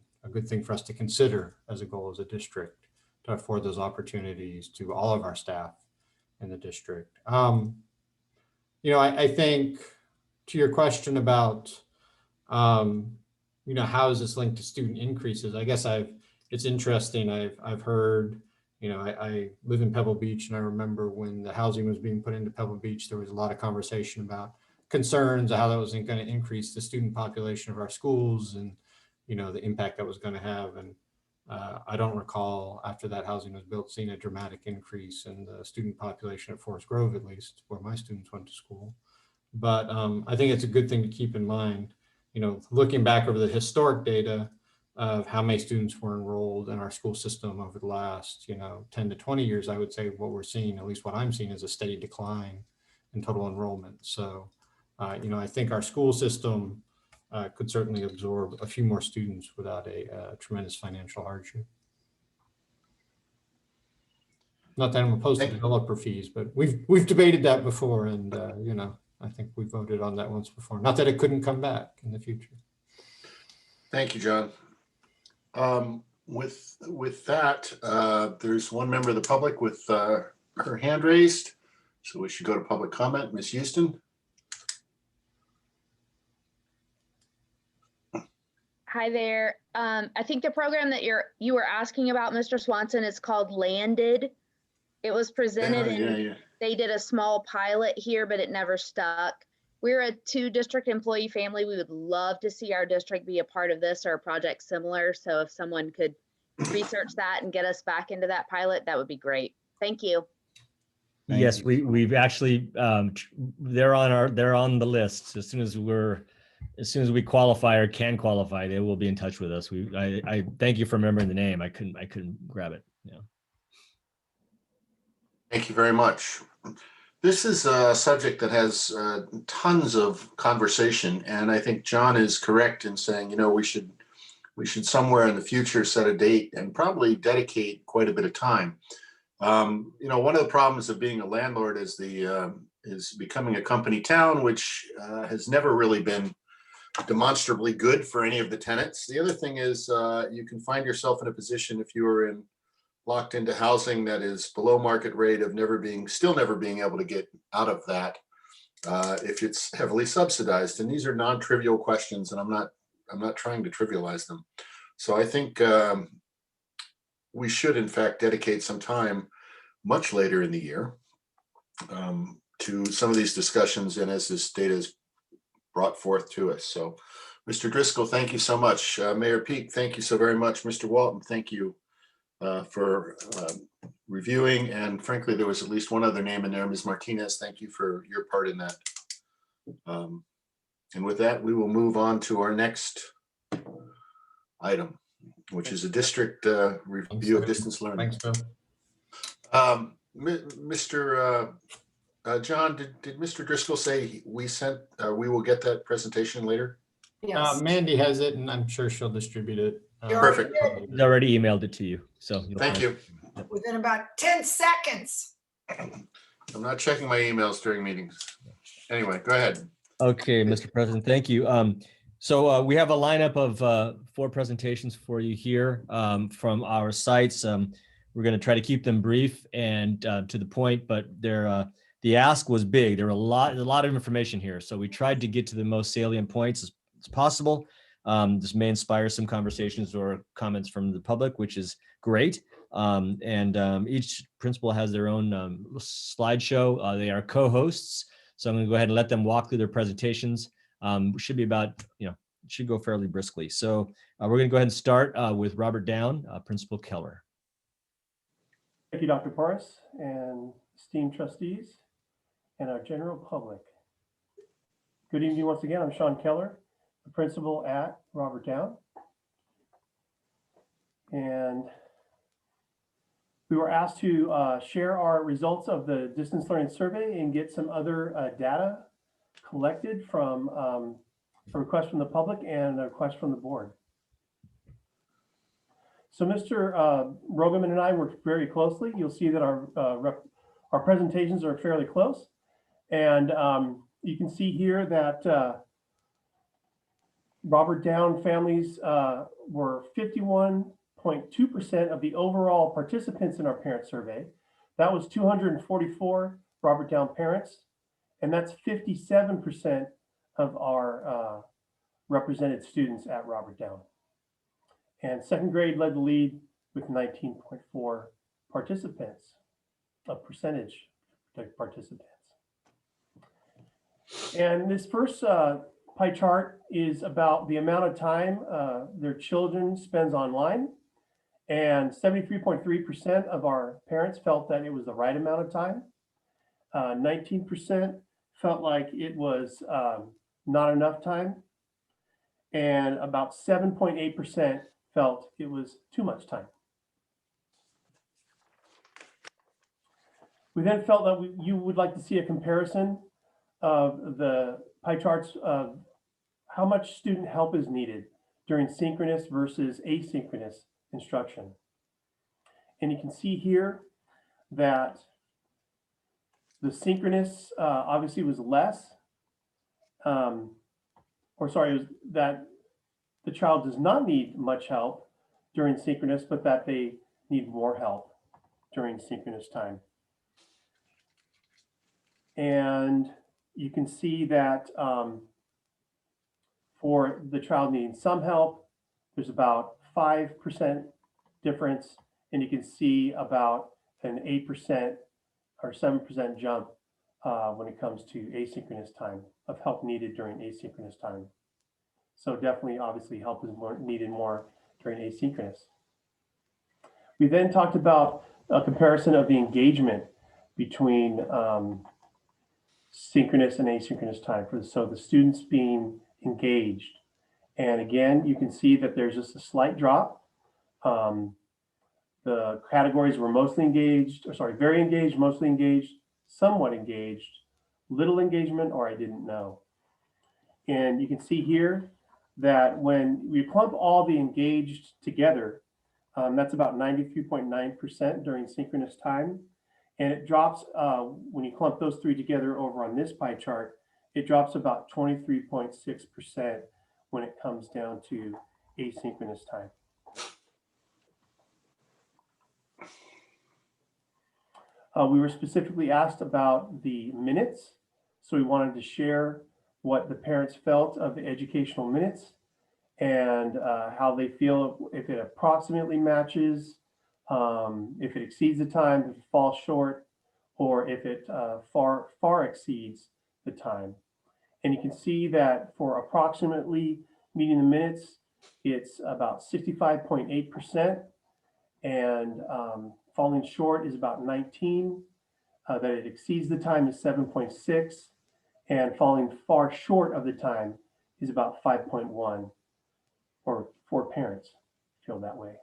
thing for us to consider as a goal as a district, to afford those opportunities to all of our staff in the district. I think to your question about, how is this linked to student increases? I guess it's interesting. I've heard, I live in Pebble Beach, and I remember when the housing was being put into Pebble Beach, there was a lot of conversation about concerns of how that was going to increase the student population of our schools and, the impact that was going to have. And I don't recall, after that housing was built, seeing a dramatic increase in the student population at Forest Grove, at least where my students went to school. But I think it's a good thing to keep in mind, looking back over the historic data of how many students were enrolled in our school system over the last, 10 to 20 years, I would say what we're seeing, at least what I'm seeing, is a steady decline in total enrollment. So, I think our school system could certainly absorb a few more students without a tremendous financial hardship. Not that I'm opposed to developer fees, but we've debated that before, and I think we voted on that once before. Not that it couldn't come back in the future. Thank you, John. With that, there's one member of the public with her hand raised, so we should go to public comment. Ms. Houston. Hi there. I think the program that you were asking about, Mr. Swanson, is called Landed. It was presented and they did a small pilot here, but it never stuck. We're a 2-district employee family. We would love to see our district be a part of this or a project similar. So if someone could research that and get us back into that pilot, that would be great. Thank you. Yes, we've actually they're on the list. As soon as we qualify or can qualify, they will be in touch with us. I thank you for remembering the name. I couldn't grab it. Yeah. Thank you very much. This is a subject that has tons of conversation, and I think John is correct in saying, we should somewhere in the future set a date and probably dedicate quite a bit of time. One of the problems of being a landlord is is becoming a company town, which has never really been demonstrably good for any of the tenants. The other thing is you can find yourself in a position, if you are in locked into housing that is below market rate of still never being able to get out of that if it's heavily subsidized. And these are non-trivial questions, and I'm not trying to trivialize them. So I think we should, in fact, dedicate some time much later in the year to some of these discussions, and as this data is brought forth to us. So, Mr. Driscoll, thank you so much. Mayor Peak, thank you so very much. Mr. Walton, thank you for reviewing. And frankly, there was at least one other name in there, Ms. Martinez. Thank you for your part in that. And with that, we will move on to our next item, which is a district review of distance learning. Thanks, Bill. Mr. John, did Mr. Driscoll say we will get that presentation later? Yes. Mandy has it, and I'm sure she'll distribute it. Perfect. He's already emailed it to you. So Thank you. Within about 10 seconds. I'm not checking my emails during meetings. Anyway, go ahead. Okay, Mr. President, thank you. So we have a lineup of 4 presentations for you here from our sites. We're going to try to keep them brief and to the point, but the ask was big. There were a lot of information here, so we tried to get to the most salient points as possible. This may inspire some conversations or comments from the public, which is great. Each principal has their own slideshow. They are co-hosts, so I'm going to go ahead and let them walk through their presentations. Should be about, should go fairly briskly. So we're going to go ahead and start with Robert Down, Principal Keller. Thank you, Dr. Porras, and esteemed trustees and our general public. Good evening once again. I'm Sean Keller, the principal at Robert Down. And we were asked to share our results of the distance learning survey and get some other data collected from a request from the public and a request from the board. So Mr. Rogaman and I worked very closely. You'll see that our presentations are fairly close. And you can see here that Robert Down families were 51.2% of the overall participants in our parent survey. That was 244 Robert Down parents, and that's 57% of our represented students at Robert Down. And second grade led the lead with 19.4 participants, a percentage of participants. And this first pie chart is about the amount of time their children spends online. And 73.3% of our parents felt that it was the right amount of time. 19% felt like it was not enough time. And about 7.8% felt it was too much time. We then felt that you would like to see a comparison of the pie charts of how much student help is needed during synchronous versus asynchronous instruction. And you can see here that the synchronous obviously was less, that the child does not need much help during synchronous, but that they need more help during synchronous time. And you can see that for the child needing some help, there's about 5% difference, and you can see about an 8% or 7% jump when it comes to asynchronous time, of help needed during asynchronous time. So definitely, obviously, help is needed more during asynchronous. We then talked about a comparison of the engagement between synchronous and asynchronous time, so the students being engaged. And again, you can see that there's just a slight drop. The categories were mostly engaged, or sorry, very engaged, mostly engaged, somewhat engaged, little engagement, or I didn't know. And you can see here that when we clump all the engaged together, that's about 93.9% during synchronous time. And it drops, when you clump those three together over on this pie chart, it drops about 23.6% when it comes down to asynchronous time. We were specifically asked about the minutes. So we wanted to share what the parents felt of the educational minutes and how they feel if it approximately matches, if it exceeds the time, if it falls short, or if it far exceeds the time. And you can see that for approximately meeting the minutes, it's about 65.8%, and falling short is about 19. That it exceeds the time is 7.6, and falling far short of the time is about 5.1, or 4 parents feel that way.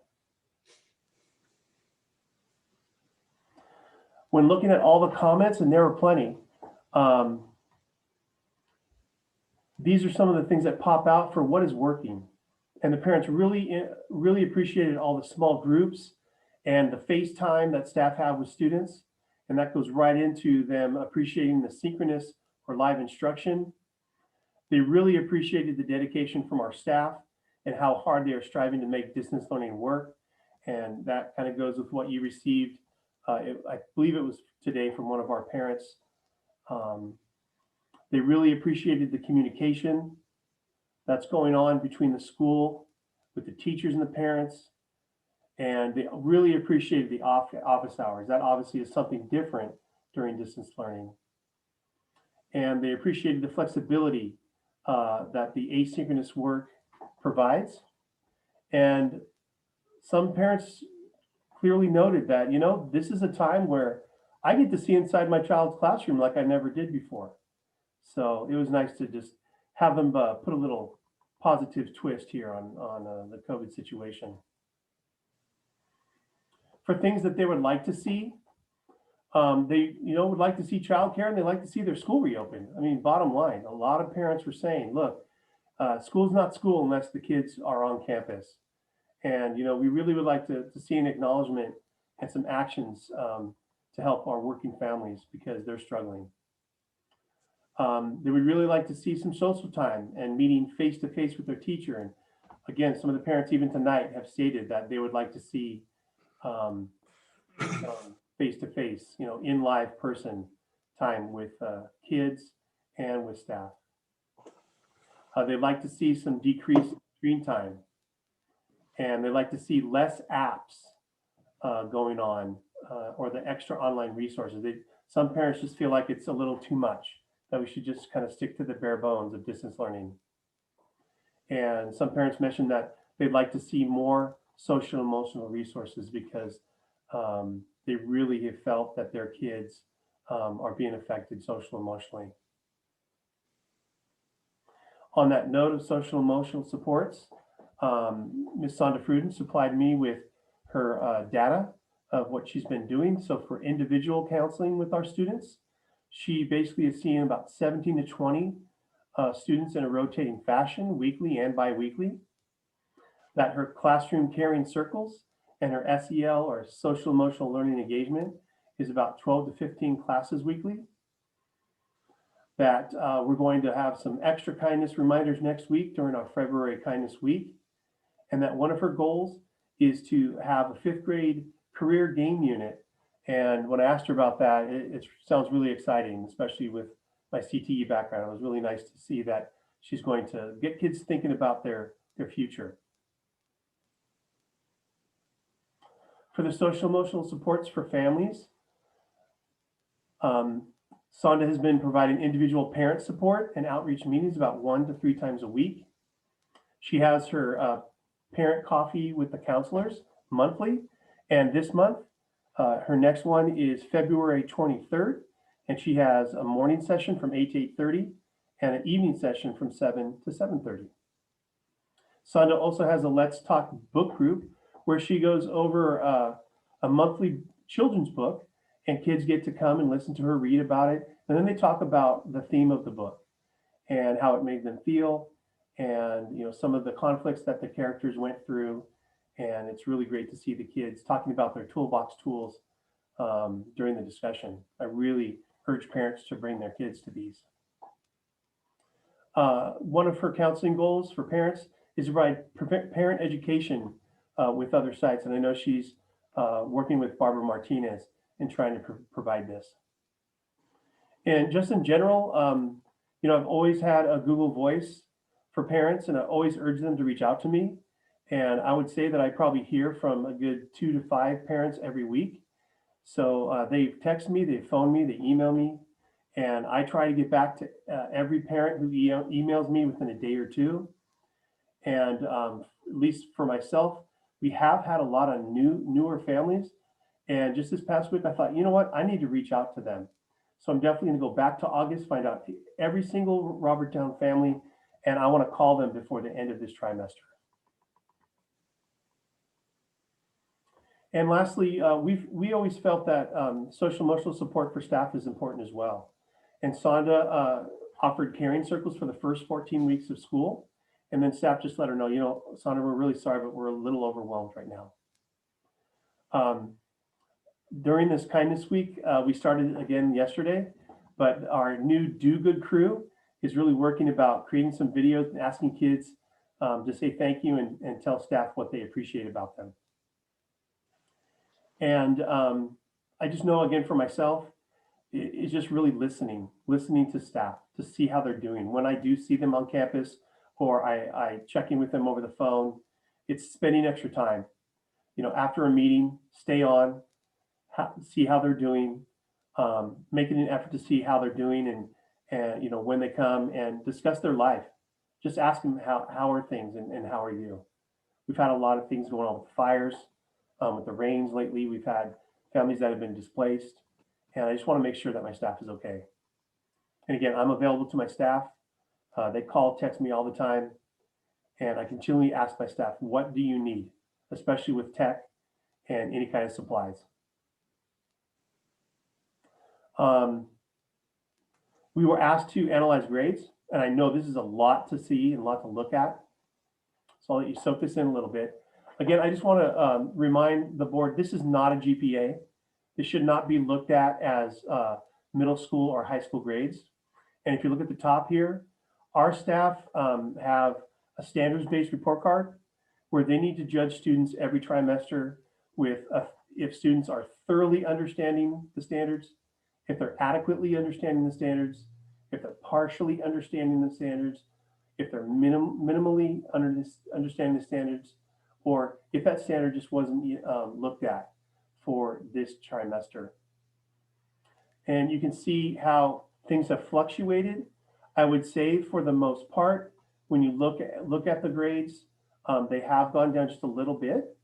When looking at all the comments, and there were plenty, these are some of the things that pop out for what is working. And the parents really appreciated all the small groups and the FaceTime that staff have with students. And that goes right into them appreciating the synchronous or live instruction. They really appreciated the dedication from our staff and how hard they are striving to make distance learning work. And that kind of goes with what you received. I believe it was today from one of our parents. They really appreciated the communication that's going on between the school with the teachers and the parents. And they really appreciated the office hours. That obviously is something different during distance learning. And they appreciated the flexibility that the asynchronous work provides. And some parents clearly noted that, you know, this is a time where I get to see inside my child's classroom like I never did before. So it was nice to just have them put a little positive twist here on the COVID situation. For things that they would like to see, they would like to see childcare, and they like to see their school reopen. I mean, bottom line, a lot of parents were saying, look, school's not school unless the kids are on campus. And, you know, we really would like to see an acknowledgement and some actions to help our working families because they're struggling. They would really like to see some social time and meeting face-to-face with their teacher. And again, some of the parents even tonight have stated that they would like to see face-to-face, you know, in live person time with kids and with staff. They'd like to see some decreased screen time, and they'd like to see less apps going on or the extra online resources. Some parents just feel like it's a little too much, that we should just kind of stick to the bare bones of distance learning. And some parents mentioned that they'd like to see more social and emotional resources because they really have felt that their kids are being affected social emotionally. On that note of social emotional supports, Ms. Sonda Fruden supplied me with her data of what she's been doing. So for individual counseling with our students, she basically is seeing about 17 to 20 students in a rotating fashion, weekly and bi-weekly. That her classroom caring circles and her SEL, or social emotional learning engagement, is about 12 to 15 classes weekly. That we're going to have some extra kindness reminders next week during our February Kindness Week. And that one of her goals is to have a 5th grade career game unit. And when I asked her about that, it sounds really exciting, especially with my CTE background. It was really nice to see that she's going to get kids thinking about their future. For the social emotional supports for families, Sonda has been providing individual parent support and outreach meetings about 1 to 3 times a week. She has her parent coffee with the counselors monthly, and this month, her next one is February 23rd, and she has a morning session from 8 to 8:30 and an evening session from 7 to 7:30. Sonda also has a Let's Talk book group where she goes over a monthly children's book, and kids get to come and listen to her read about it. And then they talk about the theme of the book and how it made them feel, and, you know, some of the conflicts that the characters went through. And it's really great to see the kids talking about their toolbox tools during the discussion. I really urge parents to bring their kids to these. One of her counseling goals for parents is to provide parent education with other sites. And I know she's working with Barbara Martinez in trying to provide this. And just in general, you know, I've always had a Google Voice for parents, and I always urge them to reach out to me. And I would say that I probably hear from a good 2 to 5 parents every week. So they text me, they phone me, they email me, and I try to get back to every parent who emails me within a day or two. And at least for myself, we have had a lot of newer families. And just this past week, I thought, you know what, I need to reach out to them. So I'm definitely going to go back to August, find out every single Robertstown family, and I want to call them before the end of this trimester. And lastly, we always felt that social emotional support for staff is important as well. And Sonda offered caring circles for the first 14 weeks of school. And then staff just let her know, you know, Sonda, we're really sorry, but we're a little overwhelmed right now. During this kindness week, we started again yesterday, but our new Do Good crew is really working about creating some videos and asking kids to say thank you and tell staff what they appreciate about them. And I just know, again, for myself, it's just really listening to staff to see how they're doing. When I do see them on campus or I check in with them over the phone, it's spending extra time. You know, after a meeting, stay on, see how they're doing, making an effort to see how they're doing, and you know, when they come and discuss their life, just ask them how are things and how are you. We've had a lot of things going on with the fires, with the rains lately. We've had families that have been displaced, and I just want to make sure that my staff is okay. And again, I'm available to my staff. They call, text me all the time, and I continually ask my staff, what do you need, especially with tech and any kind of supplies. We were asked to analyze grades, and I know this is a lot to see and a lot to look at. So I'll let you soak this in a little bit. Again, I just want to remind the board, this is not a GPA. This should not be looked at as middle school or high school grades. And if you look at the top here, our staff have a standards-based report card where they need to judge students every trimester with if students are thoroughly understanding the standards, if they're adequately understanding the standards, if they're partially understanding the standards, if they're minimally understanding the standards, or if that standard just wasn't looked at for this trimester. And you can see how things have fluctuated. I would say for the most part, when you look at the grades, they have gone down just a little bit,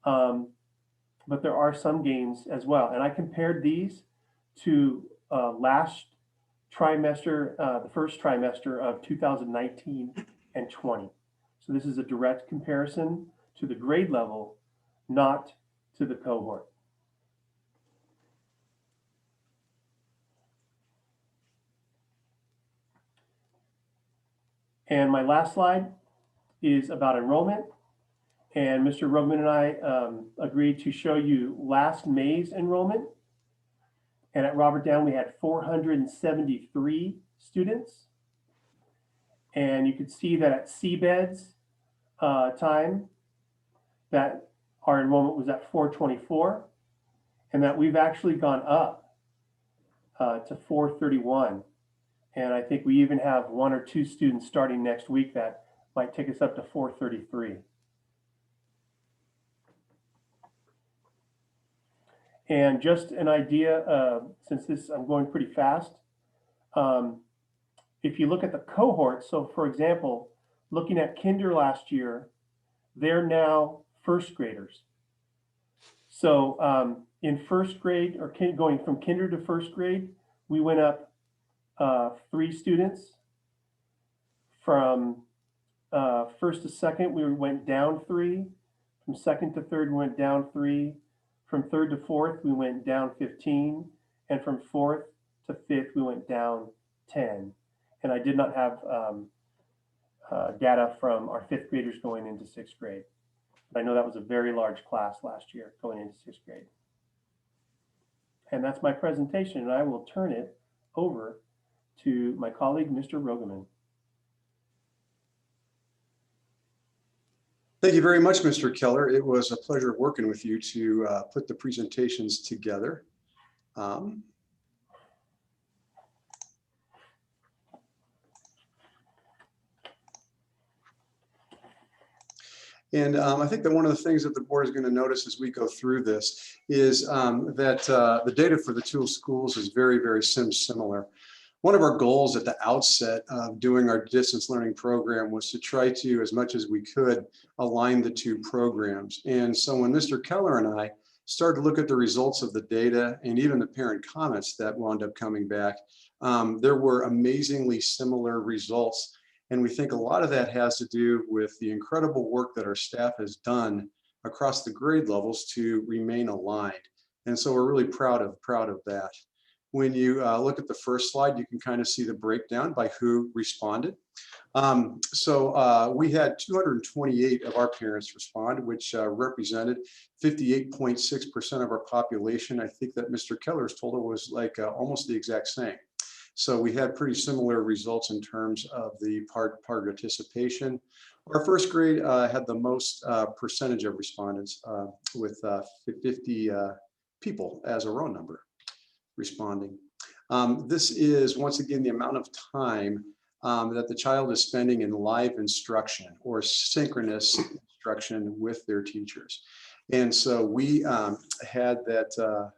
but there are some gains as well. And I compared these to last trimester, the first trimester of 2019 and 20. So this is a direct comparison to the grade level, not to the cohort. And my last slide is about enrollment. And Mr. Rugman and I agreed to show you last May's enrollment. And at Robert Down, we had 473 students. And you could see that at Seabed's time, that our enrollment was at 424, and that we've actually gone up to 431. And I think we even have 1 or 2 students starting next week that might take us up to 433. And just an idea, since I'm going pretty fast, if you look at the cohort, so for example, looking at kinder last year, they're now first graders. So in first grade, or going from kinder to first grade, we went up 3 students. From first to second, we went down 3. From second to third, we went down 3. From third to fourth, we went down 15. And from fourth to fifth, we went down 10. And I did not have data from our 5th graders going into 6th grade. But I know that was a very large class last year going into 6th grade. And that's my presentation, and I will turn it over to my colleague, Mr. Rogeman. Thank you very much, Mr. Keller. It was a pleasure working with you to put the presentations together. And I think that one of the things that the board is going to notice as we go through this is that the data for the two schools is very, very similar. One of our goals at the outset of doing our distance learning program was to try to, as much as we could, align the two programs. And so when Mr. Keller and I started to look at the results of the data and even the parent comments that wound up coming back, there were amazingly similar results. And we think a lot of that has to do with the incredible work that our staff has done across the grade levels to remain aligned. And so we're really proud of that. When you look at the first slide, you can kind of see the breakdown by who responded. We had 228 of our parents respond, which represented 58.6% of our population. I think that Mr. Keller's told it was like almost the exact same. So we had pretty similar results in terms of the participation. Our first grade had the most percentage of respondents with 50 people as a row number responding. This is once again the amount of time that the child is spending in live instruction or synchronous instruction with their teachers. And so we had that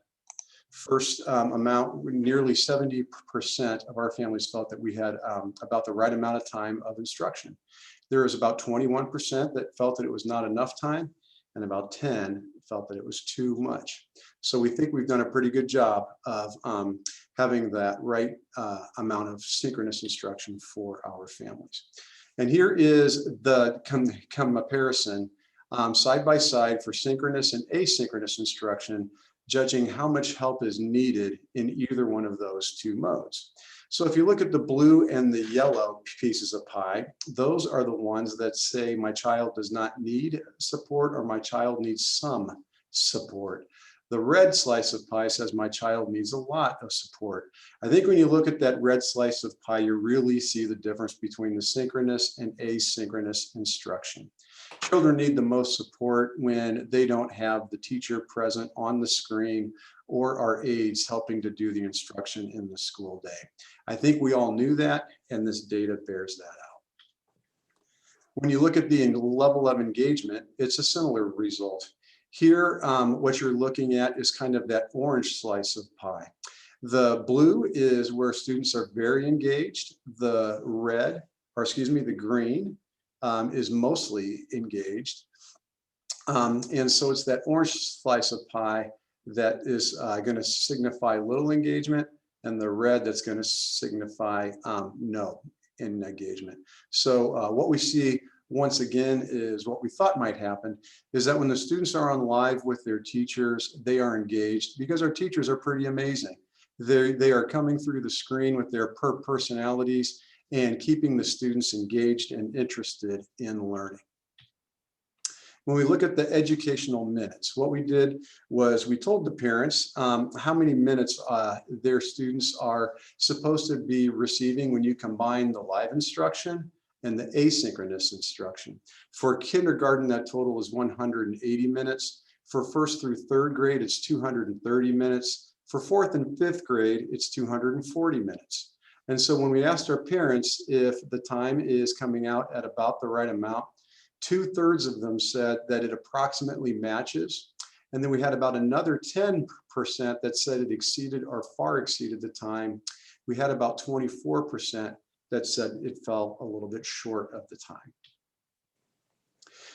first amount, nearly 70% of our families felt that we had about the right amount of time of instruction. There was about 21% that felt that it was not enough time, and about 10 felt that it was too much. So we think we've done a pretty good job of having that right amount of synchronous instruction for our families. And here is the comparison side by side for synchronous and asynchronous instruction, judging how much help is needed in either one of those two modes. So if you look at the blue and the yellow pieces of pie, those are the ones that say my child does not need support or my child needs some support. The red slice of pie says my child needs a lot of support. I think when you look at that red slice of pie, you really see the difference between the synchronous and asynchronous instruction. Children need the most support when they don't have the teacher present on the screen or our aides helping to do the instruction in the school day. I think we all knew that, and this data bears that out. When you look at the level of engagement, it's a similar result. Here, what you're looking at is kind of that orange slice of pie. The blue is where students are very engaged. The red, or excuse me, the green is mostly engaged. And so it's that orange slice of pie that is going to signify little engagement, and the red that's going to signify no engagement. So what we see once again is what we thought might happen is that when the students are on live with their teachers, they are engaged because our teachers are pretty amazing. They are coming through the screen with their personalities and keeping the students engaged and interested in learning. When we look at the educational minutes, what we did was we told the parents how many minutes their students are supposed to be receiving when you combine the live instruction and the asynchronous instruction. For kindergarten, that total is 180 minutes. For first through third grade, it's 230 minutes. For fourth and fifth grade, it's 240 minutes. And so when we asked our parents if the time is coming out at about the right amount, 2/3 of them said that it approximately matches. And then we had about another 10% that said it exceeded or far exceeded the time. We had about 24% that said it fell a little bit short of the time.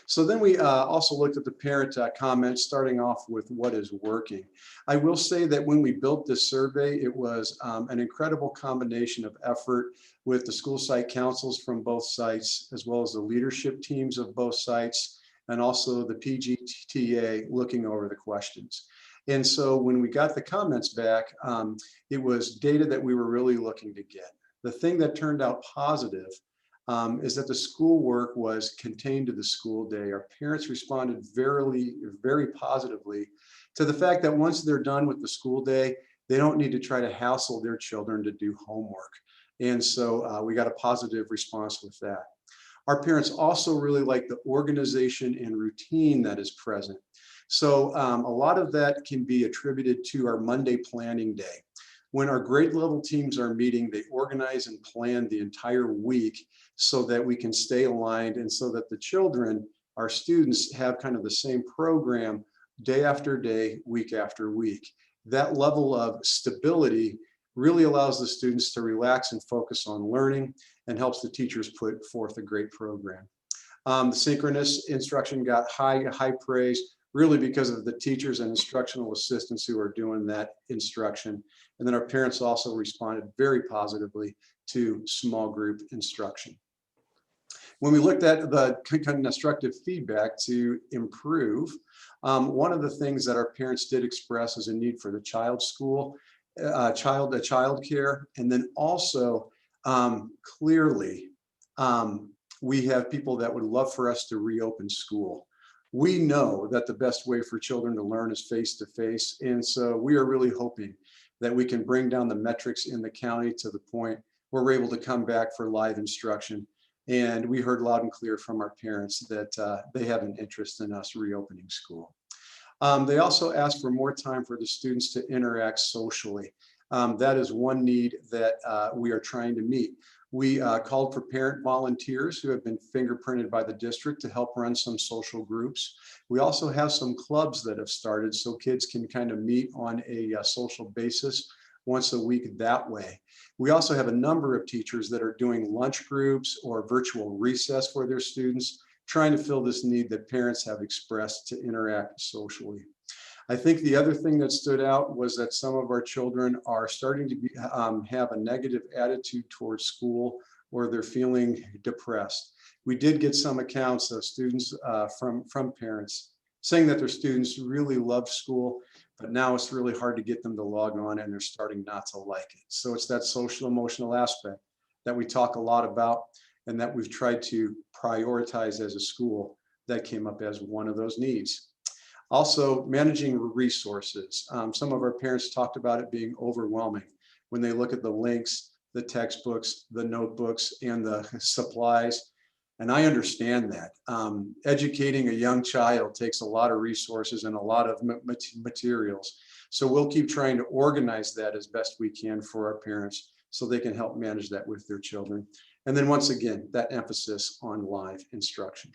So then we also looked at the parent comments, starting off with what is working. I will say that when we built this survey, it was an incredible combination of effort with the school site councils from both sites, as well as the leadership teams of both sites, and also the PGTA looking over the questions. And so when we got the comments back, it was data that we were really looking to get. The thing that turned out positive is that the schoolwork was contained to the school day. Our parents responded very positively to the fact that once they're done with the school day, they don't need to try to hassle their children to do homework. And so we got a positive response with that. Our parents also really like the organization and routine that is present. So a lot of that can be attributed to our Monday planning day. When our grade level teams are meeting, they organize and plan the entire week so that we can stay aligned and so that the children, our students, have kind of the same program day after day, week after week. That level of stability really allows the students to relax and focus on learning and helps the teachers put forth a great program. The synchronous instruction got high praise, really because of the teachers and instructional assistants who are doing that instruction. And then our parents also responded very positively to small group instruction. When we looked at the constructive feedback to improve, one of the things that our parents did express is a need for the child school, child care, and then also clearly we have people that would love for us to reopen school. We know that the best way for children to learn is face-to-face, and so we are really hoping that we can bring down the metrics in the county to the point where we're able to come back for live instruction. And we heard loud and clear from our parents that they have an interest in us reopening school. They also asked for more time for the students to interact socially. That is one need that we are trying to meet. We called for parent volunteers who have been fingerprinted by the district to help run some social groups. We also have some clubs that have started so kids can kind of meet on a social basis once a week that way. We also have a number of teachers that are doing lunch groups or virtual recess for their students, trying to fill this need that parents have expressed to interact socially. I think the other thing that stood out was that some of our children are starting to have a negative attitude towards school, or they're feeling depressed. We did get some accounts of students from parents saying that their students really love school, but now it's really hard to get them to log on and they're starting not to like it. So it's that social emotional aspect that we talk a lot about and that we've tried to prioritize as a school that came up as one of those needs. Also, managing resources. Some of our parents talked about it being overwhelming when they look at the links, the textbooks, the notebooks, and the supplies. And I understand that. Educating a young child takes a lot of resources and a lot of materials. So we'll keep trying to organize that as best we can for our parents so they can help manage that with their children. And then once again, that emphasis on live instruction.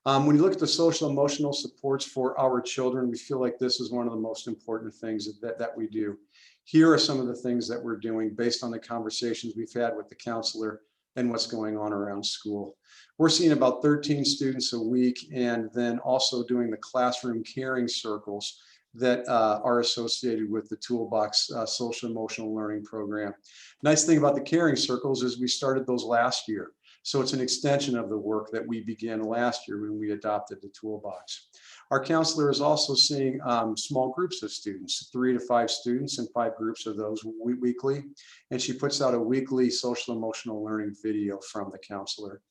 When you look at the social emotional supports for our children, we feel like this is one of the most important things that we do. Here are some of the things that we're doing based on the conversations we've had with the counselor and what's going on around school. We're seeing about 13 students a week, and then also doing the classroom caring circles that are associated with the Toolbox social emotional learning program. Nice thing about the caring circles is we started those last year. So it's an extension of the work that we began last year when we adopted the Toolbox. Our counselor is also seeing small groups of students, 3 to 5 students, and 5 groups of those weekly. And she puts out a weekly social emotional learning video from the counselor.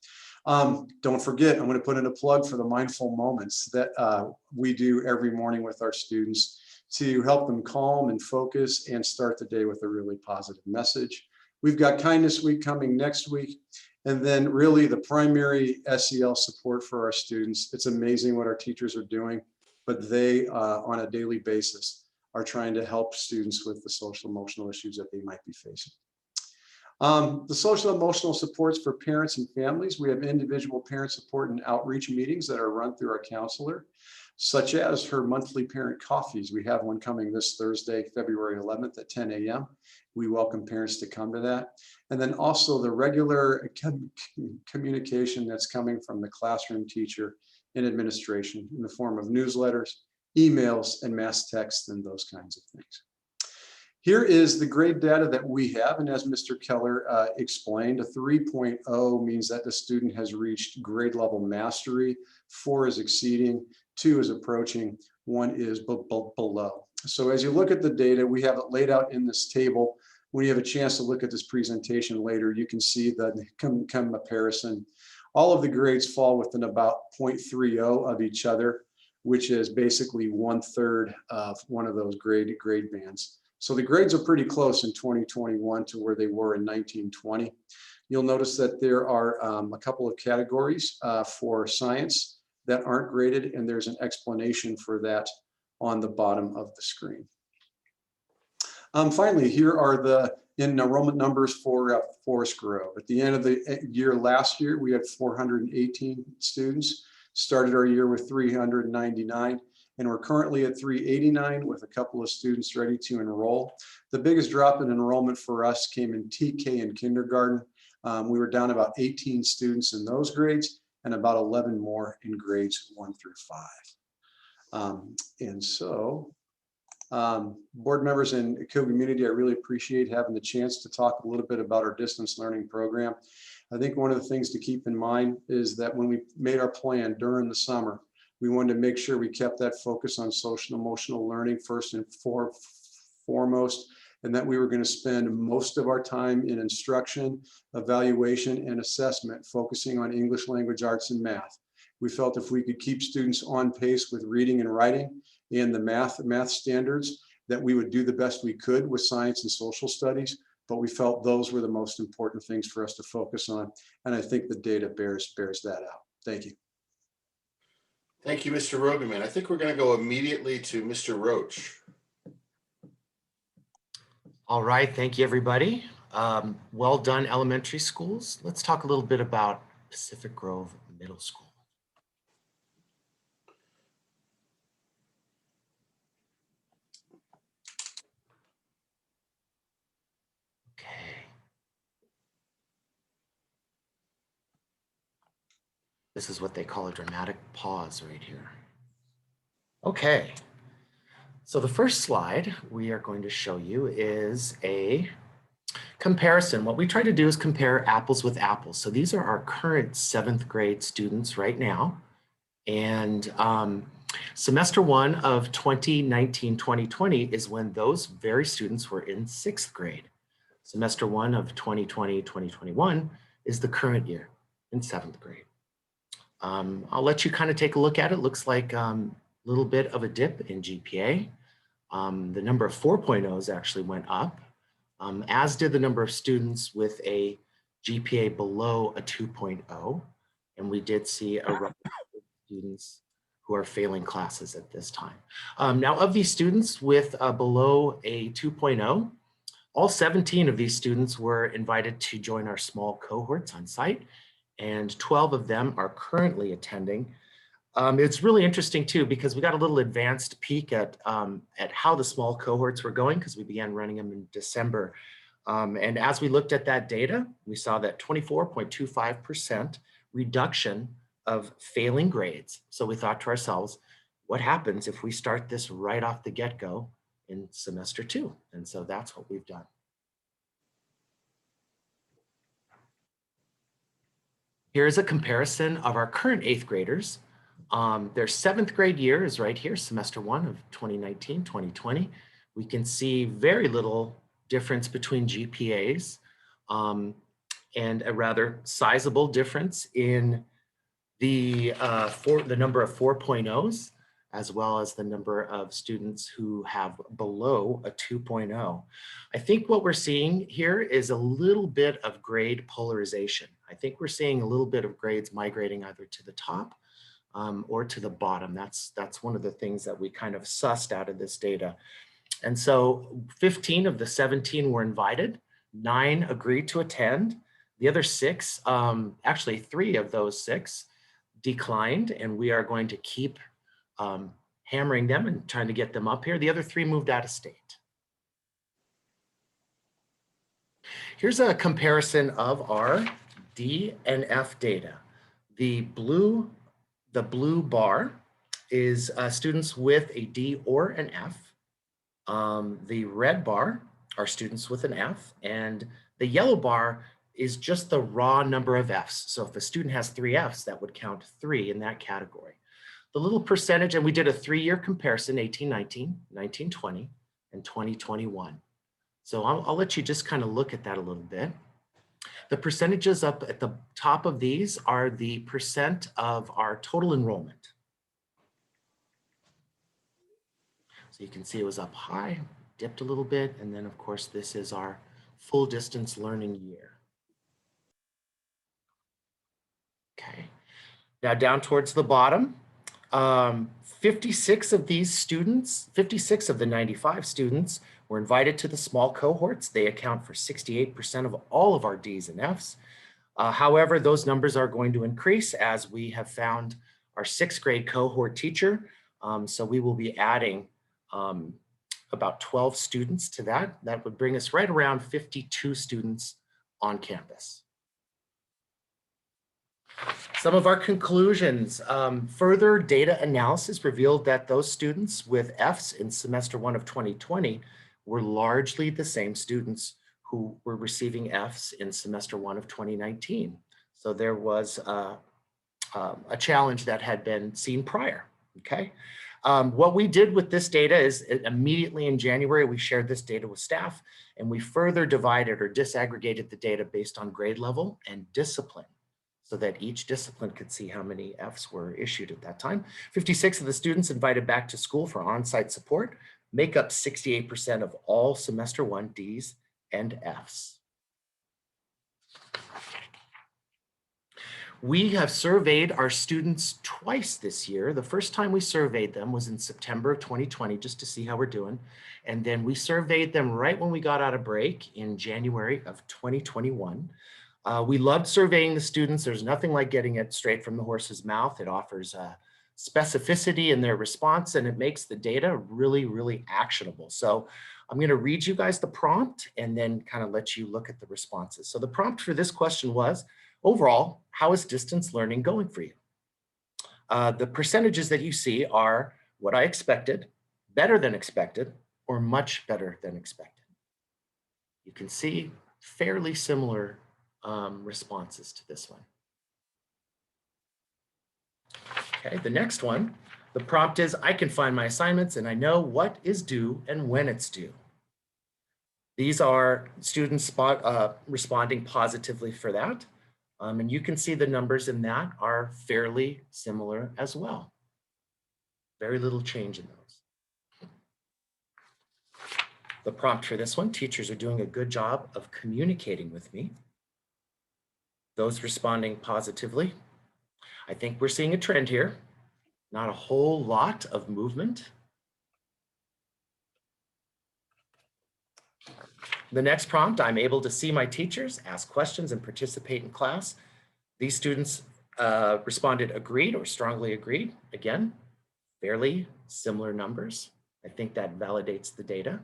Don't forget, I'm going to put in a plug for the mindful moments that we do every morning with our students to help them calm and focus and start the day with a really positive message. We've got Kindness Week coming next week. And then really the primary SEL support for our students. It's amazing what our teachers are doing, but they on a daily basis are trying to help students with the social emotional issues that they might be facing. The social emotional supports for parents and families. We have individual parent support and outreach meetings that are run through our counselor, such as her monthly parent coffees. We have one coming this Thursday, February 11th at 10 a.m. We welcome parents to come to that. And then also the regular communication that's coming from the classroom teacher and administration in the form of newsletters, emails, and mass texts and those kinds of things. Here is the grade data that we have, and as Mr. Keller explained, a 3.0 means that the student has reached grade level mastery, 4 is exceeding, 2 is approaching, 1 is below. So as you look at the data, we have it laid out in this table. When you have a chance to look at this presentation later, you can see the comparison. All of the grades fall within about 0.30 of each other, which is basically 1/3 of one of those grade bands. So the grades are pretty close in 2021 to where they were in 1920. You'll notice that there are a couple of categories for science that aren't graded, and there's an explanation for that on the bottom of the screen. Finally, here are the enrollment numbers for Forest Grove. At the end of the year last year, we had 418 students, started our year with 399, and we're currently at 389 with a couple of students ready to enroll. The biggest drop in enrollment for us came in TK and kindergarten. We were down about 18 students in those grades and about 11 more in grades 1 through 5. And so, board members and co-community, I really appreciate having the chance to talk a little bit about our distance learning program. I think one of the things to keep in mind is that when we made our plan during the summer, we wanted to make sure we kept that focus on social and emotional learning first and foremost, and that we were going to spend most of our time in instruction, evaluation, and assessment, focusing on English language arts and math. We felt if we could keep students on pace with reading and writing and the math standards, that we would do the best we could with science and social studies, but we felt those were the most important things for us to focus on. And I think the data bears that out. Thank you. Thank you, Mr. Robyman. I think we're going to go immediately to Mr. Roach. All right, thank you, everybody. Well done, elementary schools. Let's talk a little bit about Pacific Grove Middle School. This is what they call a dramatic pause right here. Okay, so the first slide we are going to show you is a comparison. What we try to do is compare apples with apples. So these are our current 7th grade students right now. And semester 1 of 2019-2020 is when those very students were in 6th grade. Semester 1 of 2020-2021 is the current year in 7th grade. I'll let you kind of take a look at it. Looks like a little bit of a dip in GPA. The number of 4.0s actually went up, as did the number of students with a GPA below a 2.0. And we did see a rise of students who are failing classes at this time. Now, of these students with below a 2.0, all 17 of these students were invited to join our small cohorts on site, and 12 of them are currently attending. It's really interesting too, because we got a little advanced peek at how the small cohorts were going, because we began running them in December. And as we looked at that data, we saw that 24.25% reduction of failing grades. So we thought to ourselves, what happens if we start this right off the get-go in semester 2? And so that's what we've done. Here's a comparison of our current 8th graders. Their 7th grade year is right here, semester 1 of 2019-2020. We can see very little difference between GPAs, and a rather sizable difference in the number of 4.0s, as well as the number of students who have below a 2.0. I think what we're seeing here is a little bit of grade polarization. I think we're seeing a little bit of grades migrating either to the top or to the bottom. That's one of the things that we kind of sussed out of this data. And so 15 of the 17 were invited, 9 agreed to attend. The other 6, actually 3 of those 6 declined, and we are going to keep hammering them and trying to get them up here. The other 3 moved out of state. Here's a comparison of our D and F data. The blue bar is students with a D or an F. The red bar are students with an F, and the yellow bar is just the raw number of Fs. So if a student has 3 Fs, that would count 3 in that category. The little percentage, and we did a 3-year comparison, 18-19, 19-20, and 20-21. So I'll let you just kind of look at that a little bit. The percentages up at the top of these are the percent of our total enrollment. So you can see it was up high, dipped a little bit, and then of course this is our full distance learning year. Okay. Now down towards the bottom, 56 of these students, 56 of the 95 students were invited to the small cohorts. They account for 68% of all of our Ds and Fs. However, those numbers are going to increase as we have found our 6th grade cohort teacher. So we will be adding about 12 students to that. That would bring us right around 52 students on campus. Some of our conclusions, further data analysis revealed that those students with Fs in semester 1 of 2020 were largely the same students who were receiving Fs in semester 1 of 2019. So there was a challenge that had been seen prior, okay? What we did with this data is immediately in January, we shared this data with staff and we further divided or disaggregated the data based on grade level and discipline, so that each discipline could see how many Fs were issued at that time. 56 of the students invited back to school for on-site support make up 68% of all semester 1 Ds and Fs. We have surveyed our students twice this year. The first time we surveyed them was in September of 2020, just to see how we're doing. And then we surveyed them right when we got out of break in January of 2021. We loved surveying the students. There's nothing like getting it straight from the horse's mouth. It offers specificity in their response and it makes the data really, really actionable. So I'm going to read you guys the prompt and then kind of let you look at the responses. So the prompt for this question was, overall, how is distance learning going for you? The percentages that you see are what I expected, better than expected, or much better than expected. You can see fairly similar responses to this one. Okay, the next one, the prompt is, I can find my assignments and I know what is due and when it's due. These are students responding positively for that. And you can see the numbers in that are fairly similar as well. Very little change in those. The prompt for this one, teachers are doing a good job of communicating with me. Those responding positively. I think we're seeing a trend here. Not a whole lot of movement. The next prompt, I'm able to see my teachers, ask questions, and participate in class. These students responded agreed or strongly agreed. Again, fairly similar numbers. I think that validates the data.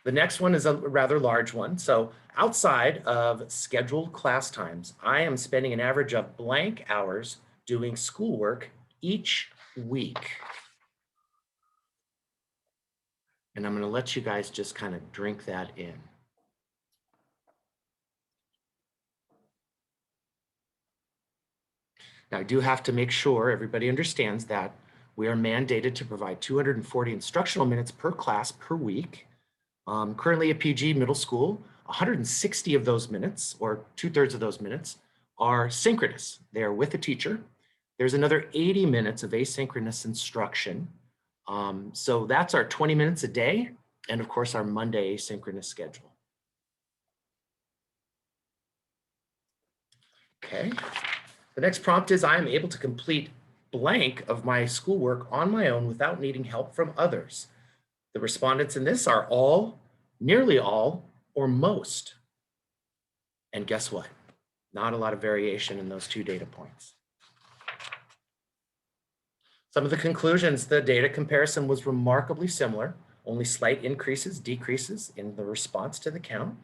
The next one is a rather large one. So outside of scheduled class times, I am spending an average of blank hours doing schoolwork each week. And I'm going to let you guys just kind of drink that in. Now, I do have to make sure everybody understands that we are mandated to provide 240 instructional minutes per class per week. Currently at PG Middle School, 160 of those minutes, or 2/3 of those minutes, are synchronous. They are with a teacher. There's another 80 minutes of asynchronous instruction. So that's our 20 minutes a day, and of course our Monday asynchronous schedule. Okay. The next prompt is, I am able to complete blank of my schoolwork on my own without needing help from others. The respondents in this are all, nearly all, or most. And guess what? Not a lot of variation in those two data points. Some of the conclusions, the data comparison was remarkably similar, only slight increases, decreases in the response to the count.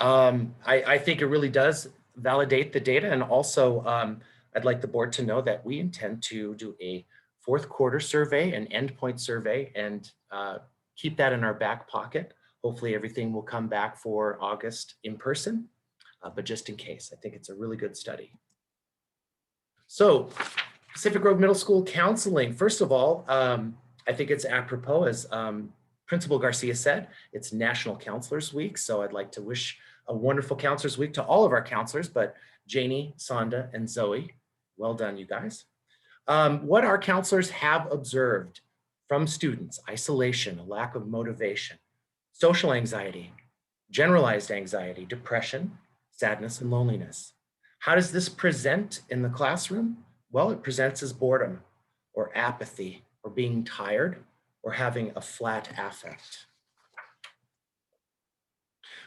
I think it really does validate the data, and also I'd like the board to know that we intend to do a 4th quarter survey, an endpoint survey, and keep that in our back pocket. Hopefully everything will come back for August in person, but just in case, I think it's a really good study. So Pacific Grove Middle School counseling, first of all, I think it's apropos, as Principal Garcia said, it's National Counselors Week. So I'd like to wish a wonderful Counselors Week to all of our counselors, but Janie, Sonda, and Zoe, well done, you guys. What our counselors have observed from students: isolation, a lack of motivation, social anxiety, generalized anxiety, depression, sadness, and loneliness. How does this present in the classroom? Well, it presents as boredom or apathy or being tired or having a flat affect.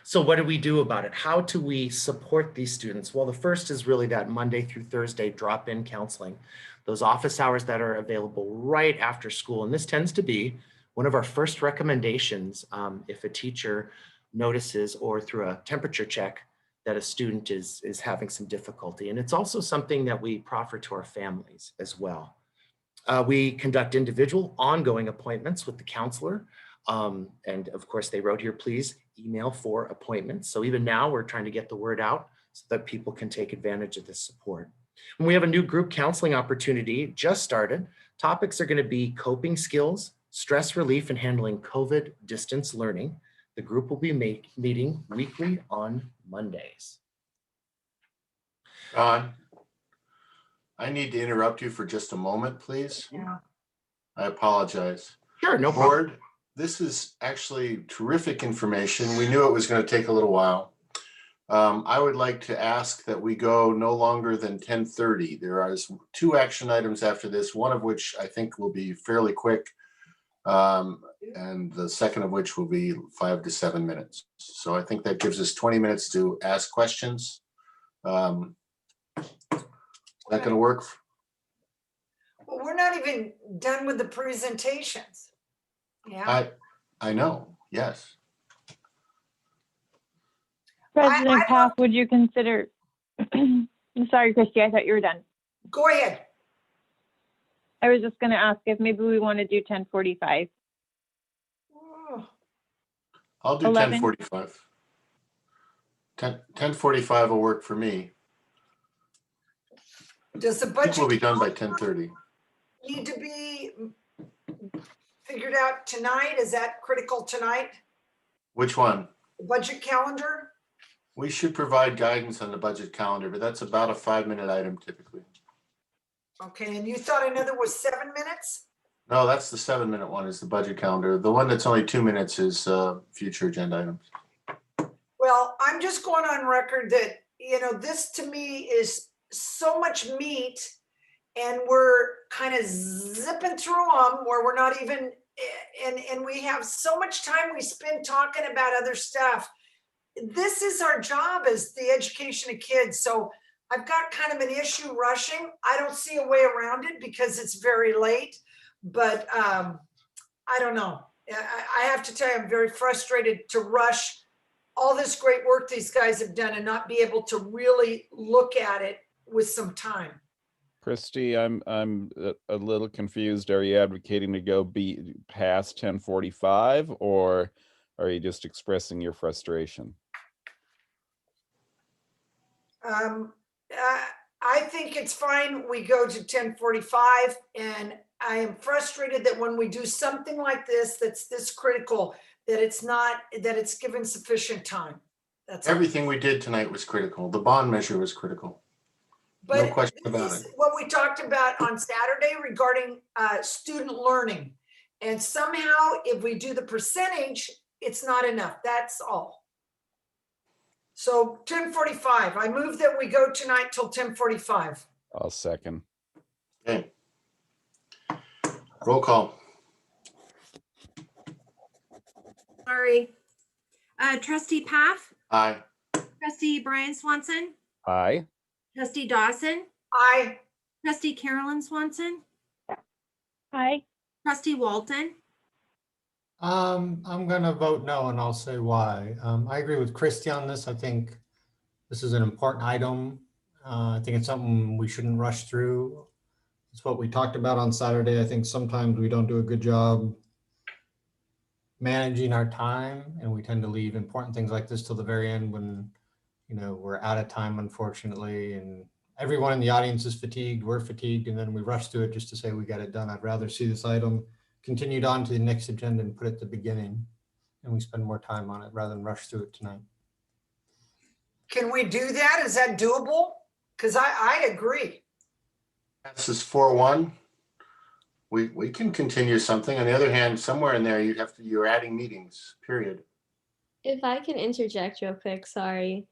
So what do we do about it? How do we support these students? Well, the first is really that Monday through Thursday drop-in counseling, those office hours that are available right after school. And this tends to be one of our first recommendations if a teacher notices or through a temperature check that a student is having some difficulty. And it's also something that we proffer to our families as well. We conduct individual ongoing appointments with the counselor. And of course, they wrote here, please email for appointments. So even now we're trying to get the word out so that people can take advantage of this support. And we have a new group counseling opportunity just started. Topics are going to be coping skills, stress relief, and handling COVID distance learning. The group will be meeting weekly on Mondays. Don, I need to interrupt you for just a moment, please. Yeah. I apologize. Sure, no problem. Board, this is actually terrific information. We knew it was going to take a little while. I would like to ask that we go no longer than 10:30. There are 2 action items after this, one of which I think will be fairly quick, and the second of which will be 5 to 7 minutes. So I think that gives us 20 minutes to ask questions. Is that going to work? Well, we're not even done with the presentations. Yeah. I know, yes. President Paff, would you consider, I'm sorry, Christy, I thought you were done. Go ahead. I was just going to ask if maybe we want to do 10:45. I'll do 11. 10:45. 10:45 will work for me. Does the I think budget we'll be done by 10:30. need to be figured out tonight? Is that critical tonight? Which one? The budget calendar? We should provide guidance on the budget calendar, but that's about a 5-minute item typically. Okay, and you thought another was 7 minutes? No, that's the 7-minute one is the budget calendar. The one that's only 2 minutes is future agenda items. Well, I'm just going on record that, this to me is so much meat and we're kind of zipping through them where we're not even, and we have so much time we spend talking about other stuff. This is our job as the education of kids. So I've got kind of an issue rushing. I don't see a way around it because it's very late, but I don't know. I have to tell you, I'm very frustrated to rush all this great work these guys have done and not be able to really look at it with some time. Christy, I'm a little confused. Are you advocating to go past 10:45, or are you just expressing your frustration? I think it's fine. We go to 10:45, and I am frustrated that when we do something like this, that's this critical, that it's given sufficient time. That's all. Everything we did tonight was critical. The bond measure was critical. No But question about this is it. what we talked about on Saturday regarding student learning. And somehow if we do the percentage, it's not enough. That's all. So 10:45, I move that we go tonight till 10:45. I'll second. Okay. Roll call. Sorry. Trustee Paff, Aye. trustee Brian Swanson, Aye. trustee Dawson, Aye. trustee Carolyn Swanson, Aye. trustee Walton. I'm gonna vote no, and I'll say why. I agree with Christy on this. I think this is an important item. I think it's something we shouldn't rush through. It's what we talked about on Saturday. I think sometimes we don't do a good job managing our time, and we tend to leave important things like this till the very end when, we're out of time, unfortunately, and everyone in the audience is fatigued, we're fatigued, and then we rush through it just to say we got it done. I'd rather see this item continued on to the next agenda and put it at the beginning, and we spend more time on it rather than rush through it tonight. Can we do that? Is that doable? Because I agree. This is 4-1. We can continue something. On the other hand, somewhere in there, you're adding meetings, period. If I can interject real quick, sorry.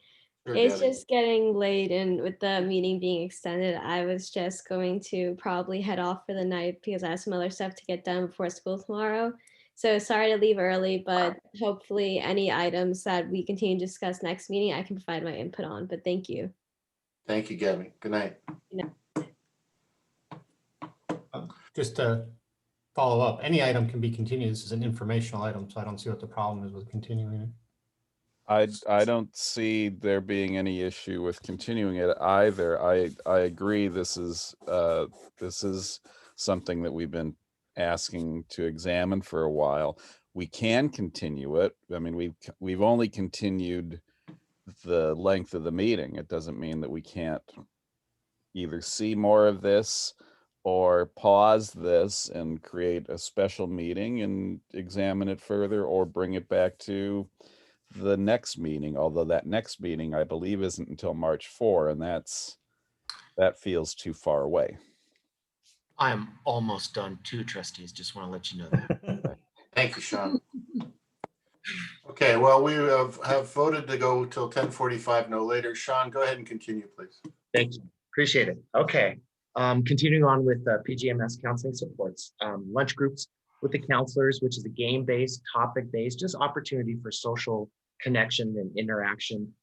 It's Debbie. just getting late, and with the meeting being extended, I was just going to probably head off for the night because I have some other stuff to get done before school tomorrow. So sorry to leave early, but hopefully any items that we continue to discuss next meeting, I can provide my input on, but thank you. Thank you, Gabby. Good night. Just to follow up, any item can be continued. This is an informational item, so I don't see what the problem is with continuing it. I don't see there being any issue with continuing it either. I agree. This is something that we've been asking to examine for a while. We can continue it. I mean, we've only continued the length of the meeting. It doesn't mean that we can't either see more of this or pause this and create a special meeting and examine it further, or bring it back to the next meeting, although that next meeting I believe isn't until March 4, and that feels too far away. I'm almost done too, trustees. Just want to let you know that. Thank you, Sean. Okay, well, we have voted to go till 10:45, no later. Sean, go ahead and continue, please. Thank you. Appreciate it. Okay. Continuing on with PGMS counseling supports, lunch groups with the counselors, which is a game-based, topic-based, just opportunity for social connection and interaction.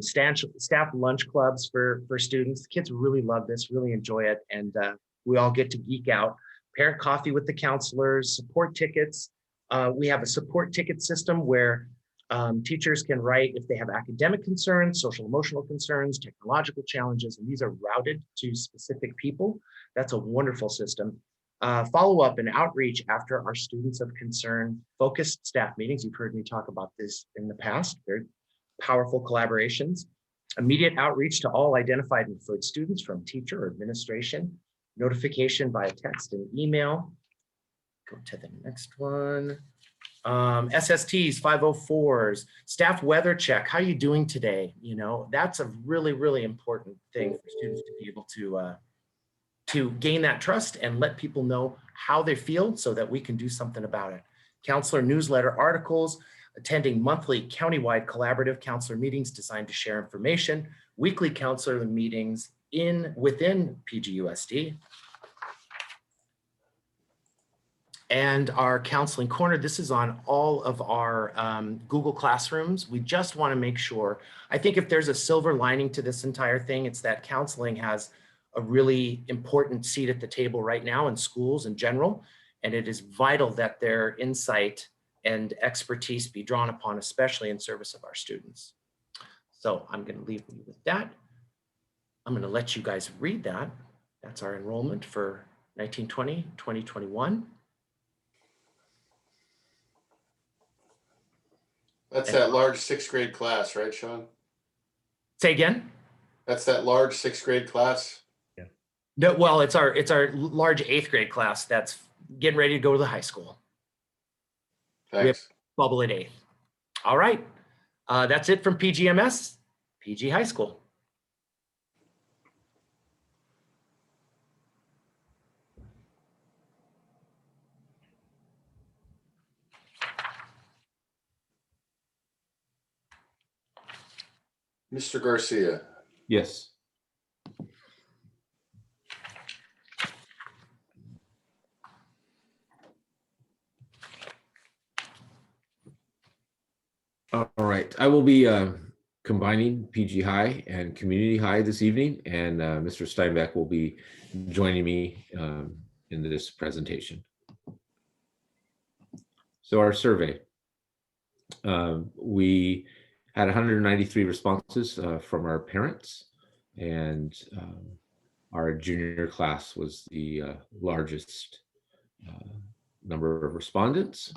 Staff lunch clubs for students. Kids really love this, really enjoy it, and we all get to geek out. Parent coffee with the counselors, support tickets. We have a support ticket system where teachers can write if they have academic concerns, social emotional concerns, technological challenges, and these are routed to specific people. That's a wonderful system. Follow-up and outreach after our students of concern focused staff meetings. You've heard me talk about this in the past. Very powerful collaborations. Immediate outreach to all identified and referred students from teacher or administration. Notification via text and email. Go to the next one. SSTs, 504s, staff weather check. How are you doing today? You know, that's a really, really important thing for students to be able to gain that trust and let people know how they feel so that we can do something about it. Counselor newsletter articles, attending monthly countywide collaborative counselor meetings designed to share information, weekly counselor meetings within PGUSD. And our counseling corner, this is on all of our Google Classrooms. We just want to make sure, I think if there's a silver lining to this entire thing, it's that counseling has a really important seat at the table right now in schools in general. And it is vital that their insight and expertise be drawn upon, especially in service of our students. So I'm going to leave you with that. I'm going to let you guys read that. That's our enrollment for 1920, 2021. That's that large 6th grade class, right, Sean? Say again? That's that large 6th grade class? Yeah. No, well, it's our large 8th grade class that's getting ready to go to the high school. Thanks. We have bubble at 8th. All right. That's it from PGMS, PG High School. Mr. Garcia. Yes. All right, I will be combining PG High and Community High this evening, and Mr. Steinbeck will be joining me in this presentation. So our survey, we had 193 responses from our parents, and our junior class was the largest number of respondents.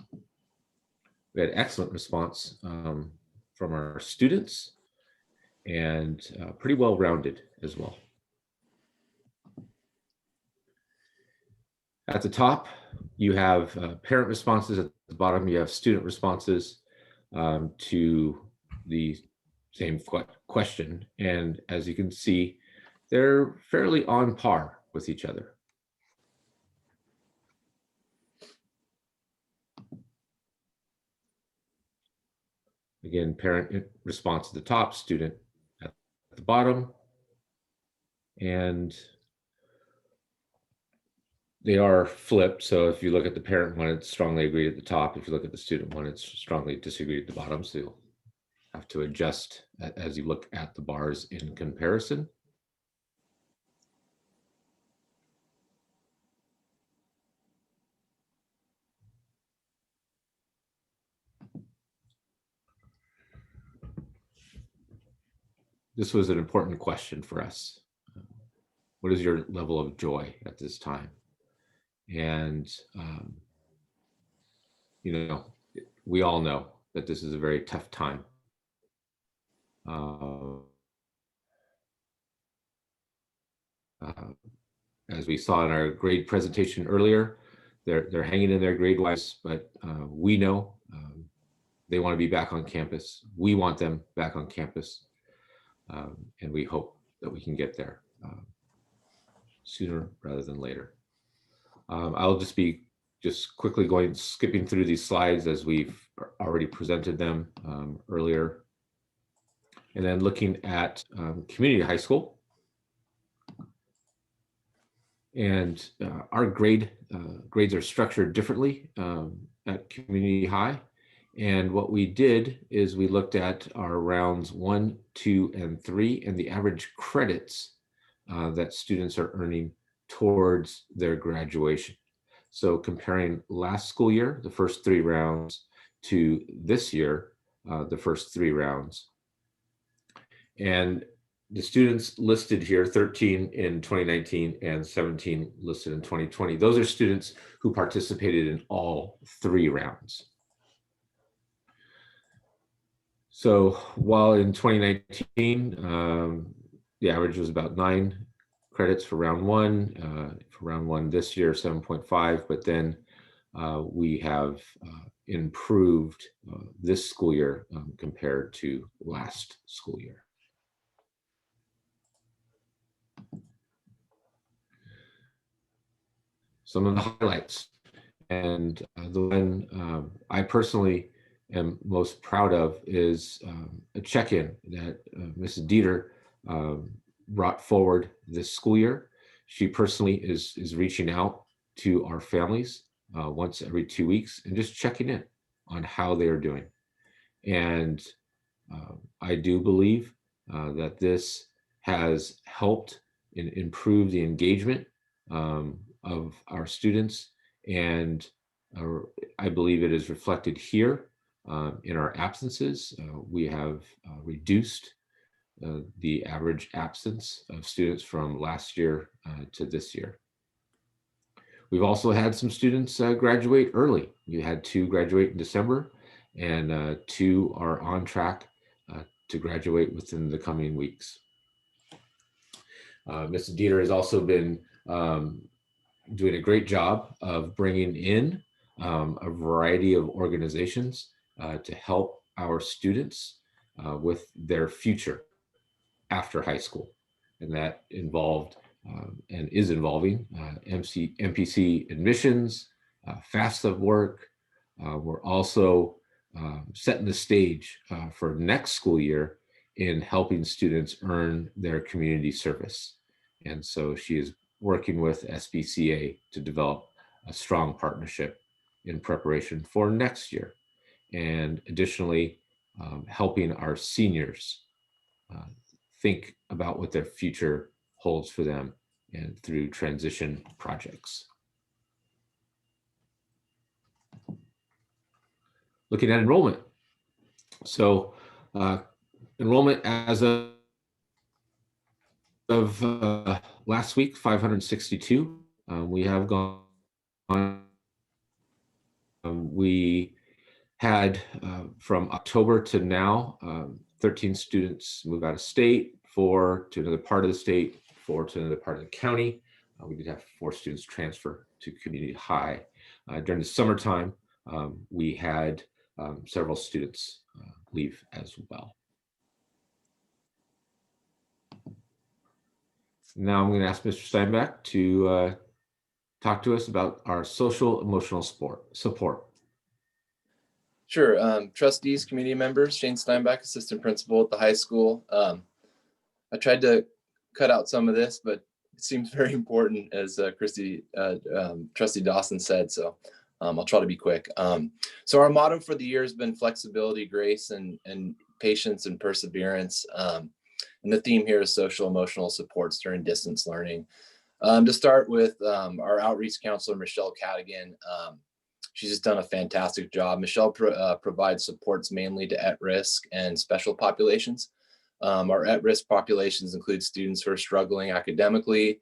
We had excellent response from our students, and pretty well rounded as well. At the top, you have parent responses. At the bottom, you have student responses to the same question. And as you can see, they're fairly on par with each other. Again, parent response at the top, student at the bottom. And they are flipped. So if you look at the parent one, it's strongly agreed at the top. If you look at the student one, it's strongly disagreed at the bottom. So you'll have to adjust as you look at the bars in comparison. This was an important question for us. What is your level of joy at this time? And, you know, we all know that this is a very tough time. As we saw in our grade presentation earlier, they're hanging in there grade-wise, but we know they want to be back on campus. We want them back on campus, and we hope that we can get there sooner rather than later. I'll just be quickly skipping through these slides as we've already presented them earlier. And then looking at community high school. And our grades are structured differently at community high. And what we did is we looked at our rounds 1, 2, and 3 and the average credits that students are earning towards their graduation. So comparing last school year, the first 3 rounds, to this year, the first 3 rounds. And the students listed here, 13 in 2019 and 17 listed in 2020. Those are students who participated in all 3 rounds. So while in 2019, the average was about 9 credits for round 1. For round 1 this year, 7.5, but then we have improved this school year compared to last school year. Some of the highlights, and the one I personally am most proud of is a check-in that Mrs. Dieter brought forward this school year. She personally is reaching out to our families once every 2 weeks and just checking in on how they are doing. And I do believe that this has helped improve the engagement of our students, and I believe it is reflected here in our absences. We have reduced the average absence of students from last year to this year. We've also had some students graduate early. We had 2 graduate in December, and 2 are on track to graduate within the coming weeks. Mrs. Dieter has also been doing a great job of bringing in a variety of organizations to help our students with their future after high school. And that involved and is involving MPC admissions, FAFSA work. We're also setting the stage for next school year in helping students earn their community service. And so she is working with SBCA to develop a strong partnership in preparation for next year. And additionally, helping our seniors think about what their future holds for them and through transition projects. Looking at enrollment. So enrollment as of last week, 562. We have gone on. We had from October to now 13 students move out of state, 4 to another part of the state, 4 to another part of the county. We did have 4 students transfer to community high. During the summertime, we had several students leave as well. Now I'm going to ask Mr. Steinbach to talk to us about our social emotional support. Sure. Trustees, community members, Shane Steinbach, assistant principal at the high school. I tried to cut out some of this, but it seems very important, as Trustee Dawson said. So I'll try to be quick. So our motto for the year has been flexibility, grace, and patience and perseverance. And the theme here is social emotional supports during distance learning. To start with, our outreach counselor, Michelle Cadigan, she's just done a fantastic job. Michelle provides supports mainly to at-risk and special populations. Our at-risk populations include students who are struggling academically,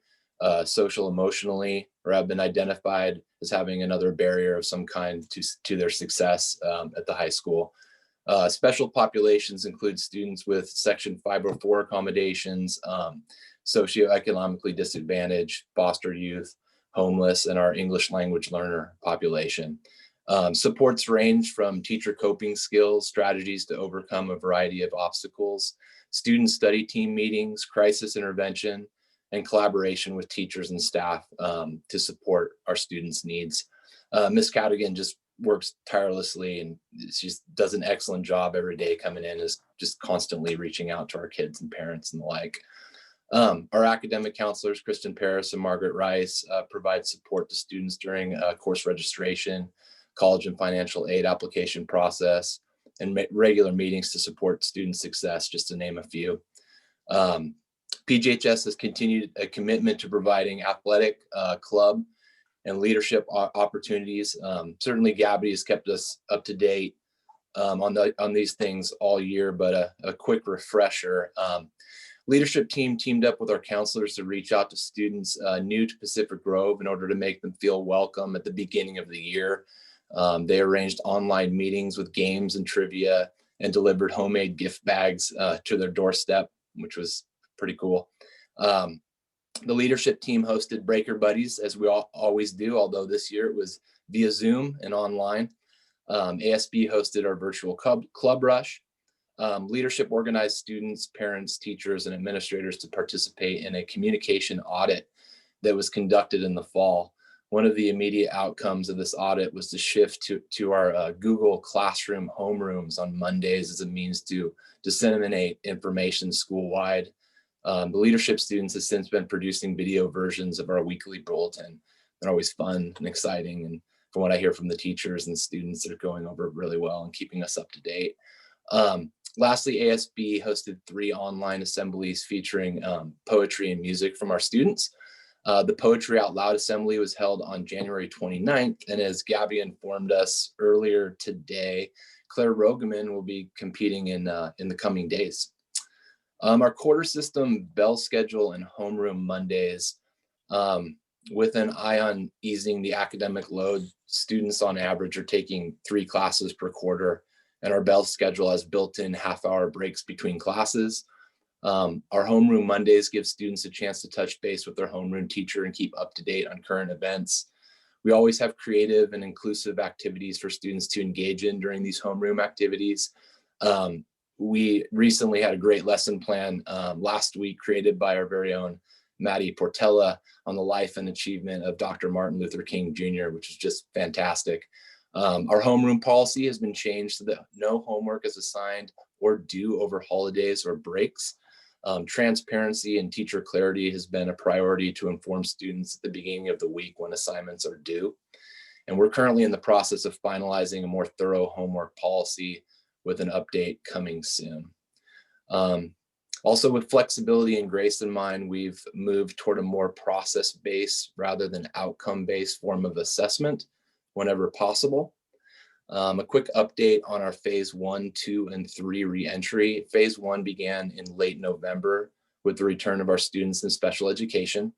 social, emotionally, or have been identified as having another barrier of some kind to their success at the high school. Special populations include students with Section 504 accommodations, socioeconomically disadvantaged, foster youth, homeless, and our English language learner population. Supports range from teacher coping skills, strategies to overcome a variety of obstacles, student study team meetings, crisis intervention, and collaboration with teachers and staff to support our students' needs. Ms. Cadigan just works tirelessly, and she does an excellent job every day coming in, is just constantly reaching out to our kids and parents and the like. Our academic counselors, Kristen Paris and Margaret Rice, provide support to students during course registration, college and financial aid application process, and regular meetings to support student success, just to name a few. PGHS has continued a commitment to providing athletic, club, and leadership opportunities. Certainly Gabby has kept us up to date on these things all year, but a quick refresher. Leadership team teamed up with our counselors to reach out to students new to Pacific Grove in order to make them feel welcome at the beginning of the year. They arranged online meetings with games and trivia and delivered homemade gift bags to their doorstep, which was pretty cool. The leadership team hosted Breaker Buddies, as we always do, although this year it was via Zoom and online. ASB hosted our virtual club rush. Leadership organized students, parents, teachers, and administrators to participate in a communication audit that was conducted in the fall. One of the immediate outcomes of this audit was to shift to our Google Classroom homerooms on Mondays as a means to disseminate information school-wide. The leadership students have since been producing video versions of our weekly bulletin. They're always fun and exciting, and from what I hear from the teachers and students, they're going over really well and keeping us up to date. Lastly, ASB hosted 3 online assemblies featuring poetry and music from our students. The Poetry Out Loud Assembly was held on January 29th, and as Gabby informed us earlier today, Claire Rogeman will be competing in the coming days. Our quarter system bell schedule and homeroom Mondays, with an eye on easing the academic load, students on average are taking 3 classes per quarter, and our bell schedule has built-in half-hour breaks between classes. Our homeroom Mondays give students a chance to touch base with their homeroom teacher and keep up to date on current events. We always have creative and inclusive activities for students to engage in during these homeroom activities. We recently had a great lesson plan last week created by our very own Maddie Portella on the life and achievement of Dr. Martin Luther King Jr., which is just fantastic. Our homeroom policy has been changed so that no homework is assigned or due over holidays or breaks. Transparency and teacher clarity has been a priority to inform students at the beginning of the week when assignments are due. And we're currently in the process of finalizing a more thorough homework policy with an update coming soon. Also, with flexibility and grace in mind, we've moved toward a more process-based rather than outcome-based form of assessment whenever possible. A quick update on our phase 1, 2, and 3 reentry. Phase 1 began in late November with the return of our students in special education.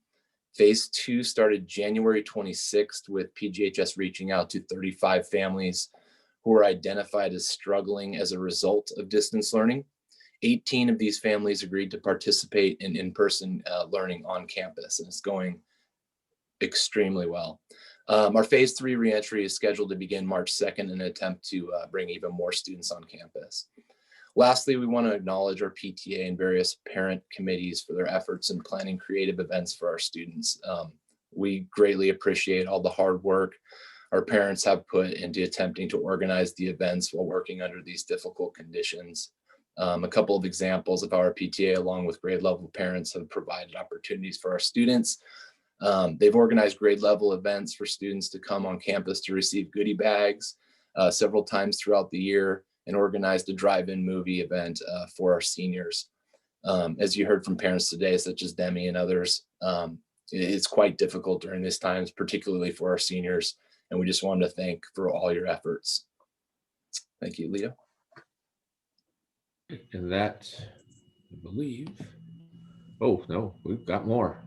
Phase 2 started January 26th with PGHS reaching out to 35 families who were identified as struggling as a result of distance learning. 18 of these families agreed to participate in in-person learning on campus, and it's going extremely well. Our phase 3 reentry is scheduled to begin March 2nd in an attempt to bring even more students on campus. Lastly, we want to acknowledge our PTA and various parent committees for their efforts in planning creative events for our students. We greatly appreciate all the hard work our parents have put into attempting to organize the events while working under these difficult conditions. A couple of examples of how our PTA, along with grade level parents, have provided opportunities for our students. They've organized grade level events for students to come on campus to receive goodie bags several times throughout the year, and organized a drive-in movie event for our seniors. As you heard from parents today, such as Demi and others, it's quite difficult during these times, particularly for our seniors. And we just wanted to thank for all your efforts. Thank you, Leo. And that, I believe, oh no, we've got more.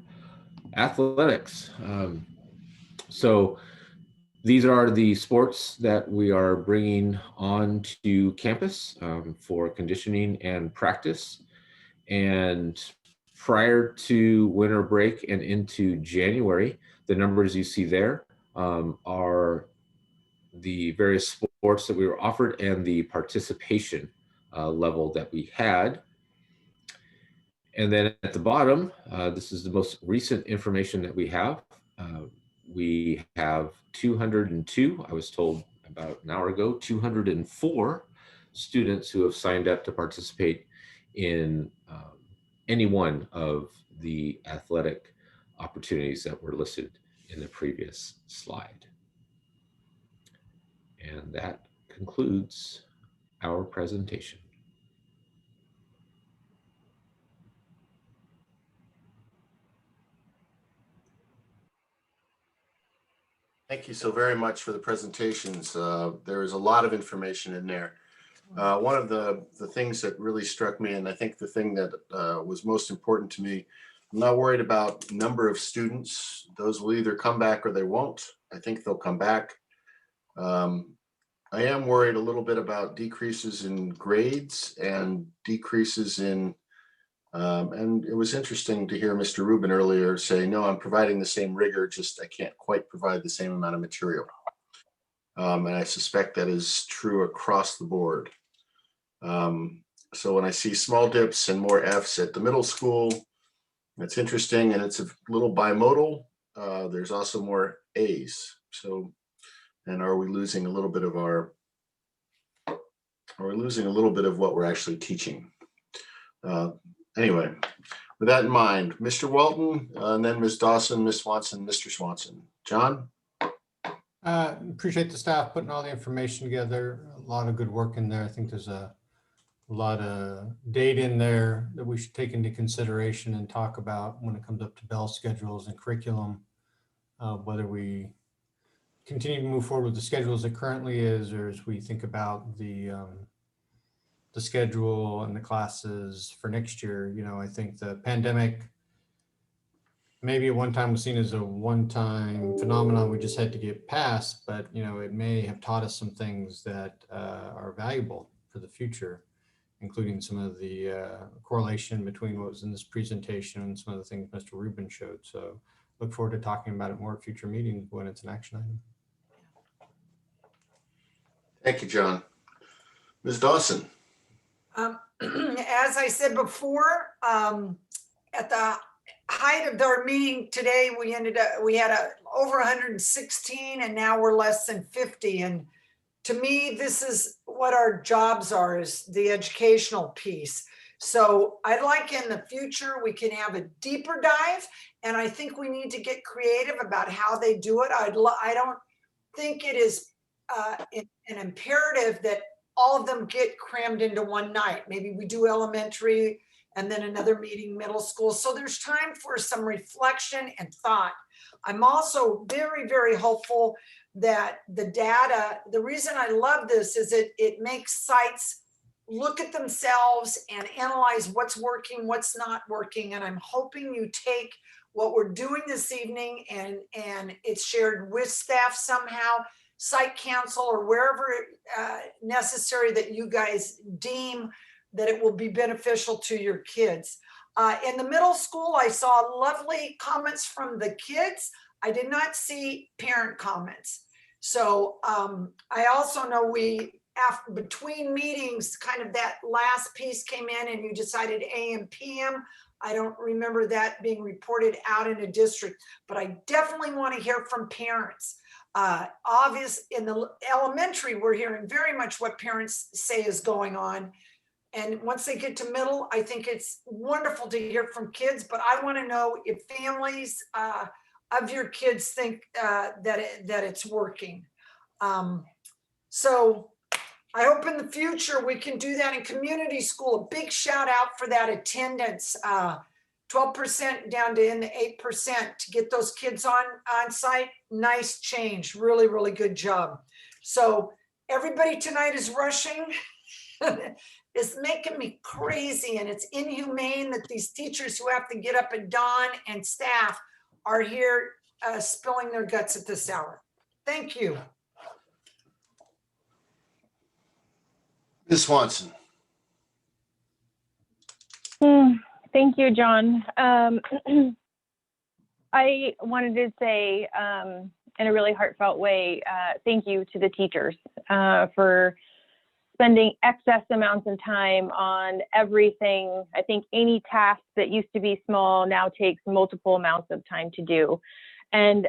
Athletics. So these are the sports that we are bringing onto campus for conditioning and practice. And prior to winter break and into January, the numbers you see there are the various sports that we were offered and the participation level that we had. And then at the bottom, this is the most recent information that we have. We have 202, I was told about an hour ago, 204 students who have signed up to participate in any one of the athletic opportunities that were listed in the previous slide. And that concludes our presentation. Thank you so very much for the presentations. There is a lot of information in there. One of the things that really struck me, and I think the thing that was most important to me, I'm not worried about number of students. Those will either come back or they won't. I think they'll come back. I am worried a little bit about decreases in grades and decreases in, and it was interesting to hear Mr. Rubin earlier say, no, I'm providing the same rigor, just I can't quite provide the same amount of material. And I suspect that is true across the board. So when I see small dips and more Fs at the middle school, that's interesting, and it's a little bimodal. There's also more As. So, and are we losing a little bit of what we're actually teaching? Anyway, with that in mind, Mr. Walton, and then Ms. Dawson, Ms. Swanson, Mr. Swanson. John? Appreciate the staff putting all the information together. A lot of good work in there. I think there's a lot of data in there that we should take into consideration and talk about when it comes up to bell schedules and curriculum, whether we continue to move forward with the schedule as it currently is, or as we think about the schedule and the classes for next year. You know, I think the pandemic maybe at one time was seen as a one-time phenomenon we just had to get past, but you know, it may have taught us some things that are valuable for the future, including some of the correlation between what was in this presentation and some of the things Mr. Rubin showed. So look forward to talking about it more at future meetings when it's an action item. Thank you, John. Ms. Dawson. As I said before, at the height of our meeting today, we had over 116, and now we're less than 50. And to me, this is what our jobs are, is the educational piece. So I'd like in the future, we can have a deeper dive, and I think we need to get creative about how they do it. I don't think it is an imperative that all of them get crammed into one night. Maybe we do elementary and then another meeting middle school. So there's time for some reflection and thought. I'm also very, very hopeful that the data, the reason I love this is it makes sites look at themselves and analyze what's working, what's not working. And I'm hoping you take what we're doing this evening and it's shared with staff somehow, site council, or wherever necessary that you guys deem that it will be beneficial to your kids. In the middle school, I saw lovely comments from the kids. I did not see parent comments. So I also know between meetings, kind of that last piece came in and you decided AM, PM. I don't remember that being reported out in a district, but I definitely want to hear from parents. Obvious in the elementary, we're hearing very much what parents say is going on. And once they get to middle, I think it's wonderful to hear from kids, but I want to know if families of your kids think that it's working. So I hope in the future we can do that in community school. A big shout out for that attendance, 12% down to in the 8% to get those kids on site. Nice change, really, really good job. So everybody tonight is rushing. It's making me crazy, and it's inhumane that these teachers who have to get up at dawn and staff are here spilling their guts at this hour. Thank you. Ms. Swanson. Thank you, John. I wanted to say in a really heartfelt way, thank you to the teachers for spending excess amounts of time on everything. I think any task that used to be small now takes multiple amounts of time to do. And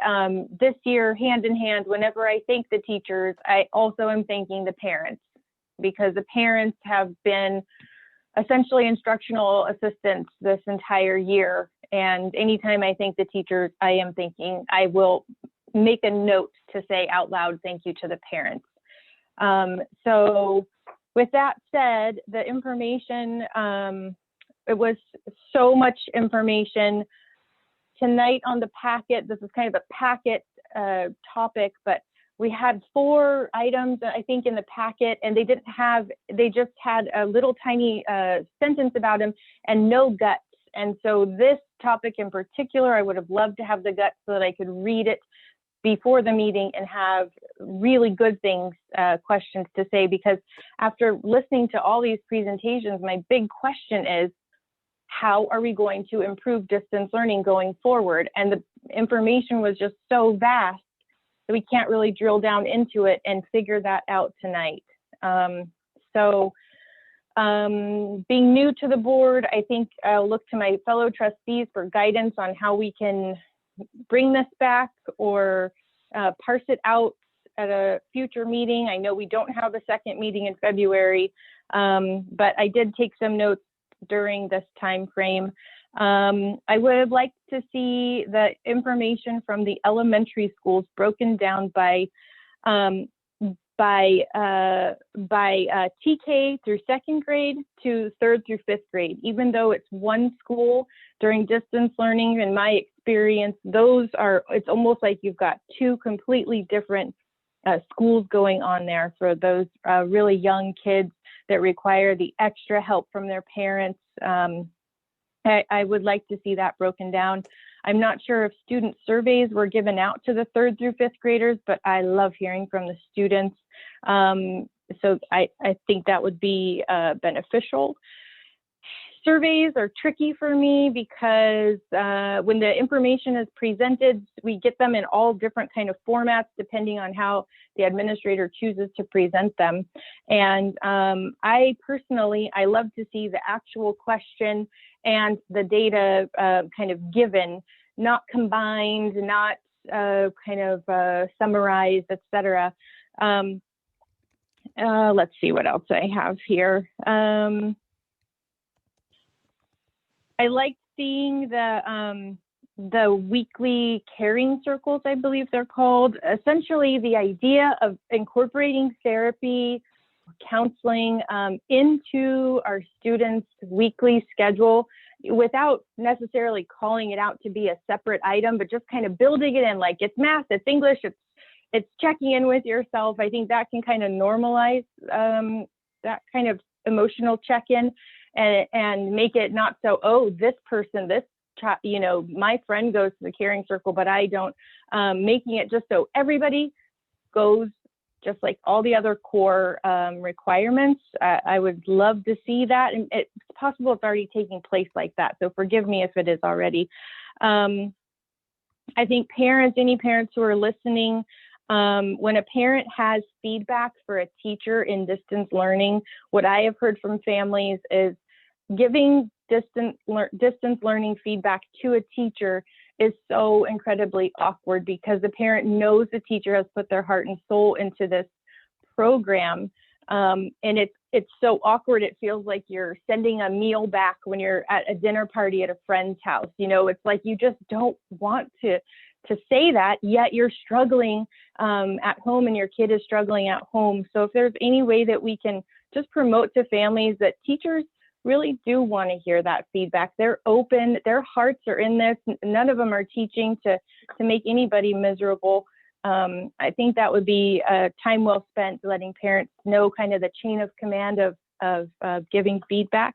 this year, hand in hand, whenever I thank the teachers, I also am thanking the parents, because the parents have been essentially instructional assistants this entire year. And anytime I thank the teachers, I am thinking, I will make a note to say out loud, thank you to the parents. So with that said, the information, it was so much information tonight on the packet. This is kind of a packet topic, but we had 4 items, I think, in the packet, and they just had a little tiny sentence about them and no guts. And so this topic in particular, I would have loved to have the guts so that I could read it before the meeting and have really good things, questions to say, because after listening to all these presentations, my big question is, how are we going to improve distance learning going forward? And the information was just so vast that we can't really drill down into it and figure that out tonight. Being new to the board, I think I'll look to my fellow trustees for guidance on how we can bring this back or parse it out at a future meeting. I know we don't have a second meeting in February, but I did take some notes during this time frame. I would have liked to see the information from the elementary schools broken down by TK through 2nd grade to 3rd through 5th grade. Even though it's one school during distance learning, in my experience, it's almost like you've got 2 completely different schools going on there for those really young kids that require the extra help from their parents. I would like to see that broken down. I'm not sure if student surveys were given out to the 3rd through 5th graders, but I love hearing from the students. So I think that would be beneficial. Surveys are tricky for me because when the information is presented, we get them in all different kind of formats depending on how the administrator chooses to present them. And I personally love to see the actual question and the data kind of given, not combined, not kind of summarized, etc. Let's see what else I have here. I like seeing the weekly caring circles, I believe they're called. Essentially, the idea of incorporating therapy, counseling into our students' weekly schedule without necessarily calling it out to be a separate item, but just kind of building it in, like it's math, it's English, it's checking in with yourself. I think that can kind of normalize that kind of emotional check-in and make it not so, oh, this person, this child, my friend goes to the caring circle, but I don't. Making it just so everybody goes, just like all the other core requirements. I would love to see that. And it's possible it's already taking place like that. So forgive me if it is already. I think any parents who are listening, when a parent has feedback for a teacher in distance learning, what I have heard from families is giving distance learning feedback to a teacher is so incredibly awkward because the parent knows the teacher has put their heart and soul into this program. And it's so awkward. It feels like you're sending a meal back when you're at a dinner party at a friend's house. You know, it's like you just don't want to say that, yet you're struggling at home and your kid is struggling at home. So if there's any way that we can just promote to families that teachers really do want to hear that feedback. They're open, their hearts are in this. None of them are teaching to make anybody miserable. I think that would be a time well spent letting parents know kind of the chain of command of giving feedback.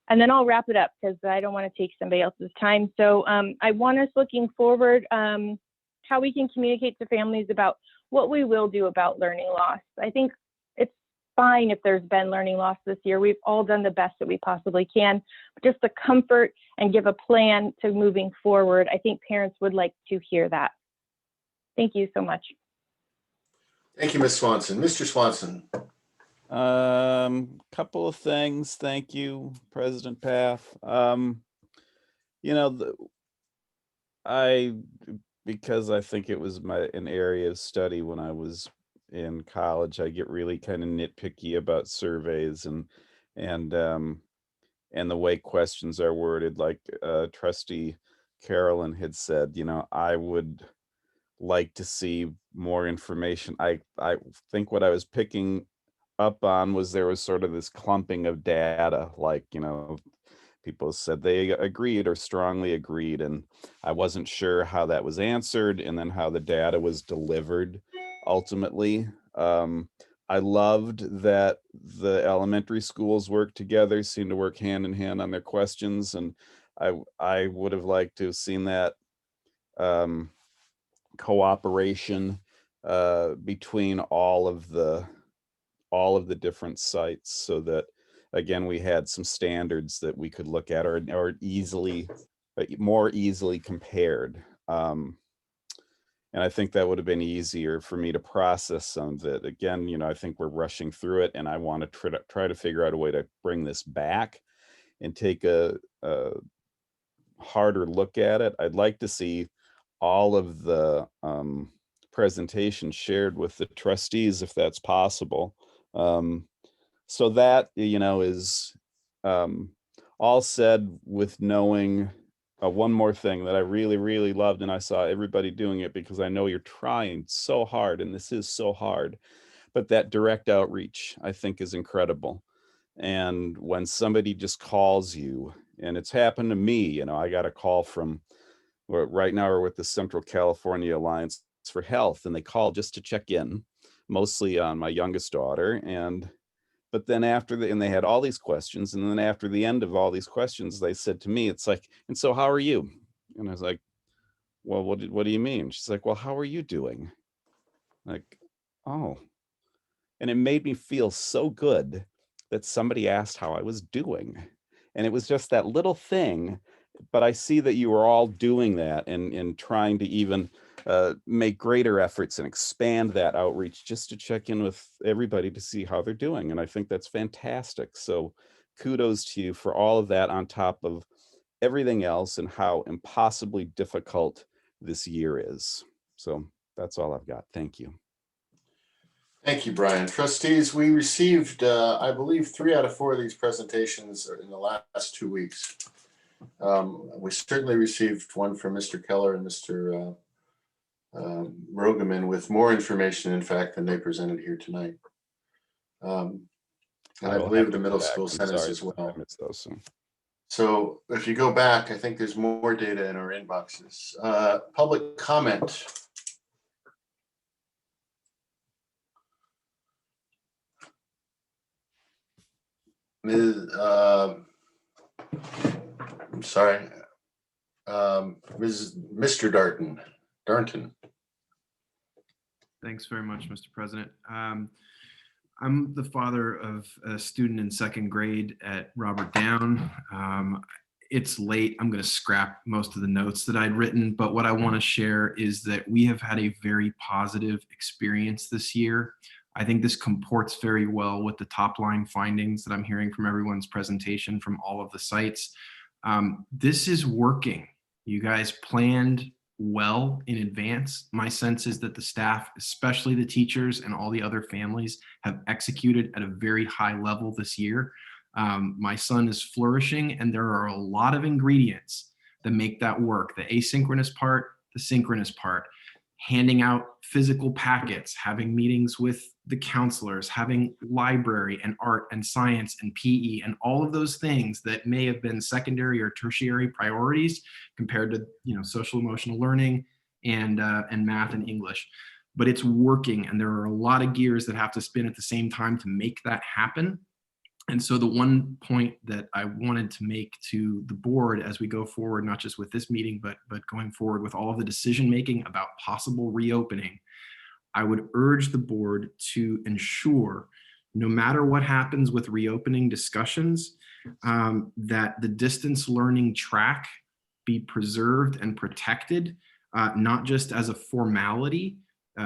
And then I'll wrap it up because I don't want to take somebody else's time. So I want us looking forward how we can communicate to families about what we will do about learning loss. I think it's fine if there's been learning loss this year. We've all done the best that we possibly can. But just the comfort and give a plan to moving forward, I think parents would like to hear that. Thank you so much. Thank you, Ms. Swanson. Mr. Swanson. Couple of things. Thank you, President Path. You know, because I think it was an area of study when I was in college, I get really kind of nitpicky about surveys and the way questions are worded. Like Trustee Carolyn had said, you know, I would like to see more information. I think what I was picking up on was there was sort of this clumping of data, like, you know, people said they agreed or strongly agreed, and I wasn't sure how that was answered and then how the data was delivered ultimately. I loved that the elementary schools worked together, seemed to work hand in hand on their questions, and I would have liked to have seen that cooperation between all of the different sites, so that again we had some standards that we could look at or more easily compared. And I think that would have been easier for me to process some of it. Again, you know, I think we're rushing through it, and I want to try to figure out a way to bring this back and take a harder look at it. I'd like to see all of the presentations shared with the trustees if that's possible. So that, you know, is all said with knowing one more thing that I really, really loved, and I saw everybody doing it because I know you're trying so hard, and this is so hard, but that direct outreach I think is incredible. And when somebody just calls you, and it's happened to me, you know, I got a call from, right now we're with the Central California Alliance for Health, and they called just to check in, mostly on my youngest daughter. But then and they had all these questions, and then after the end of all these questions, they said to me, it's like, and so how are you? And I was like, well, what do you mean? She's like, well, how are you doing? Like, oh. And it made me feel so good that somebody asked how I was doing. And it was just that little thing, but I see that you are all doing that and trying to even make greater efforts and expand that outreach just to check in with everybody to see how they're doing. And I think that's fantastic. So kudos to you for all of that on top of everything else and how impossibly difficult this year is. So that's all I've got. Thank you. Thank you, Brian. Trustees, we received, I believe, 3 out of 4 of these presentations in the last 2 weeks. We certainly received one from Mr. Keller and Mr. Rogaman with more information, in fact, than they presented here tonight. And I believe the middle school sent us as well. I missed those, so if you go back, I think there's more data in our inboxes. Public comment. I'm sorry, Mr. Darnton. Thanks very much, Mr. President. I'm the father of a student in 2nd grade at Robert Down. It's late. I'm going to scrap most of the notes that I'd written, but what I want to share is that we have had a very positive experience this year. I think this comports very well with the top line findings that I'm hearing from everyone's presentation from all of the sites. This is working. You guys planned well in advance. My sense is that the staff, especially the teachers and all the other families, have executed at a very high level this year. My son is flourishing, and there are a lot of ingredients that make that work. The asynchronous part, the synchronous part, handing out physical packets, having meetings with the counselors, having library and art and science and PE and all of those things that may have been secondary or tertiary priorities compared to, you know, social emotional learning and math and English. But it's working, and there are a lot of gears that have to spin at the same time to make that happen. And so the one point that I wanted to make to the board as we go forward, not just with this meeting, but going forward with all of the decision making about possible reopening, I would urge the board to ensure, no matter what happens with reopening discussions, that the distance learning track be preserved and protected, not just as a formality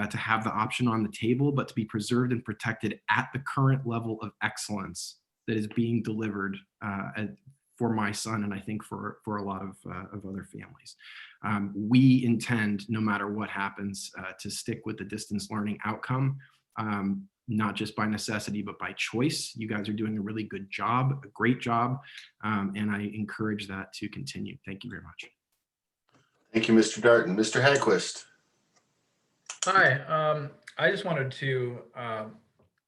to have the option on the table, but to be preserved and protected at the current level of excellence that is being delivered for my son, and I think for a lot of other families. We intend, no matter what happens, to stick with the distance learning outcome, not just by necessity, but by choice. You guys are doing a really good job, a great job, and I encourage that to continue. Thank you very much. Thank you, Mr. Darton. Mr. Hagquist. Hi, I just wanted to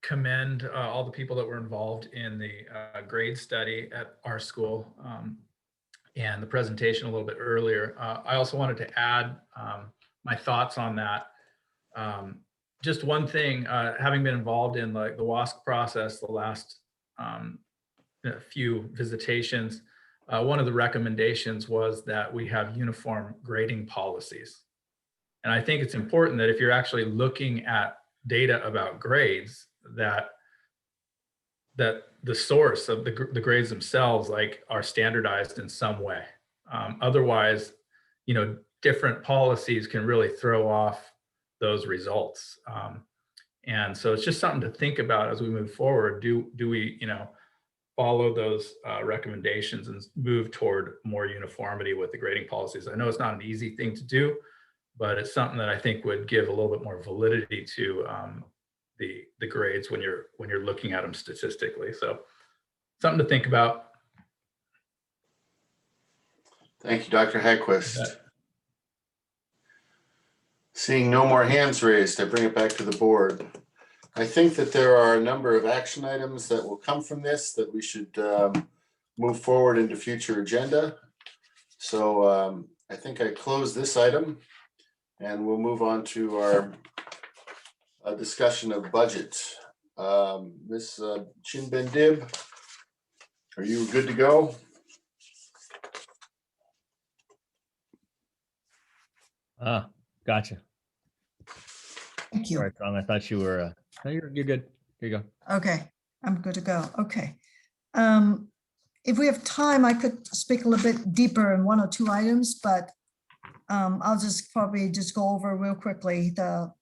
commend all the people that were involved in the grade study at our school and the presentation a little bit earlier. I also wanted to add my thoughts on that. Just one thing, having been involved in like the WASC process the last few visitations, one of the recommendations was that we have uniform grading policies. And I think it's important that if you're actually looking at data about grades, that the source of the grades themselves are standardized in some way. Otherwise, you know, different policies can really throw off those results. And so it's just something to think about as we move forward. Do we, you know, follow those recommendations and move toward more uniformity with the grading policies? I know it's not an easy thing to do, but it's something that I think would give a little bit more validity to the grades when you're looking at them statistically. So something to think about. Thank you, Dr. Hagquist. Seeing no more hands raised, I bring it back to the board. I think that there are a number of action items that will come from this that we should move forward into future agenda. So I think I close this item and we'll move on to our discussion of budget. Ms. Chinbendib, are you good to go? Gotcha. Thank you. All right, Tom, I thought you were, no, you're good. Here you go. Okay, I'm good to go. Okay. If we have time, I could speak a little bit deeper in one or two items, but I'll just probably just go over real quickly all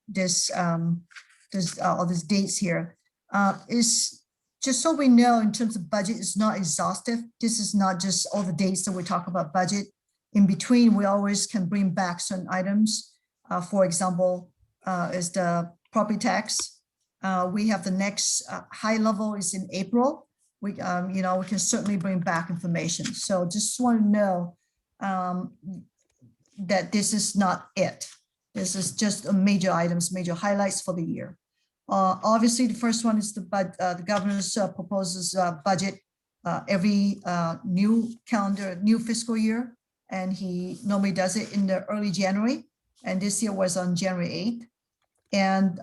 these dates here. Is just so we know in terms of budget, it's not exhaustive. This is not just all the dates that we talk about budget. In between, we always can bring back certain items. For example, is the property tax. We have the next high level is in April. We, you know, we can certainly bring back information. So just want to know that this is not it. This is just a major items, major highlights for the year. Obviously, the first one is the governor's proposes budget every new fiscal year, and he normally does it in the early January, and this year was on January 8th. And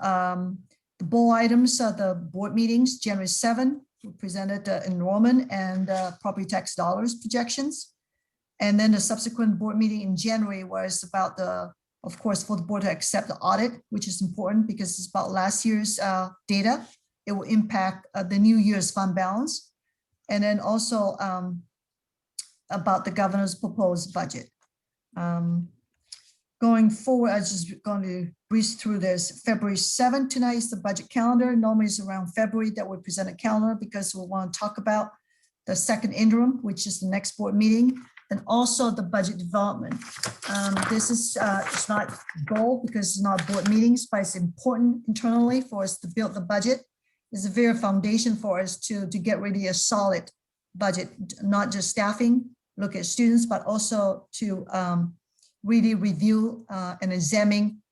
the board items are the board meetings, January 7th, we presented the enrollment and property tax dollars projections. And then the subsequent board meeting in January was about of course, for the board to accept the audit, which is important because it's about last year's data. It will impact the new year's fund balance. And then also about the governor's proposed budget. Going forward, I'm just going to breeze through this. February 7th tonight is the budget calendar. Normally it's around February that we present a calendar because we want to talk about the second interim, which is the next board meeting. and also the budget development. This is it's not goal because it's not board meetings, but it's important internally for us to build the budget. It's a very foundation for us to get really a solid budget, not just staffing, look at students, but also to really review and examine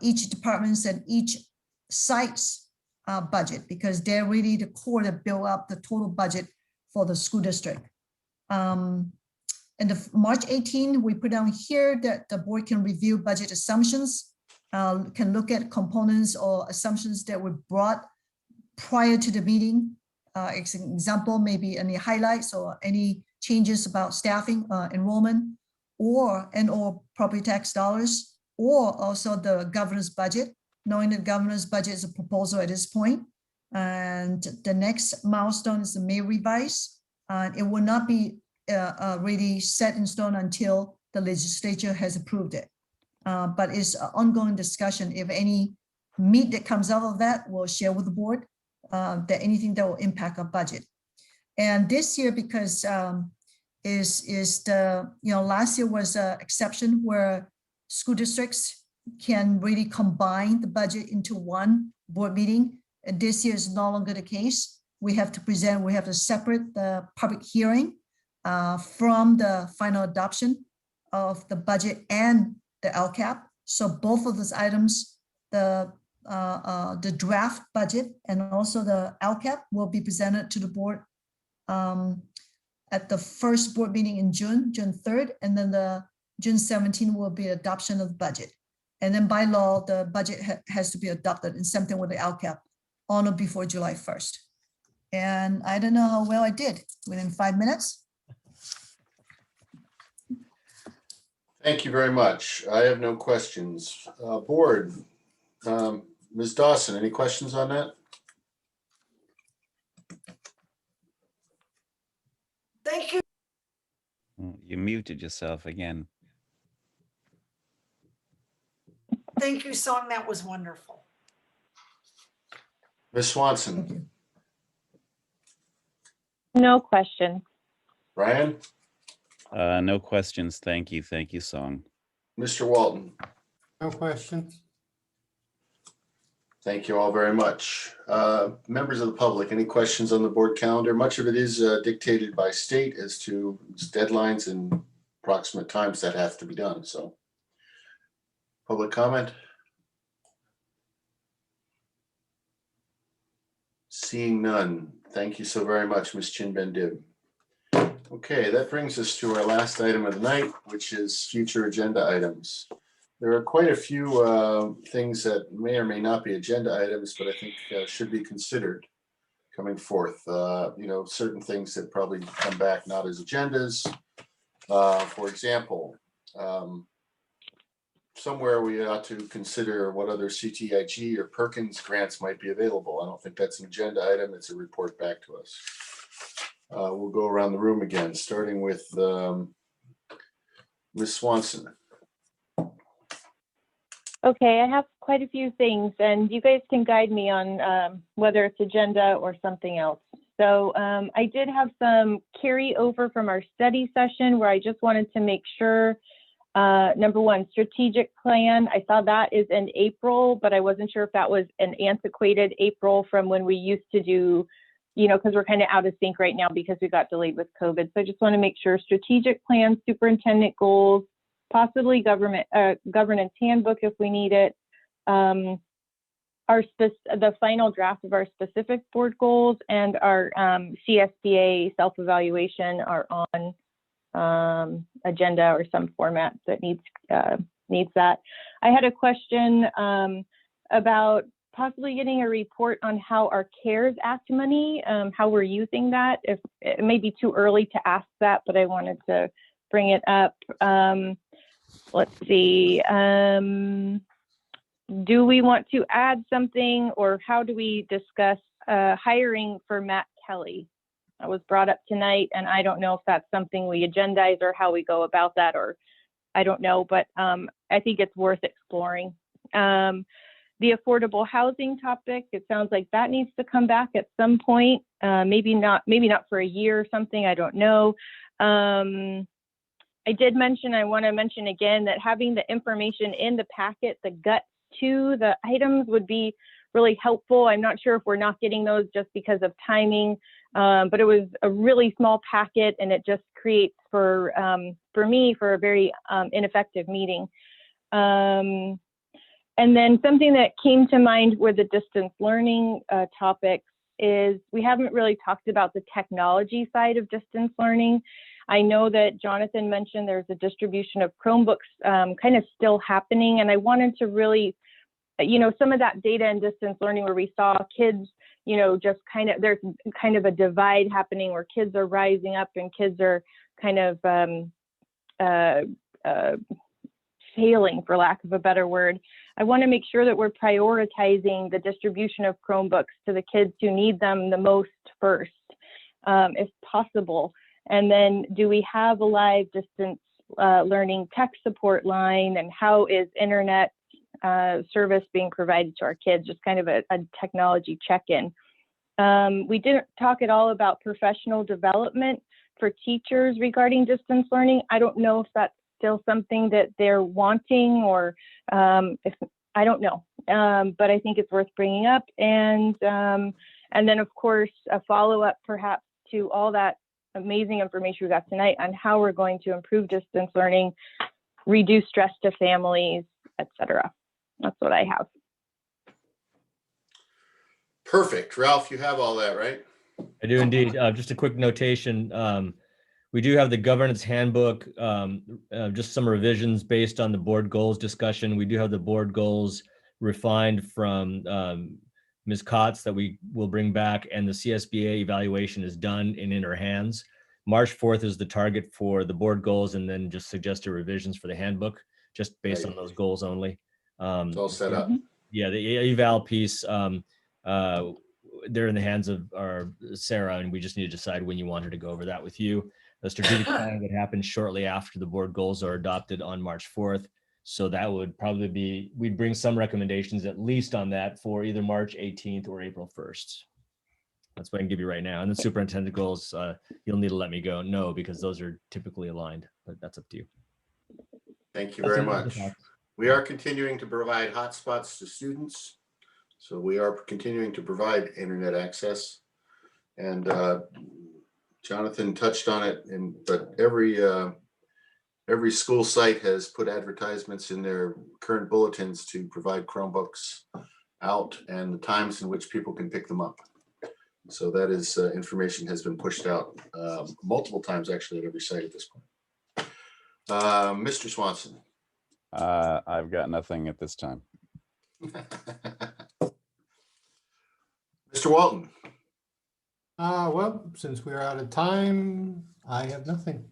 each department's and each site's budget, because they're really the core that build up the total budget for the school district. And the March 18, we put down here that the board can review budget assumptions, can look at components or assumptions that were brought prior to the meeting. As an example, maybe any highlights or any changes about staffing, enrollment, or property tax dollars, or also the governor's budget, knowing that governor's budget is a proposal at this point. And the next milestone is the May revise. It will not be really set in stone until the legislature has approved it. But it's an ongoing discussion. If any meat that comes out of that, we'll share with the board that anything that will impact our budget. And this year, because is the, last year was an exception where school districts can really combine the budget into one board meeting. And this year is no longer the case. We have to separate the public hearing from the final adoption of the budget and the LCAP. So both of those items, the draft budget and also the LCAP, will be presented to the board at the first board meeting in June 3rd, and then the June 17 will be adoption of the budget. And then by law, the budget has to be adopted in something with the LCAP on or before July 1st. And I don't know how well I did within 5 minutes. Thank you very much. I have no questions. Board, Ms. Dawson, any questions on that? Thank you. You muted yourself again. Thank you, Song. That was wonderful. Ms. Swanson? No question. Ryan? No questions. Thank you. Thank you, Song. Mr. Walton? No questions. Thank you all very much. Members of the public, any questions on the board calendar? Much of it is dictated by state as to deadlines and approximate times that have to be done. So, public comment? Seeing none. Thank you so very much, Ms. Chin-Ben-Dib. Okay, that brings us to our last item of the night, which is future agenda items. There are quite a few things that may or may not be agenda items, but I think should be considered coming forth. Certain things that probably come back not as agendas. For example, somewhere we ought to consider what other CTIG or Perkins grants might be available. I don't think that's an agenda item. It's a report back to us. We'll go around the room again, starting with Ms. Swanson. Okay, I have quite a few things, and you guys can guide me on whether it's agenda or something else. So I did have some carryover from our study session where I just wanted to make sure, number one, strategic plan. I saw that is in April, but I wasn't sure if that was an antiquated April from when we used to do, because we're kind of out of sync right now because we got delayed with COVID. So I just want to make sure strategic plan, superintendent goals, possibly governance handbook if we need it. The final draft of our specific board goals and our CSBA self-evaluation are on agenda or some format that needs that. I had a question about possibly getting a report on how our CARES Act money, how we're using that. If it may be too early to ask that, but I wanted to bring it up. Let's see. Do we want to add something, or how do we discuss hiring for Matt Kelly? That was brought up tonight, and I don't know if that's something we agendize or how we go about that, or I don't know, but I think it's worth exploring. The affordable housing topic, it sounds like that needs to come back at some point. Maybe not for a year or something, I don't know. I did mention, I want to mention again that having the information in the packet, the guts to the items would be really helpful. I'm not sure if we're not getting those just because of timing, but it was a really small packet and it just creates for me, for a very ineffective meeting. And then something that came to mind with the distance learning topics is we haven't really talked about the technology side of distance learning. I know that Jonathan mentioned there's a distribution of Chromebooks kind of still happening, and I wanted to really, some of that data in distance learning where we saw kids, just kind of, there's kind of a divide happening where kids are rising up and kids are kind of failing, for lack of a better word. I want to make sure that we're prioritizing the distribution of Chromebooks to the kids who need them the most first, if possible. And then do we have a live distance learning tech support line, and how is internet service being provided to our kids? Just kind of a technology check-in. We didn't talk at all about professional development for teachers regarding distance learning. I don't know if that's still something that they're wanting, or if I don't know, but I think it's worth bringing up. And then of course a follow-up perhaps to all that amazing information we got tonight on how we're going to improve distance learning, reduce stress to families, etc. That's what I have. Perfect. Ralph, you have all that, right? I do indeed. Just a quick notation. We do have the governance handbook, just some revisions based on the board goals discussion. We do have the board goals refined from Ms. Kotz that we will bring back, and the CSBA evaluation is done and in her hands. March 4th is the target for the board goals, and then just suggested revisions for the handbook, just based on those goals only. It's all set up. Yeah, the eval piece, they're in the hands of our Sarah, and we just need to decide when you want her to go over that with you. The strategic planning would happen shortly after the board goals are adopted on March 4th. So that would probably be, we'd bring some recommendations at least on that for either March 18th or April 1st. That's what I can give you right now. And the superintendent goals, you'll need to let me know because those are typically aligned, but that's up to you. Thank you very much. We are continuing to provide hotspots to students. So we are continuing to provide internet access. And Jonathan touched on it, but every school site has put advertisements in their current bulletins to provide Chromebooks out and the times in which people can pick them up. So that is information has been pushed out multiple times actually at every site at this point. Mr. Swanson. I've got nothing at this time. Mr. Walton. Well, since we're out of time, I have nothing.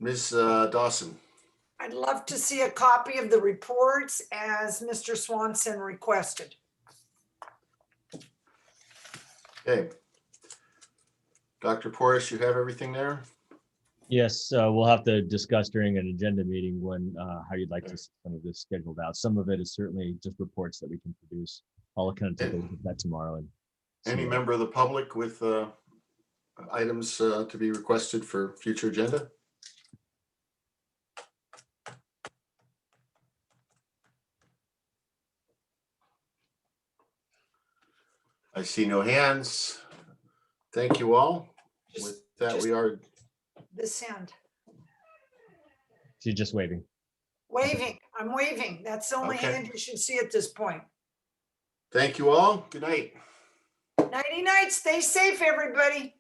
Ms. Dawson. I'd love to see a copy of the reports as Mr. Swanson requested. Okay. Dr. Porras, you have everything there? Yes, we'll have to discuss during an agenda meeting when how you'd like to see some of this scheduled out. Some of it is certainly just reports that we can produce. I'll kind of take a look at that tomorrow. And any member of the public with items to be requested for future agenda? I see no hands. Thank you all. With that, we are. This hand. She's just waving. Waving. I'm waving. That's the only Okay. hand you should see at this point. Thank you all. Good night. Nighty night. Stay safe, everybody.